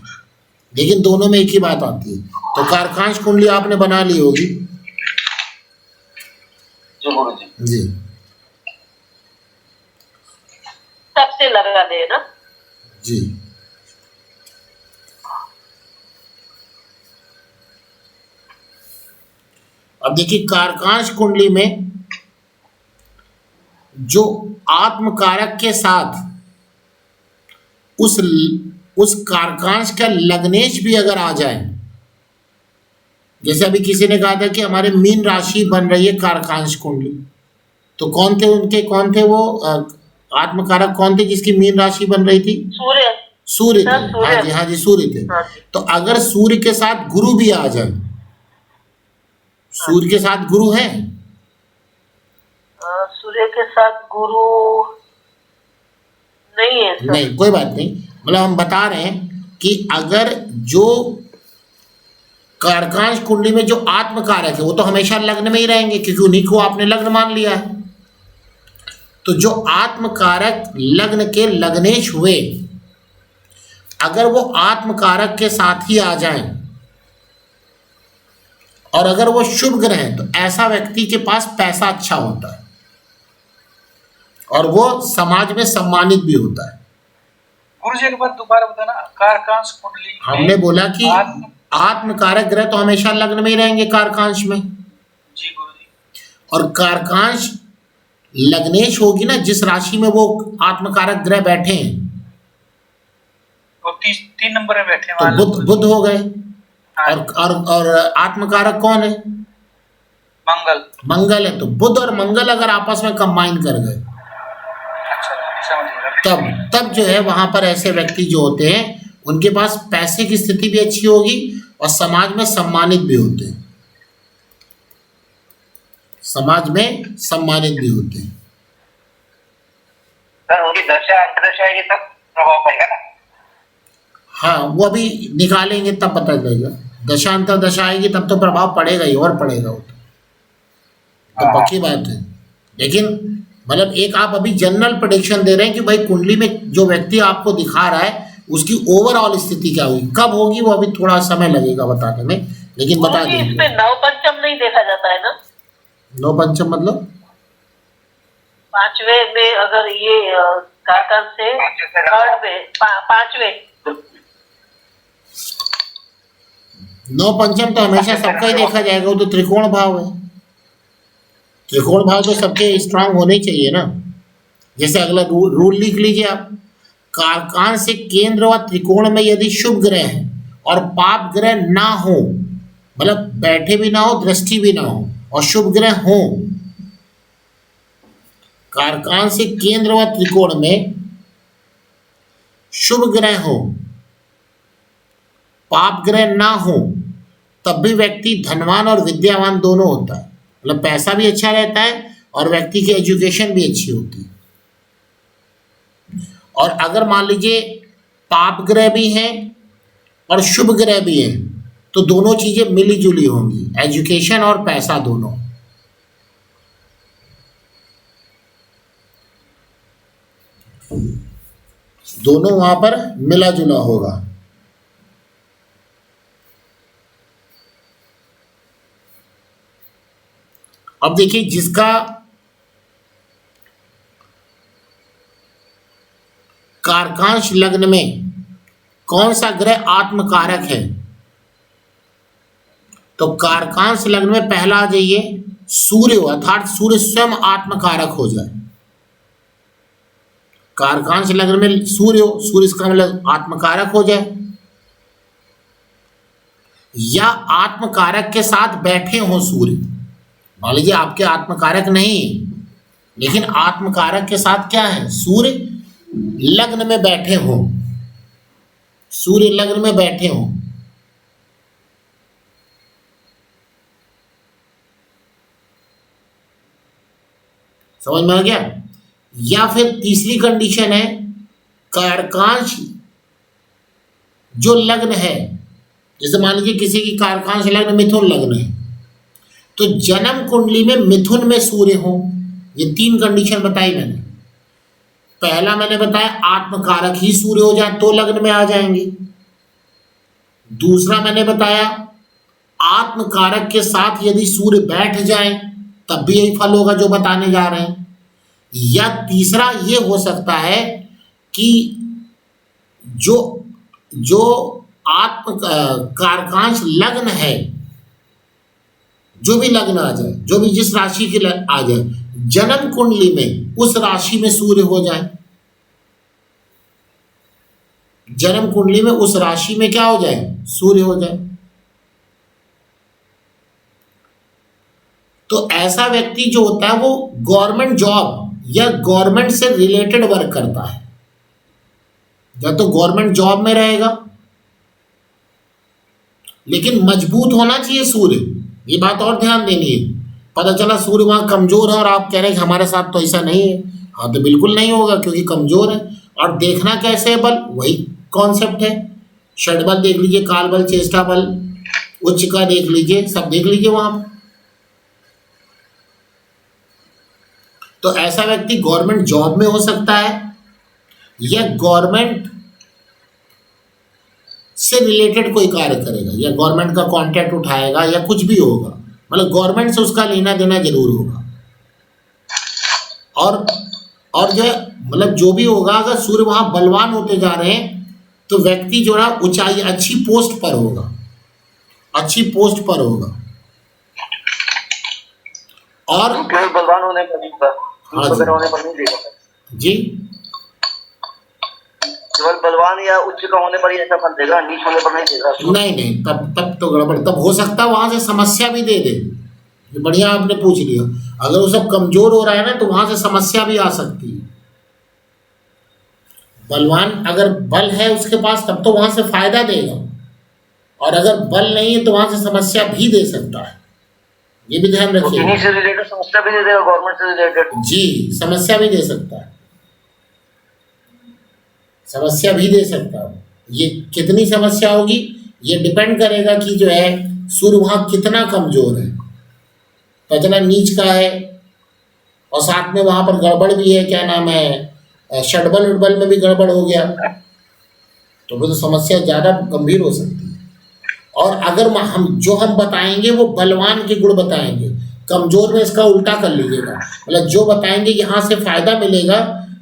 लेकिन दोनों में एक ही बात आती है। तो कारकांश कुंडली आपने बना ली होगी। जी गुरु जी। जी, सबसे लगा देना। जी, अब देखिए कारकांश कुंडली में जो आत्मकारक के साथ उस कारकांश का लग्नेश भी अगर आ जाए, जैसे अभी किसी ने कहा था कि हमारे मीन राशि बन रही है कारकांश कुंडली, तो कौन थे वो आत्मकारक कौन थे जिसकी मीन राशि बन रही थी? सूर्य थे। हाँ जी सूर्य थे। तो अगर सूर्य के साथ गुरु भी आ जाए, सूर्य के साथ गुरु है? सूर्य के साथ गुरु नहीं है सर। नहीं, कोई बात नहीं, मतलब हम बता रहे हैं कि अगर जो कारकांश कुंडली में जो आत्मकारक है वो तो हमेशा लग्न में ही रहेंगे क्योंकि उन्हीं को आपने लग्न मान लिया है। तो जो आत्मकारक लग्न के लग्नेश हुए, अगर वो आत्मकारक के साथ ही आ जाएं और अगर वो शुभ ग्रह हैं तो ऐसा व्यक्ति के पास पैसा अच्छा होता है और वो समाज में सम्मानित भी होता है। गुरु जी एक बार दोबारा बताना, कारकांश कुंडली हमने बोला कि आत्मकारक ग्रह तो हमेशा लग्न में ही रहेंगे कारकांश में, जी गुरुजी। और कारकांश लग्नेश होगी ना जिस राशि में वो आत्मकारक ग्रह बैठे हैं, वो 3 नंबर में बैठे हैं तो वहाँ बुध बुध हो गए। हाँ, और आत्मकारक कौन है? मंगल। मंगल है। तो बुध और मंगल अगर आपस में कंबाइन कर गए अच्छा समझ गया। तब जो है वहां पर ऐसे व्यक्ति जो होते हैं उनके पास पैसे की स्थिति भी अच्छी होगी और समाज में सम्मानित भी होते हैं, समाज में सम्मानित भी होते हैं। सर उनकी दशा अंतदशा आएगी तब प्रभाव पड़ेगा ना? हाँ, वो अभी निकालेंगे तब पता चलेगा। दशांतर दशा आएगी तब तो प्रभाव पड़ेगा ही, और पड़ेगा वो तो पक्की बात है। लेकिन मतलब एक आप अभी जनरल प्रेडिक्शन दे रहे हैं कि भाई कुंडली में जो व्यक्ति आपको दिखा रहा है उसकी ओवरऑल स्थिति क्या होगी, कब होगी वो अभी थोड़ा समय लगेगा बताने में, लेकिन बता गुरुजी, देंगे। इसमें नव पंचम नहीं देखा जाता है ना? नौ पंचम मतलब 5वें में अगर ये कारकांश से 3rd में 5वें नौ पंचम तो हमेशा सबका ही देखा जाएगा, वो तो त्रिकोण भाव है। त्रिकोण भाव तो सबके स्ट्रांग होने ही चाहिए ना। जैसे अगला रूल लिख लीजिए आप, कारकान से केंद्र व त्रिकोण में यदि शुभ ग्रह है और पाप ग्रह ना हो, मतलब बैठे भी ना हो, दृष्टि भी ना हो, और शुभ ग्रह हो, कारकान से केंद्र व त्रिकोण में शुभ ग्रह हो, पाप ग्रह ना हो, तब भी व्यक्ति धनवान और विद्यावान दोनों होता है। मतलब पैसा भी अच्छा रहता है और व्यक्ति की एजुकेशन भी अच्छी होती है। और अगर मान लीजिए पाप ग्रह भी हैं और शुभ ग्रह भी हैं तो दोनों चीजें मिली जुली होंगी, एजुकेशन और पैसा दोनों। दोनों वहां पर मिला जुला होगा। अब देखिए, जिसका कारकांश लग्न में कौन सा ग्रह आत्मकारक है, तो कारकांश लग्न में पहला आ जाइए सूर्य, अर्थात सूर्य स्वयं आत्मकारक हो जाए। कारकांश लग्न में सूर्य हो, सूर्य इसका मतलब आत्मकारक हो जाए, या आत्मकारक के साथ बैठे हो सूर्य। मान लीजिए आपके आत्मकारक नहीं लेकिन आत्मकारक के साथ क्या है, सूर्य लग्न में बैठे हो, सूर्य लग्न में बैठे हो। समझ में आ गया? या फिर तीसरी कंडीशन है, कारकांश जो लग्न है, जैसे मान लीजिए किसी की कारकांश लग्न मिथुन लग्न है, तो जन्म कुंडली में मिथुन में सूर्य हो। ये 3 कंडीशन बताई मैंने। पहला मैंने बताया आत्मकारक ही सूर्य हो जाए तो लग्न में आ जाएंगे। दूसरा मैंने बताया आत्मकारक के साथ यदि सूर्य बैठ जाए तब भी यही फल होगा जो बताने जा रहे हैं। या तीसरा ये हो सकता है कि जो आत्म कारकांश लग्न है, जो भी लग्न आ जाए, जो भी जिस राशि के आ जाए, जन्म कुंडली में उस राशि में सूर्य हो जाए। जन्म कुंडली में उस राशि में क्या हो जाए, सूर्य हो जाए। तो ऐसा व्यक्ति जो होता है वो गवर्नमेंट जॉब या गवर्नमेंट से रिलेटेड वर्क करता है। या तो गवर्नमेंट जॉब में रहेगा, लेकिन मजबूत होना चाहिए सूर्य। ये बात और ध्यान देनी है। पता चला सूर्य वहां कमजोर है और आप कह रहे हैं कि हमारे साथ तो ऐसा नहीं है। हाँ, तो बिल्कुल नहीं होगा क्योंकि कमजोर है। और देखना कैसे है बल, वही कॉन्सेप्ट है। षड बल देख लीजिए, काल बल, चेष्टा बल, उच्च का देख लीजिए, सब देख लीजिए वहां पर। तो ऐसा व्यक्ति गवर्नमेंट जॉब में हो सकता है या गवर्नमेंट से रिलेटेड कोई कार्य करेगा, या गवर्नमेंट का कॉन्ट्रैक्ट उठाएगा, या कुछ भी होगा। मतलब गवर्नमेंट से उसका लेना देना जरूर होगा। और जो है मतलब जो भी होगा, अगर सूर्य वहां बलवान होते जा रहे हैं तो व्यक्ति जो है ऊंचाई, अच्छी पोस्ट पर होगा। अच्छी पोस्ट पर होगा। और केवल बलवान होने पर नहीं था, हाँ जी। वगैरह होने पर नहीं देगा जी, केवल बलवान या उच्च का होने पर ही ऐसा फल देगा, नीच होने पर नहीं देगा। नहीं, तब तो गड़बड़। तब हो सकता है वहां से समस्या भी दे दे। ये बढ़िया आपने पूछ लिया। अगर वो सब कमजोर हो रहा है ना, तो वहां से समस्या भी आ सकती है। बलवान अगर बल है उसके पास, तब तो वहां से फायदा देगा, और अगर बल नहीं है तो वहां से समस्या भी दे सकता है। ये भी ध्यान रखिए। इन्हीं से रिलेटेड समस्या भी दे देगा, गवर्नमेंट से रिलेटेड। जी, समस्या भी दे सकता है, समस्या भी दे सकता है। ये कितनी समस्या होगी, ये डिपेंड करेगा कि जो है सूर्य वहाँ कितना कमजोर है, कितना नीच का है, और साथ में वहाँ पर गड़बड़ भी है, क्या नाम है, षडबल उडबल में भी गड़बड़ हो गया, तो फिर तो समस्या ज़्यादा गंभीर हो सकती है। और अगर हम बताएंगे वो बलवान के गुण बताएंगे, कमजोर में इसका उल्टा कर लीजिएगा, मतलब जो बताएंगे यहाँ से फायदा मिलेगा,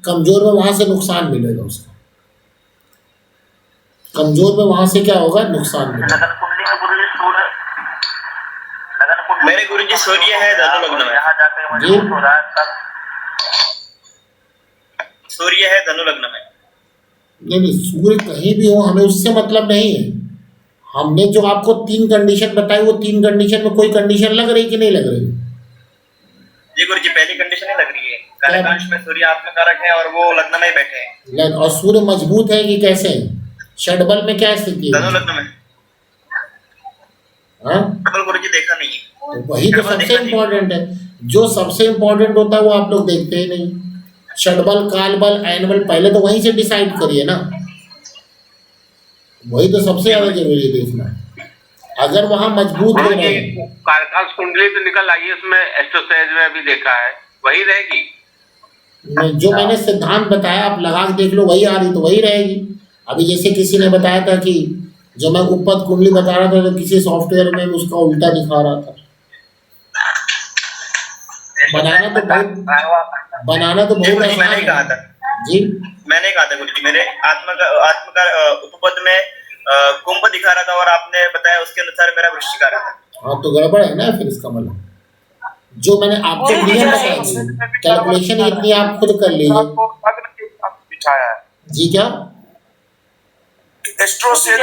कमजोर में वहाँ से नुकसान मिलेगा उसका। कमजोर में वहां से क्या होगा, नुकसान मिलेगा। लगन कुंडली में गुरुजी सूर्य, लगन कुंडली मेरे गुरुजी सूर्य है धनु लग्न में। यहाँ जाकर मजबूत हो रहा है तब। सूर्य है धनु लग्न में। नहीं, सूर्य कहीं भी हो, हमें उससे मतलब नहीं है। हमने जो आपको 3 कंडीशन बताई, वो 3 कंडीशन में कोई कंडीशन लग रही कि नहीं लग रही? जी गुरुजी, पहली कंडीशन ही लग रही है। कालकांश में सूर्य आत्मकारक है और वो लग्न में ही बैठे हैं। और सूर्य मजबूत है कि कैसे? षडबल में क्या स्थिति है? धनु लग्न में। हाँ, गुरुजी देखा नहीं है। तो वही तो सबसे इम्पोर्टेंट है। जो सबसे इम्पोर्टेंट होता है वो आप लोग देखते ही नहीं। षडबल, कालबल, ऐनबल पहले तो वहीं से डिसाइड करिए ना, वही तो सबसे ज्यादा जरूरी है देखना। अगर वहां मजबूत हो रहे हैं, कालकांश कुंडली तो निकल आई है, उसमें एस्ट्रोसाइज में भी देखा है, वही रहेगी। जो मैंने सिद्धांत बताया आप लगा के देख लो, वही आ रही तो वही रहेगी। अभी जैसे किसी ने बताया था कि जब मैं उपपद कुंडली बता रहा था तो किसी सॉफ्टवेयर में उसका उल्टा दिखा रहा था। बनाना तो बहुत मैंने आसान ही कहा था जी। मैंने कहा था गुरुजी, मेरे आत्मा का उपपद में कुंभ दिखा रहा था और आपने बताया उसके अनुसार मेरा वृश्चिक आ रहा था। हाँ, तो गड़बड़ है ना फिर इसका मतलब। जो मैंने आपको नियम बताया, कैलकुलेशन इतनी आप खुद कर लीजिए। बिठाया है जी क्या? एस्ट्रोसेल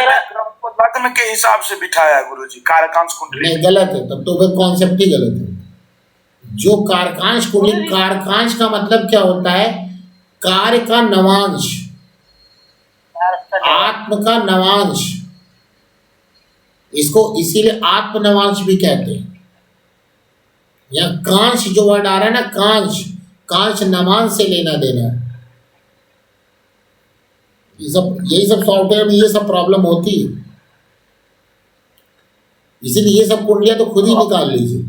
को लग्न के हिसाब से बिठाया है गुरुजी, कारकांश कुंडली। नहीं, गलत है, तब तो फिर कॉन्सेप्ट ही गलत है। जो कारकांश कुंडली, कारकांश का मतलब क्या होता है? कार्य का नवांश, आत्म का नवांश, इसको इसीलिए आत्म नवांश भी कहते हैं। या कांश जो वर्ड आ रहा है ना, कांश, कांश नवांश से लेना देना है। यही सब सॉफ्टवेयर में ये सब प्रॉब्लम होती है, इसीलिए ये सब कुंडलियां तो खुद ही निकाल लीजिए।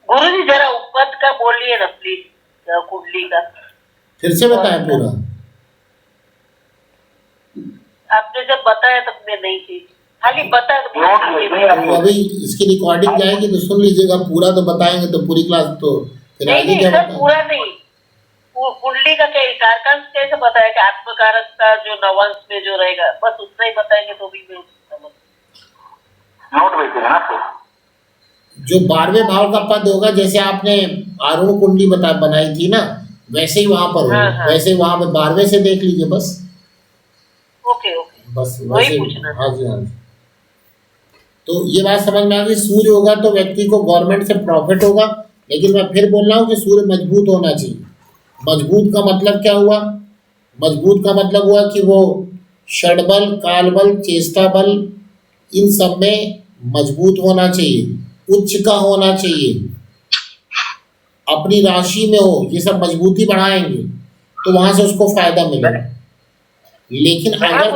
गुरुजी जरा उपपद का बोलिए ना प्लीज, कुंडली का फिर से बताएं पूरा। आपने जब बताया तब मैं नहीं थी, खाली बता तो अभी इसकी रिकॉर्डिंग जाएगी तो सुन लीजिएगा, पूरा तो बताएंगे तो पूरी क्लास तो फिर आगे क्या बताएं। पूरा नहीं, कुंडली का क्या कारकांश कैसे बताया कि आत्मकारक का जो नवांश में जो रहेगा, बस उतना ही बताएंगे तो भी मैं समझ। नोट भेजिएगा ना फिर। जो 12वें भाव का पद होगा, जैसे आपने आरूढ़ कुंडली बनाई थी ना, वैसे ही वहां पर होगा। हाँ। वैसे ही वहां पर 12वें से देख लीजिए बस। ओके बस वही वैसे। पूछना। हाँ जी, हाँ जी। तो ये बात समझ में आ गई। सूर्य होगा तो व्यक्ति को गवर्नमेंट से प्रॉफिट होगा, लेकिन मैं फिर बोल रहा हूँ कि सूर्य मजबूत होना चाहिए। मजबूत का मतलब क्या हुआ? मजबूत का मतलब हुआ कि वो षडबल, कालबल, चेष्टा बल, इन सब में मजबूत होना चाहिए, उच्च का होना चाहिए, अपनी राशि में हो, ये सब मजबूती बढ़ाएंगे तो वहां से उसको फायदा मिलेगा। लेकिन अगर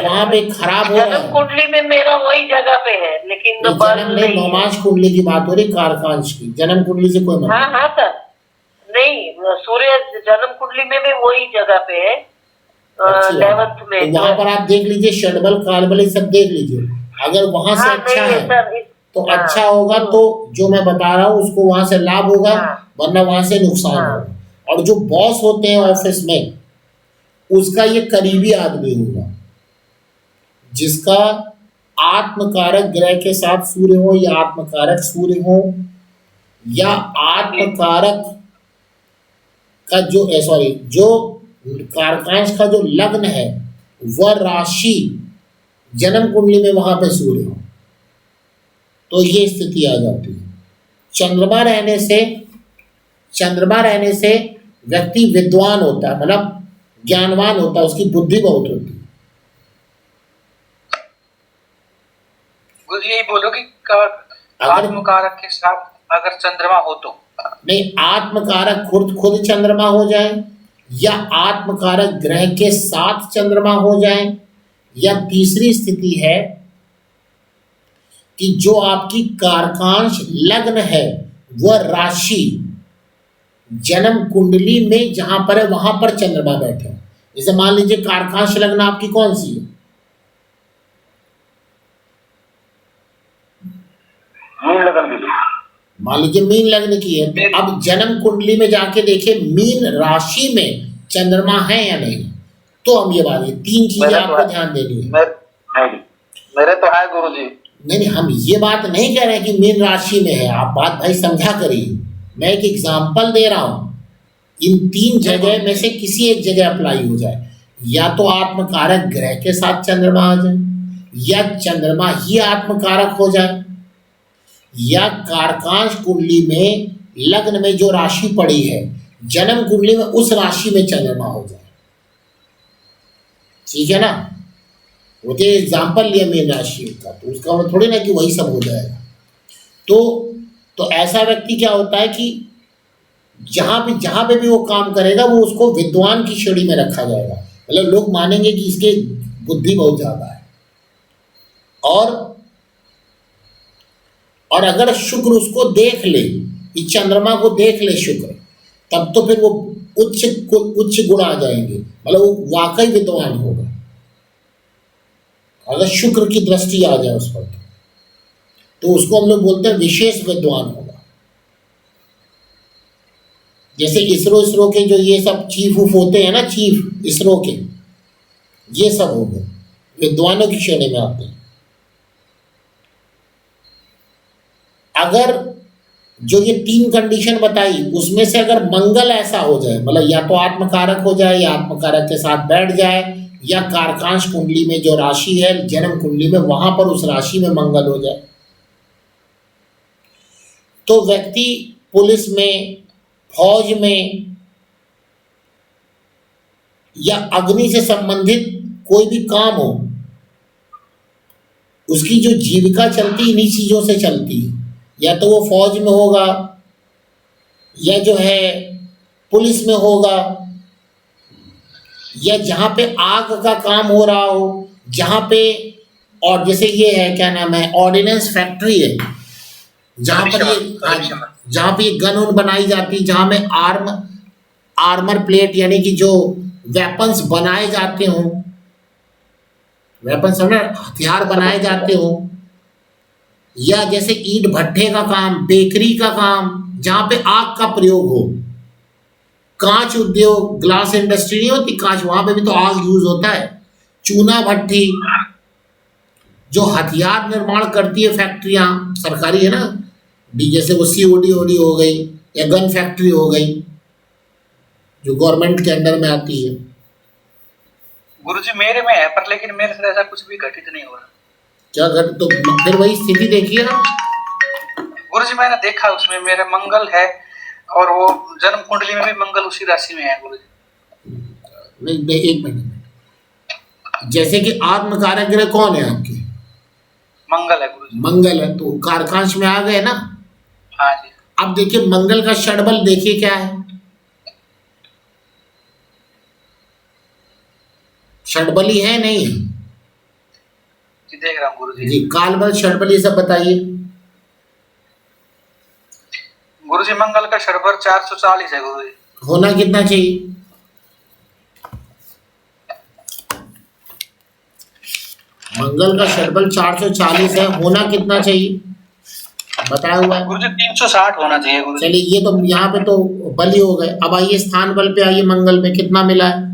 वहां पे खराब हो रहा है, जन्म कुंडली में मेरा वही जगह पे है, लेकिन जन्म में नौमांश कुंडली की बात हो रही, कारकांश की। जन्म कुंडली से कोई मतलब हाँ सर, नहीं सूर्य जन्म कुंडली में भी वही जगह पे है, 11th में। तो वहां पर आप देख लीजिए, षडबल, कालबल, सब देख लीजिए। अगर वहां से अच्छा है तो अच्छा होगा, तो जो मैं बता रहा हूँ उसको वहां से लाभ होगा, वरना वहां से नुकसान होगा। और जो बॉस होते हैं ऑफिस में, उसका ये करीबी आदमी होगा, जिसका आत्मकारक ग्रह के साथ सूर्य हो या आत्मकारक सूर्य हो या आत्मकारक का जो जो कारकांश का जो लग्न है वह राशि जन्म कुंडली में वहां पे सूर्य हो, तो ये स्थिति आ जाती है। चंद्रमा रहने से व्यक्ति विद्वान होता है, मतलब ज्ञानवान होता है, उसकी बुद्धि बहुत होती है। गुरु जी यही बोलो कि आत्मकारक के साथ अगर चंद्रमा हो तो नहीं, आत्मकारक खुद चंद्रमा हो जाए या आत्मकारक ग्रह के साथ चंद्रमा हो जाए, या तीसरी स्थिति है कि जो आपकी कारकांश लग्न है वह राशि जन्म कुंडली में जहां पर है वहां पर चंद्रमा बैठे हैं। जैसे मान लीजिए कारकांश लग्न आपकी कौन सी है? मीन लगन की। मान लीजिए मीन लग्न की है, तो अब जन्म कुंडली में जाके देखिए मीन राशि में चंद्रमा है या नहीं, तो हम ये बात, ये तीन चीजें आपको ध्यान देनी है। मेरे तो है गुरु जी। नहीं, हम ये बात नहीं कह रहे कि मीन राशि में है, आप बात भाई समझा करिए। मैं एक एग्जाम्पल दे रहा हूं, इन तीन जगह में से किसी एक जगह अप्लाई हो जाए, या तो आत्मकारक ग्रह के साथ चंद्रमा आ जाए, या चंद्रमा ही आत्मकारक हो जाए, या कारकांश कुंडली में लग्न में जो राशि पड़ी है जन्म कुंडली में उस राशि में चंद्रमा हो जाए। ठीक है ना? वो तो एग्जाम्पल लिया मीन राशि का, तो उसका मतलब थोड़ी ना कि वही सब हो जाएगा। तो ऐसा व्यक्ति क्या होता है कि जहां पे भी वो काम करेगा वो उसको विद्वान की श्रेणी में रखा जाएगा, मतलब लोग मानेंगे कि इसके बुद्धि बहुत ज्यादा है। और अगर शुक्र उसको देख ले, इस चंद्रमा को देख ले शुक्र, तब तो फिर वो उच्च गुण आ जाएंगे, मतलब वो वाकई विद्वान होगा अगर शुक्र की दृष्टि आ जाए उस पर, तो उसको हम लोग बोलते हैं विशेष विद्वान होगा। जैसे इसरो के जो ये सब चीफ होते हैं ना, चीफ इसरो के, ये सब हो गए विद्वानों की श्रेणी में आते हैं। अगर जो ये तीन कंडीशन बताई उसमें से अगर मंगल ऐसा हो जाए, मतलब या तो आत्मकारक हो जाए या आत्मकारक के साथ बैठ जाए, या कारकांश कुंडली में जो राशि है जन्म कुंडली में वहां पर उस राशि में मंगल हो जाए, तो व्यक्ति पुलिस में, फौज में या अग्नि से संबंधित कोई भी काम हो, उसकी जो जीविका चलती इन्हीं चीजों से चलती है। या तो वो फौज में होगा या जो है पुलिस में होगा, या जहां पे आग का काम हो रहा हो, जहां पे, और जैसे ये है क्या नाम है, ऑर्डिनेंस फैक्ट्री है, जहां पे ये गन उन बनाई जाती, जहां में आर्मर प्लेट यानी कि जो वेपन्स बनाए जाते हों, वेपन्स हथियार बनाए जाते हों, या जैसे ईंट भट्ठे का काम, बेकरी का काम, जहां पे आग का प्रयोग हो, कांच उद्योग, ग्लास इंडस्ट्री नहीं होती कांच, वहां पे भी तो आग यूज होता है, चूना भट्टी, जो हथियार निर्माण करती है फैक्ट्रियां सरकारी है ना, जैसे वो COD हो गई या गन फैक्ट्री हो गई जो गवर्नमेंट के अंडर में आती है। गुरुजी मेरे में है, पर लेकिन मेरे से ऐसा कुछ भी घटित नहीं हो रहा। क्या घट, तो फिर वही स्थिति देखिए ना गुरुजी, मैंने देखा उसमें मेरे मंगल है, और वो जन्म कुंडली में भी मंगल उसी राशि में है गुरुजी। नहीं, एक मिनट, जैसे कि आत्मकारक ग्रह कौन है आपके? मंगल है गुरुजी। मंगल है, तो कारकांश में आ गए ना। हाँ जी। अब देखिए मंगल का षडबल देखिए क्या है, षडबली है नहीं है? जी देख रहा हूँ गुरुजी। जी, कालबल षडबल ये सब बताइए। गुरुजी मंगल का षडबल 440 है गुरुजी। होना कितना चाहिए? मंगल का षडबल 440 है, होना कितना चाहिए बताया हुआ है गुरुजी? 360 होना चाहिए गुरुजी। चलिए, ये तो यहाँ पे तो बल ही हो गए। अब आइए स्थान बल पे आइए, मंगल में कितना मिला है?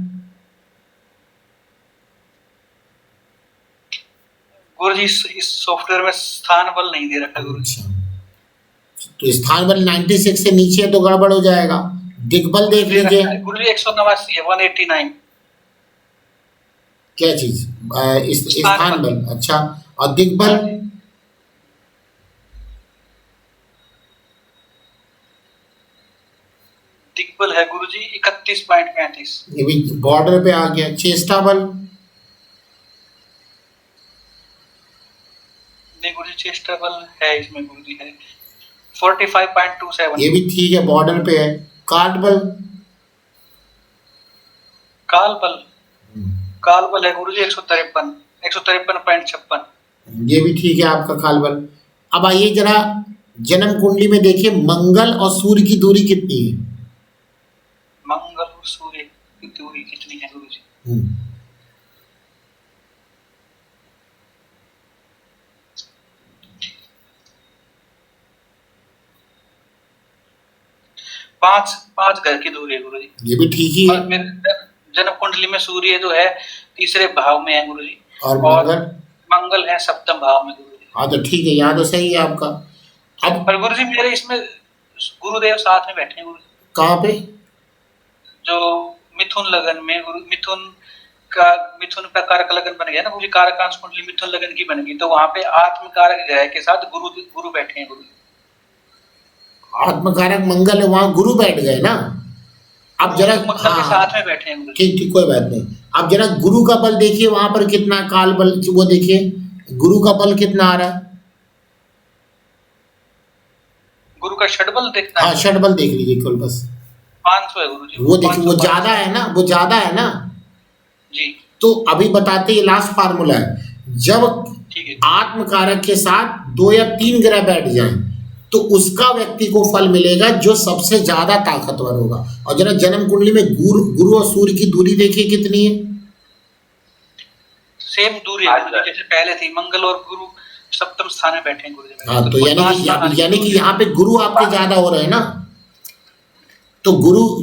गुरुजी इस सॉफ्टवेयर में स्थान बल नहीं दे रखा गुरुजी। अच्छा, तो स्थान बल 96 से नीचे है तो गड़बड़ हो जाएगा। दिग्बल देख लीजिए। गुरुजी 189 है, 189। क्या चीज? स्थान बल। अच्छा, और दिग्बल? दिग्बल है गुरुजी 31.35। ये भी बॉर्डर पे आ गया। चेष्टा बल? नहीं गुरुजी, चेष्टा बल है इसमें गुरुजी, है 45.27। ये भी ठीक है, बॉर्डर पे है। काट बल? काल बल है गुरुजी 153.56। ये भी ठीक है आपका काल बल। अब आइए जरा जन्म कुंडली में देखिए, मंगल और सूर्य की दूरी कितनी है? मंगल और सूर्य की दूरी कितनी है गुरुजी? पांच घर की दूरी है गुरुजी। ये भी ठीक ही है। और मेरे जन्म कुंडली में सूर्य जो है 3रे भाव में है गुरुजी, और मंगल है 7म भाव में गुरुजी। हाँ तो ठीक है, यहाँ तो सही है आपका। अब पर गुरुजी मेरे इसमें गुरुदेव साथ में बैठे हैं गुरुजी। कहाँ पे? जो मिथुन लगन में मिथुन का कारक लगन बन गया ना गुरुजी, कारकांश कुंडली मिथुन लगन की बन गई, तो वहां पे आत्म कारक ग्रह के साथ गुरु बैठे हैं गुरुजी। आत्मकारक मंगल है, वहां गुरु बैठ गए ना। अब जरा मंगल के साथ में बैठे हैं गुरुजी। ठीक, कोई बात नहीं। अब जरा गुरु का बल देखिए, वहां पर कितना काल बल, वो देखिए गुरु का बल कितना आ रहा है। गुरु का षडबल देखना है। हाँ, षडबल देख लीजिए केवल बस। 500 है गुरुजी। वो देखिए, वो ज्यादा है ना, वो ज्यादा है ना जी। तो अभी बताते हैं, लास्ट फार्मूला है, जब ठीक है। आत्मकारक के साथ 2 या 3 ग्रह बैठ जाएं तो उसका व्यक्ति को फल मिलेगा जो सबसे ज्यादा ताकतवर होगा। और जरा जन्म कुंडली में गुरु और सूर्य की दूरी देखिए कितनी है। सेम दूरी है गुरुजी, जैसे पहले थी। मंगल और गुरु 7म स्थान में बैठे हैं गुरुजी। हाँ, तो यानी कि यहाँ पे गुरु आपके ज्यादा हो रहे हैं ना। तो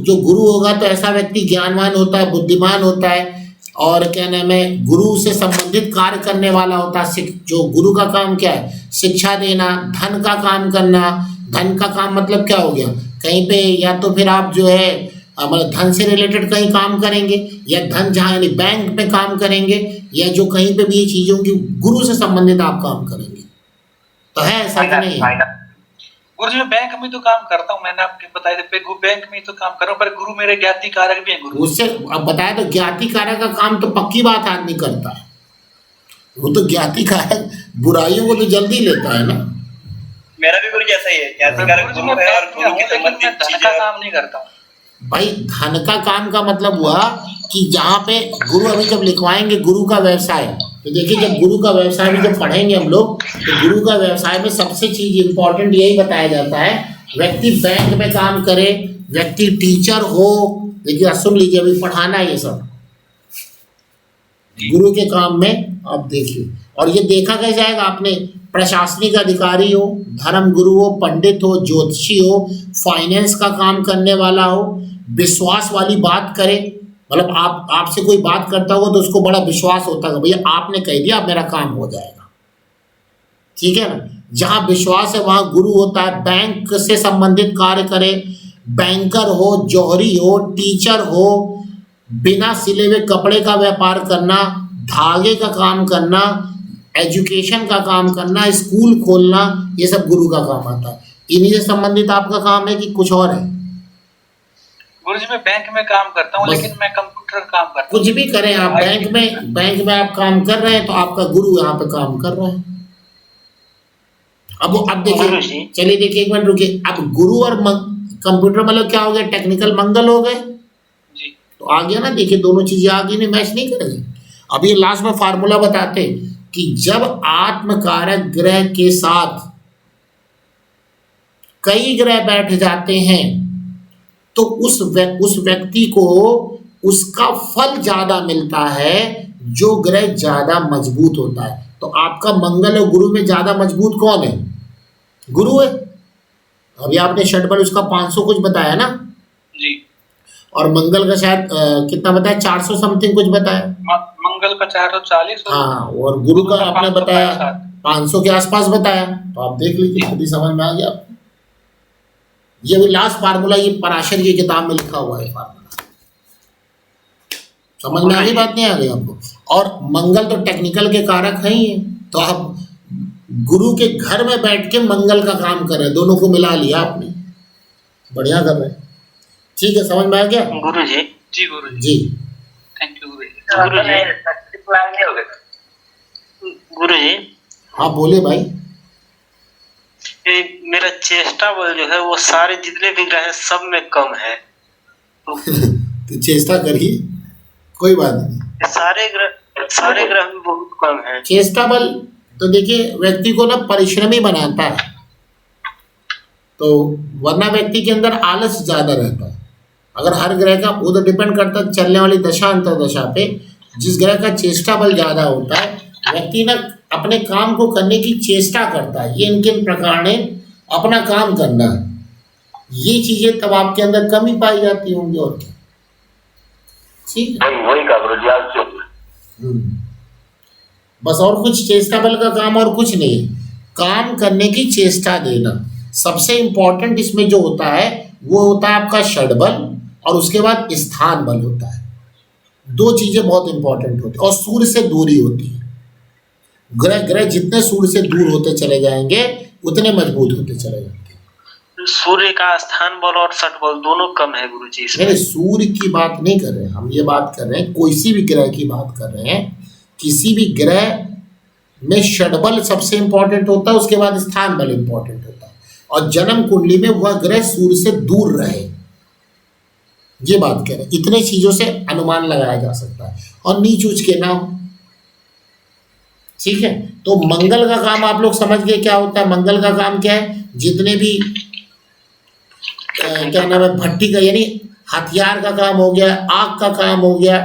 जो गुरु होगा तो ऐसा व्यक्ति ज्ञानवान होता है, बुद्धिमान होता है, और क्या नाम है, गुरु से संबंधित कार्य करने वाला होता है। जो गुरु का काम क्या है? शिक्षा देना, धन का काम करना। धन का काम मतलब क्या हो गया? कहीं पे या तो फिर आप जो है मतलब धन से रिलेटेड कहीं काम करेंगे, या धन जहाँ यानी बैंक में काम करेंगे, या जो कहीं पे भी ये चीजें होंगी गुरु से संबंधित आप काम करेंगे। तो है ऐसा कि नहीं? गुरुजी मैं बैंक में तो काम करता हूँ, मैंने आपको बताया था बैंक में तो काम कर रहा हूँ, पर गुरु मेरे ज्ञाति कारक भी है गुरु। उससे अब बताया तो ज्ञाति कारक का काम तो पक्की बात आदमी करता है। वो तो ज्ञाति कारक बुराइयों को तो जल्दी लेता है ना। मेरा भी गुरु जैसा ही है, ज्ञाति कारक गुरु है और गुरु की संबंधित धन का काम नहीं करता हूँ भाई। धन का काम का मतलब हुआ कि जहाँ पे गुरु अभी जब लिखवाएंगे गुरु का व्यवसाय, तो देखिए जब गुरु का व्यवसाय भी जब पढ़ेंगे हम लोग, तो गुरु का व्यवसाय में सबसे चीज इंपॉर्टेंट यही बताया जाता है, व्यक्ति बैंक में काम करे, व्यक्ति टीचर हो। देखिए सुन लीजिए, अभी पढ़ाना है ये सब गुरु के काम में। आप देखिए, और ये देखा कैसे जाएगा आपने, प्रशासनिक अधिकारी हो, धर्म गुरु हो, पंडित हो, ज्योतिषी हो, फाइनेंस का काम करने वाला हो, विश्वास वाली बात करे, मतलब आपसे कोई बात करता होगा तो उसको बड़ा विश्वास होता है, भैया आपने कह दिया अब मेरा काम हो जाएगा, ठीक है ना। जहाँ विश्वास है वहाँ गुरु होता है। बैंक से संबंधित कार्य करे, बैंकर हो, जौहरी हो, टीचर हो, बिना सिले हुए कपड़े का व्यापार करना, धागे का काम करना, एजुकेशन का काम करना, स्कूल खोलना, ये सब गुरु का काम आता है। इन्हीं से संबंधित आपका काम है कि कुछ और है? गुरुजी मैं बैंक में काम करता हूँ, लेकिन मैं कंप्यूटर काम करता हूँ। कुछ भी करें आप, बैंक में आप काम कर रहे हैं तो आपका गुरु यहाँ पे काम कर रहा है। अब देखिए, चलिए देखिए एक मिनट रुकिए। अब गुरु और कंप्यूटर मतलब क्या हो गया? टेक्निकल मंगल हो गए जी। तो आ गया ना। देखिए दोनों चीजें आ गई, नहीं मैच नहीं करेंगे। अब ये लास्ट में फार्मूला बताते कि जब आत्मकारक ग्रह के साथ कई ग्रह बैठ जाते हैं तो उस व्यक्ति को उसका फल ज्यादा मिलता है जो ग्रह ज्यादा मजबूत होता है। तो आपका मंगल और गुरु में ज्यादा मजबूत कौन है? गुरु है। अभी आपने षटबल उसका 500 कुछ बताया ना जी। और मंगल का शायद कितना बताया, 400 समथिंग कुछ बताया। मंगल का 440 हाँ, और गुरु का आपने बताया 500 के आसपास बताया। तो आप देख लीजिए, खुद ही समझ में आ गया आपको। ये भी लास्ट फार्मूला ये पराशर की किताब में लिखा हुआ है फार्मूला। समझ में आ गई बात, नहीं आ गई आपको? और मंगल तो टेक्निकल के कारक हैं ही है, तो आप गुरु के घर में बैठ के मंगल का काम कर रहे हैं, दोनों को मिला लिया आपने, बढ़िया कर रहे हैं। ठीक है, समझ में आ गया गुरु जी? जी गुरु जी, थैंक यू गुरु जी। गुरु जी, हाँ बोले भाई। ये मेरा चेष्टा बल जो है वो सारे जितने भी ग्रह हैं सब में कम है। तो चेष्टा करिए, कोई बात नहीं। सारे ग्रह में बहुत कम है। चेष्टा बल तो देखिए व्यक्ति को ना परिश्रमी बनाता है, तो वरना व्यक्ति के अंदर आलस ज्यादा रहता है। अगर हर ग्रह का, वो तो डिपेंड करता है चलने वाली दशा अंतर्दशा पे, जिस ग्रह का चेष्टा बल ज्यादा होता है व्यक्ति ना अपने काम को करने की चेष्टा करता है, ये इनके प्रकार ने अपना काम करना है, ये चीजें तब आपके अंदर कमी पाई जाती होंगी। और क्या, ठीक है, वही का गुरु जी आज जो बस और कुछ चेष्टा बल का काम और कुछ नहीं है, काम करने की चेष्टा देना। सबसे इंपॉर्टेंट इसमें जो होता है वो होता है आपका षडबल, और उसके बाद स्थान बल होता है। दो चीजें बहुत इंपॉर्टेंट होती है, और सूर्य से दूरी होती है। ग्रह जितने सूर्य से दूर होते चले जाएंगे उतने मजबूत होते चले जाएंगे। सूर्य का स्थान बल और षट बल दोनों कम है गुरु जी। नहीं, सूर्य की बात नहीं कर रहे हैं हम, ये बात कर रहे हैं कोई भी ग्रह की बात कर रहे हैं। किसी भी ग्रह में षडबल सबसे इंपॉर्टेंट होता है, उसके बाद स्थान बल इंपॉर्टेंट होता है, और जन्म कुंडली में वह ग्रह सूर्य से दूर रहे, ये बात कह रहे हैं। इतने चीजों से अनुमान लगाया जा सकता है, और नीच ऊंच के ना हो। ठीक है, तो मंगल का काम आप लोग समझ गए क्या होता है। मंगल का काम क्या है, जितने भी क्या नाम है, भट्टी का यानी हथियार का काम हो गया, आग का काम हो गया,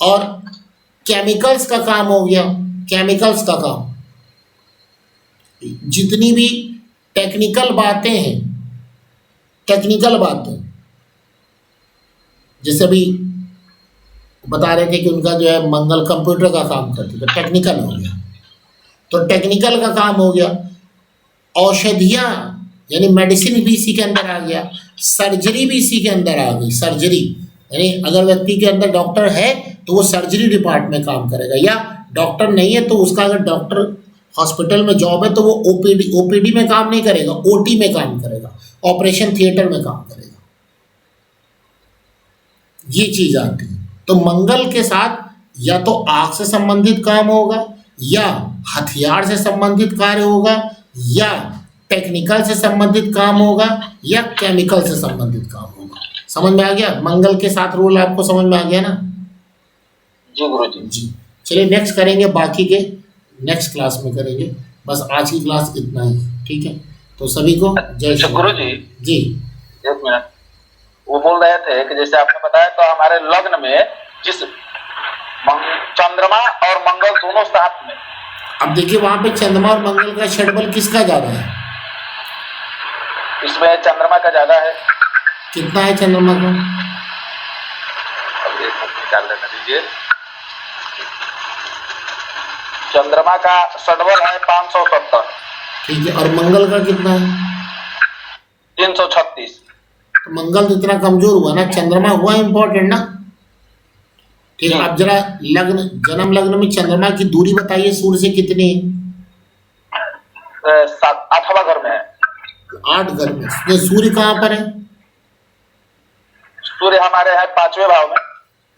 और केमिकल्स का काम हो गया। केमिकल्स का काम, जितनी भी टेक्निकल बातें हैं, टेक्निकल बातें, जैसे अभी बता रहे थे कि उनका जो है मंगल कंप्यूटर का काम करते, तो टेक्निकल हो गया। तो टेक्निकल का काम हो गया। औषधियाँ यानी मेडिसिन भी इसी के अंदर आ गया। सर्जरी भी इसी के अंदर आ गई। सर्जरी यानी अगर व्यक्ति के अंदर डॉक्टर है तो वो सर्जरी डिपार्टमेंट में काम करेगा, या डॉक्टर नहीं है तो उसका अगर डॉक्टर हॉस्पिटल में जॉब है तो वो ओपीडी में काम नहीं करेगा, ओटी में काम करेगा, ऑपरेशन थिएटर में काम करेगा। ये चीज आती है। तो मंगल के साथ या तो आग से संबंधित काम होगा, या हथियार से संबंधित कार्य होगा, या टेक्निकल से संबंधित काम होगा, या केमिकल से संबंधित काम होगा। समझ में आ गया? मंगल के साथ रूल आपको समझ में आ गया ना? जी गुरु जी। जी, चलिए नेक्स्ट करेंगे, बाकी के नेक्स्ट क्लास में करेंगे। बस आज की क्लास इतना ही, ठीक है? तो सभी को जय श्री गुरु जी। जी, एक मिनट, वो बोल रहे थे कि जैसे आपने बताया तो हमारे लग्न में जिस चंद्रमा और मंगल दोनों साथ में, अब देखिए वहां पे चंद्रमा और मंगल का षडबल किसका ज्यादा है? इसमें चंद्रमा का ज्यादा है। कितना है चंद्रमा का? अब देखो निकाल लेना दीजिए। चंद्रमा का षडबल है 570। ठीक है, और मंगल का कितना है? 336। तो मंगल तो इतना कमजोर हुआ ना, चंद्रमा हुआ इंपॉर्टेंट ना। ठीक है, अब जरा लग्न, जन्म लग्न में चंद्रमा की दूरी बताइए सूर्य से कितनी है? 8वां घर में है। 8 घर में। तो सूर्य कहाँ पर है? सूर्य हमारे है 5वें भाव में।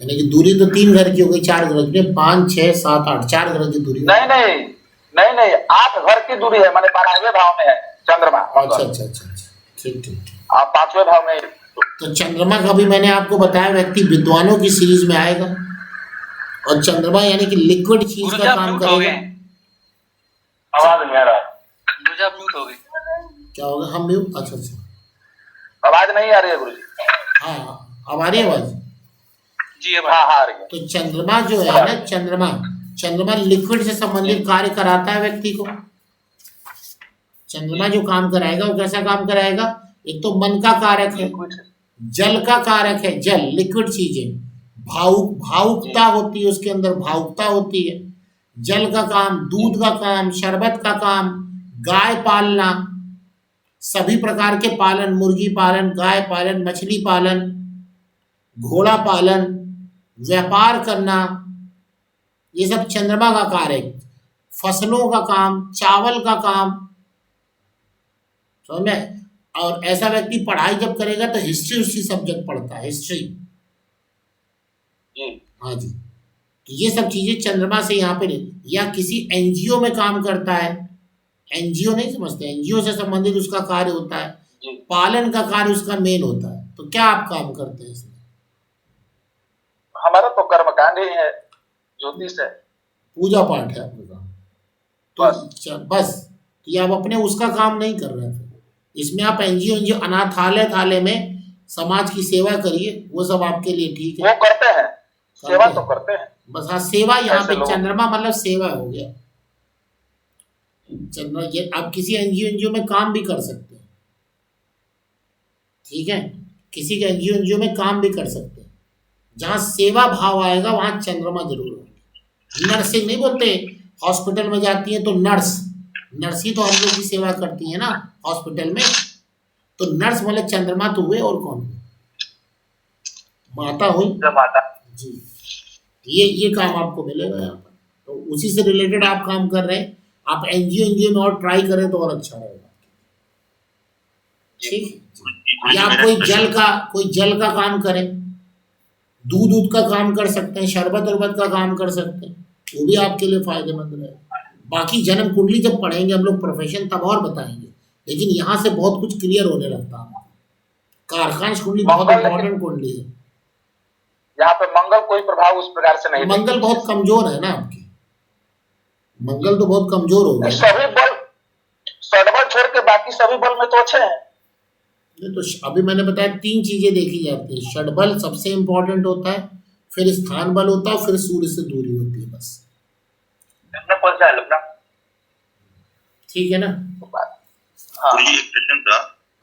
यानी कि दूरी तो 3 घर की हो गई, 4 घर की, 5, 6, 7, 8, 4 घर की दूरी। नहीं नहीं नहीं नहीं, 8 घर की दूरी है, माने 12वें भाव में है चंद्रमा। अच्छा अच्छा अच्छा, ठीक ठीक। आप 5वें भाव में। तो चंद्रमा का भी मैंने आपको बताया व्यक्ति विद्वानों की सीरीज में आएगा, और चंद्रमा यानी कि लिक्विड चीज का काम करेगा। आवाज नहीं आ रहा, म्यूट हो गई। क्या होगा? हम म्यूट? अच्छा अच्छा, आवाज नहीं आ रही है गुरु जी। हाँ, अब आ रही है आवाज? जी अब हाँ आ रही है। तो चंद्रमा जो है ना, चंद्रमा लिक्विड से संबंधित कार्य कराता है व्यक्ति को। चंद्रमा जो काम कराएगा वो कैसा काम कराएगा? एक तो मन का कारक है, जल का कारक है, जल लिक्विड चीजें, भावुकता होती है, उसके अंदर भावुकता होती है। जल का काम, दूध का काम, शरबत का काम, गाय पालना, सभी प्रकार के पालन, मुर्गी पालन, गाय पालन, मछली पालन, घोड़ा पालन, व्यापार करना, ये सब चंद्रमा का कार्य है। फसलों का काम, चावल का काम, समझ में। और ऐसा व्यक्ति पढ़ाई जब करेगा तो हिस्ट्री सब्जेक्ट पढ़ता है, हिस्ट्री। हाँ जी, तो ये सब चीजें चंद्रमा से यहाँ पे नहीं। या किसी एनजीओ में काम करता है, एनजीओ नहीं समझते, एनजीओ से संबंधित उसका कार्य होता है, पालन का कार्य उसका मेन होता है। तो क्या आप काम करते हैं इसमें? हमारा तो कर्मकांड ही है, ज्योतिष है, पूजा पाठ है आपका काम। तो बस ये आप अपने उसका काम नहीं कर रहे हैं। इसमें आप एनजीओ अनाथालय में समाज की सेवा करिए, वो सब आपके लिए ठीक है। वो करते हैं, सेवा तो करते हैं। बस हाँ, सेवा यहाँ पे चंद्रमा मतलब सेवा हो गया। चंद्रमा ये आप किसी एनजीओ में काम भी कर सकते हैं, ठीक है, किसी के एनजीओ में काम भी कर सकते हैं। जहाँ सेवा भाव आएगा वहाँ चंद्रमा जरूर होगा। नर्सिंग नहीं बोलते, हॉस्पिटल में जाती है तो नर्स ही तो हम लोग की सेवा करती है ना हॉस्पिटल में। तो नर्स वाले चंद्रमा तो हुए, और कौन हुए? माता हुई, माता जी। ये काम आपको मिलेगा यहाँ पर। तो उसी से रिलेटेड आप काम कर रहे हैं। आप एनजीओ में और ट्राई करें तो और अच्छा रहेगा, ठीक। या आप कोई जल का काम करें, दूध का काम कर सकते हैं, शरबत उरबत का काम कर सकते हैं, वो भी आपके लिए फायदेमंद रहेगा। बाकी जन्म कुंडली जब पढ़ेंगे हम लोग प्रोफेशन तब और बताएंगे, लेकिन यहाँ से बहुत कुछ क्लियर होने लगता है। कारखांश कुंडली बहुत इंपॉर्टेंट कुंडली है। यहाँ पे मंगल कोई प्रभाव उस प्रकार से नहीं, मंगल बहुत कमजोर है ना आपकी, मंगल तो बहुत कमजोर हो गया। सभी बल षडबल छोड़ के बाकी सभी बल में तो अच्छे हैं। नहीं तो अभी मैंने बताया 3 चीजें देखी जाती है। षडबल सबसे इंपॉर्टेंट होता है, फिर स्थान बल होता है, फिर सूर्य से दूरी होती है, बस। ठीक है ना? हाँ। तो ये एक प्रश्न था।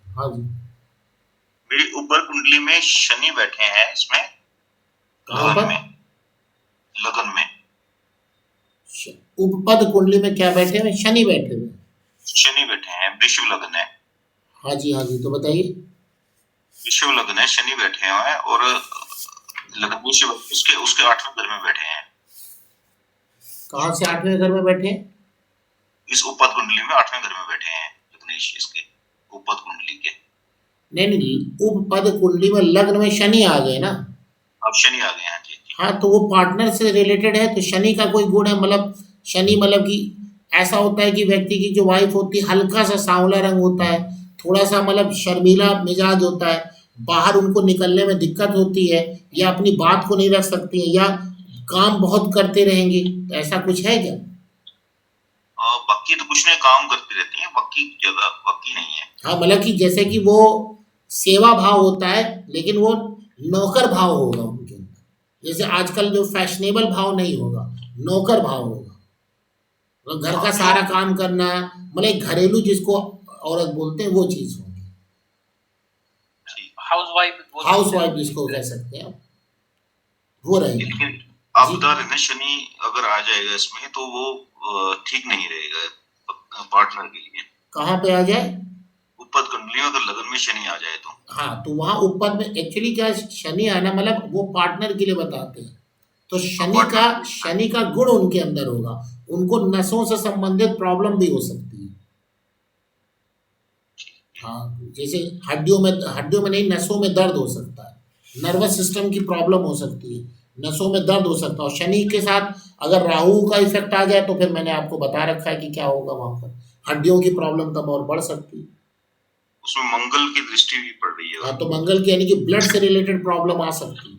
हाँ जी। मेरी ऊपर कुंडली में शनि बैठे हैं, इसमें कहाँ पर? लगन में उपपद कुंडली में क्या बैठे हुए? शनि बैठे हुए। शनि बैठे हैं, वृषभ लगन है। हाँ जी, हाँ जी, तो बताइए। वृषभ लगन है, शनि बैठे हुए हैं, और लगन उसके 8वें घर में बैठे हैं। कहाँ से 8वें घर में बैठे? इस उपपद कुंडली में 8वें घर में बैठे हैं लग्नेश, इसके उपपद कुंडली के। नहीं, उपपद कुंडली में लग्न में शनि आ गए ना। अब शनि आ गए हैं जी। हाँ, तो वो पार्टनर से रिलेटेड है, तो शनि का कोई गुण है, मतलब शनि मतलब कि ऐसा होता है कि व्यक्ति की जो वाइफ होती है हल्का सा सांवला रंग होता है, थोड़ा सा मतलब शर्मीला मिजाज होता है, बाहर उनको निकलने में दिक्कत होती है, या अपनी बात को नहीं रख सकती है, या काम बहुत करते रहेंगे, तो ऐसा कुछ है क्या? बाकी तो कुछ नहीं, काम करती रहती हैं, बाकी नहीं है। हाँ, मतलब कि जैसे कि वो सेवा भाव होता है, लेकिन वो नौकर भाव होगा उनके अंदर। जैसे आजकल जो फैशनेबल भाव नहीं होगा, नौकर भाव होगा। तो घर का सारा काम करना, मतलब घरेलू जिसको औरत बोलते हैं, वो चीज होगी। हाउस वाइफ जिसको कह सकते हैं, वो रहेगी। लेकिन आप बता रहे हैं शनि अगर आ जाएगा इसमें तो वो ठीक नहीं रहेगा पार्टनर के लिए। कहाँ पे आ जाए? उपपद कुंडली में अगर लगन में शनि आ जाए तो। हाँ, तो वहाँ उपपद में एक्चुअली क्या शनि आना मतलब वो पार्टनर के लिए बताते हैं। तो शनि का गुण उनके अंदर होगा, उनको नसों से संबंधित प्रॉब्लम भी हो सकती है। हाँ, जैसे हड्डियों में नहीं, नसों में दर्द हो सकता है, नर्वस सिस्टम की प्रॉब्लम हो सकती है, नसों में दर्द हो सकता है। और शनि के साथ अगर राहु का इफेक्ट आ जाए तो फिर मैंने आपको बता रखा है कि क्या होगा, वहां पर हड्डियों की प्रॉब्लम तब और बढ़ सकती है। उसमें मंगल की दृष्टि भी पड़ रही है। हाँ, तो मंगल की यानी कि ब्लड से रिलेटेड प्रॉब्लम आ सकती है।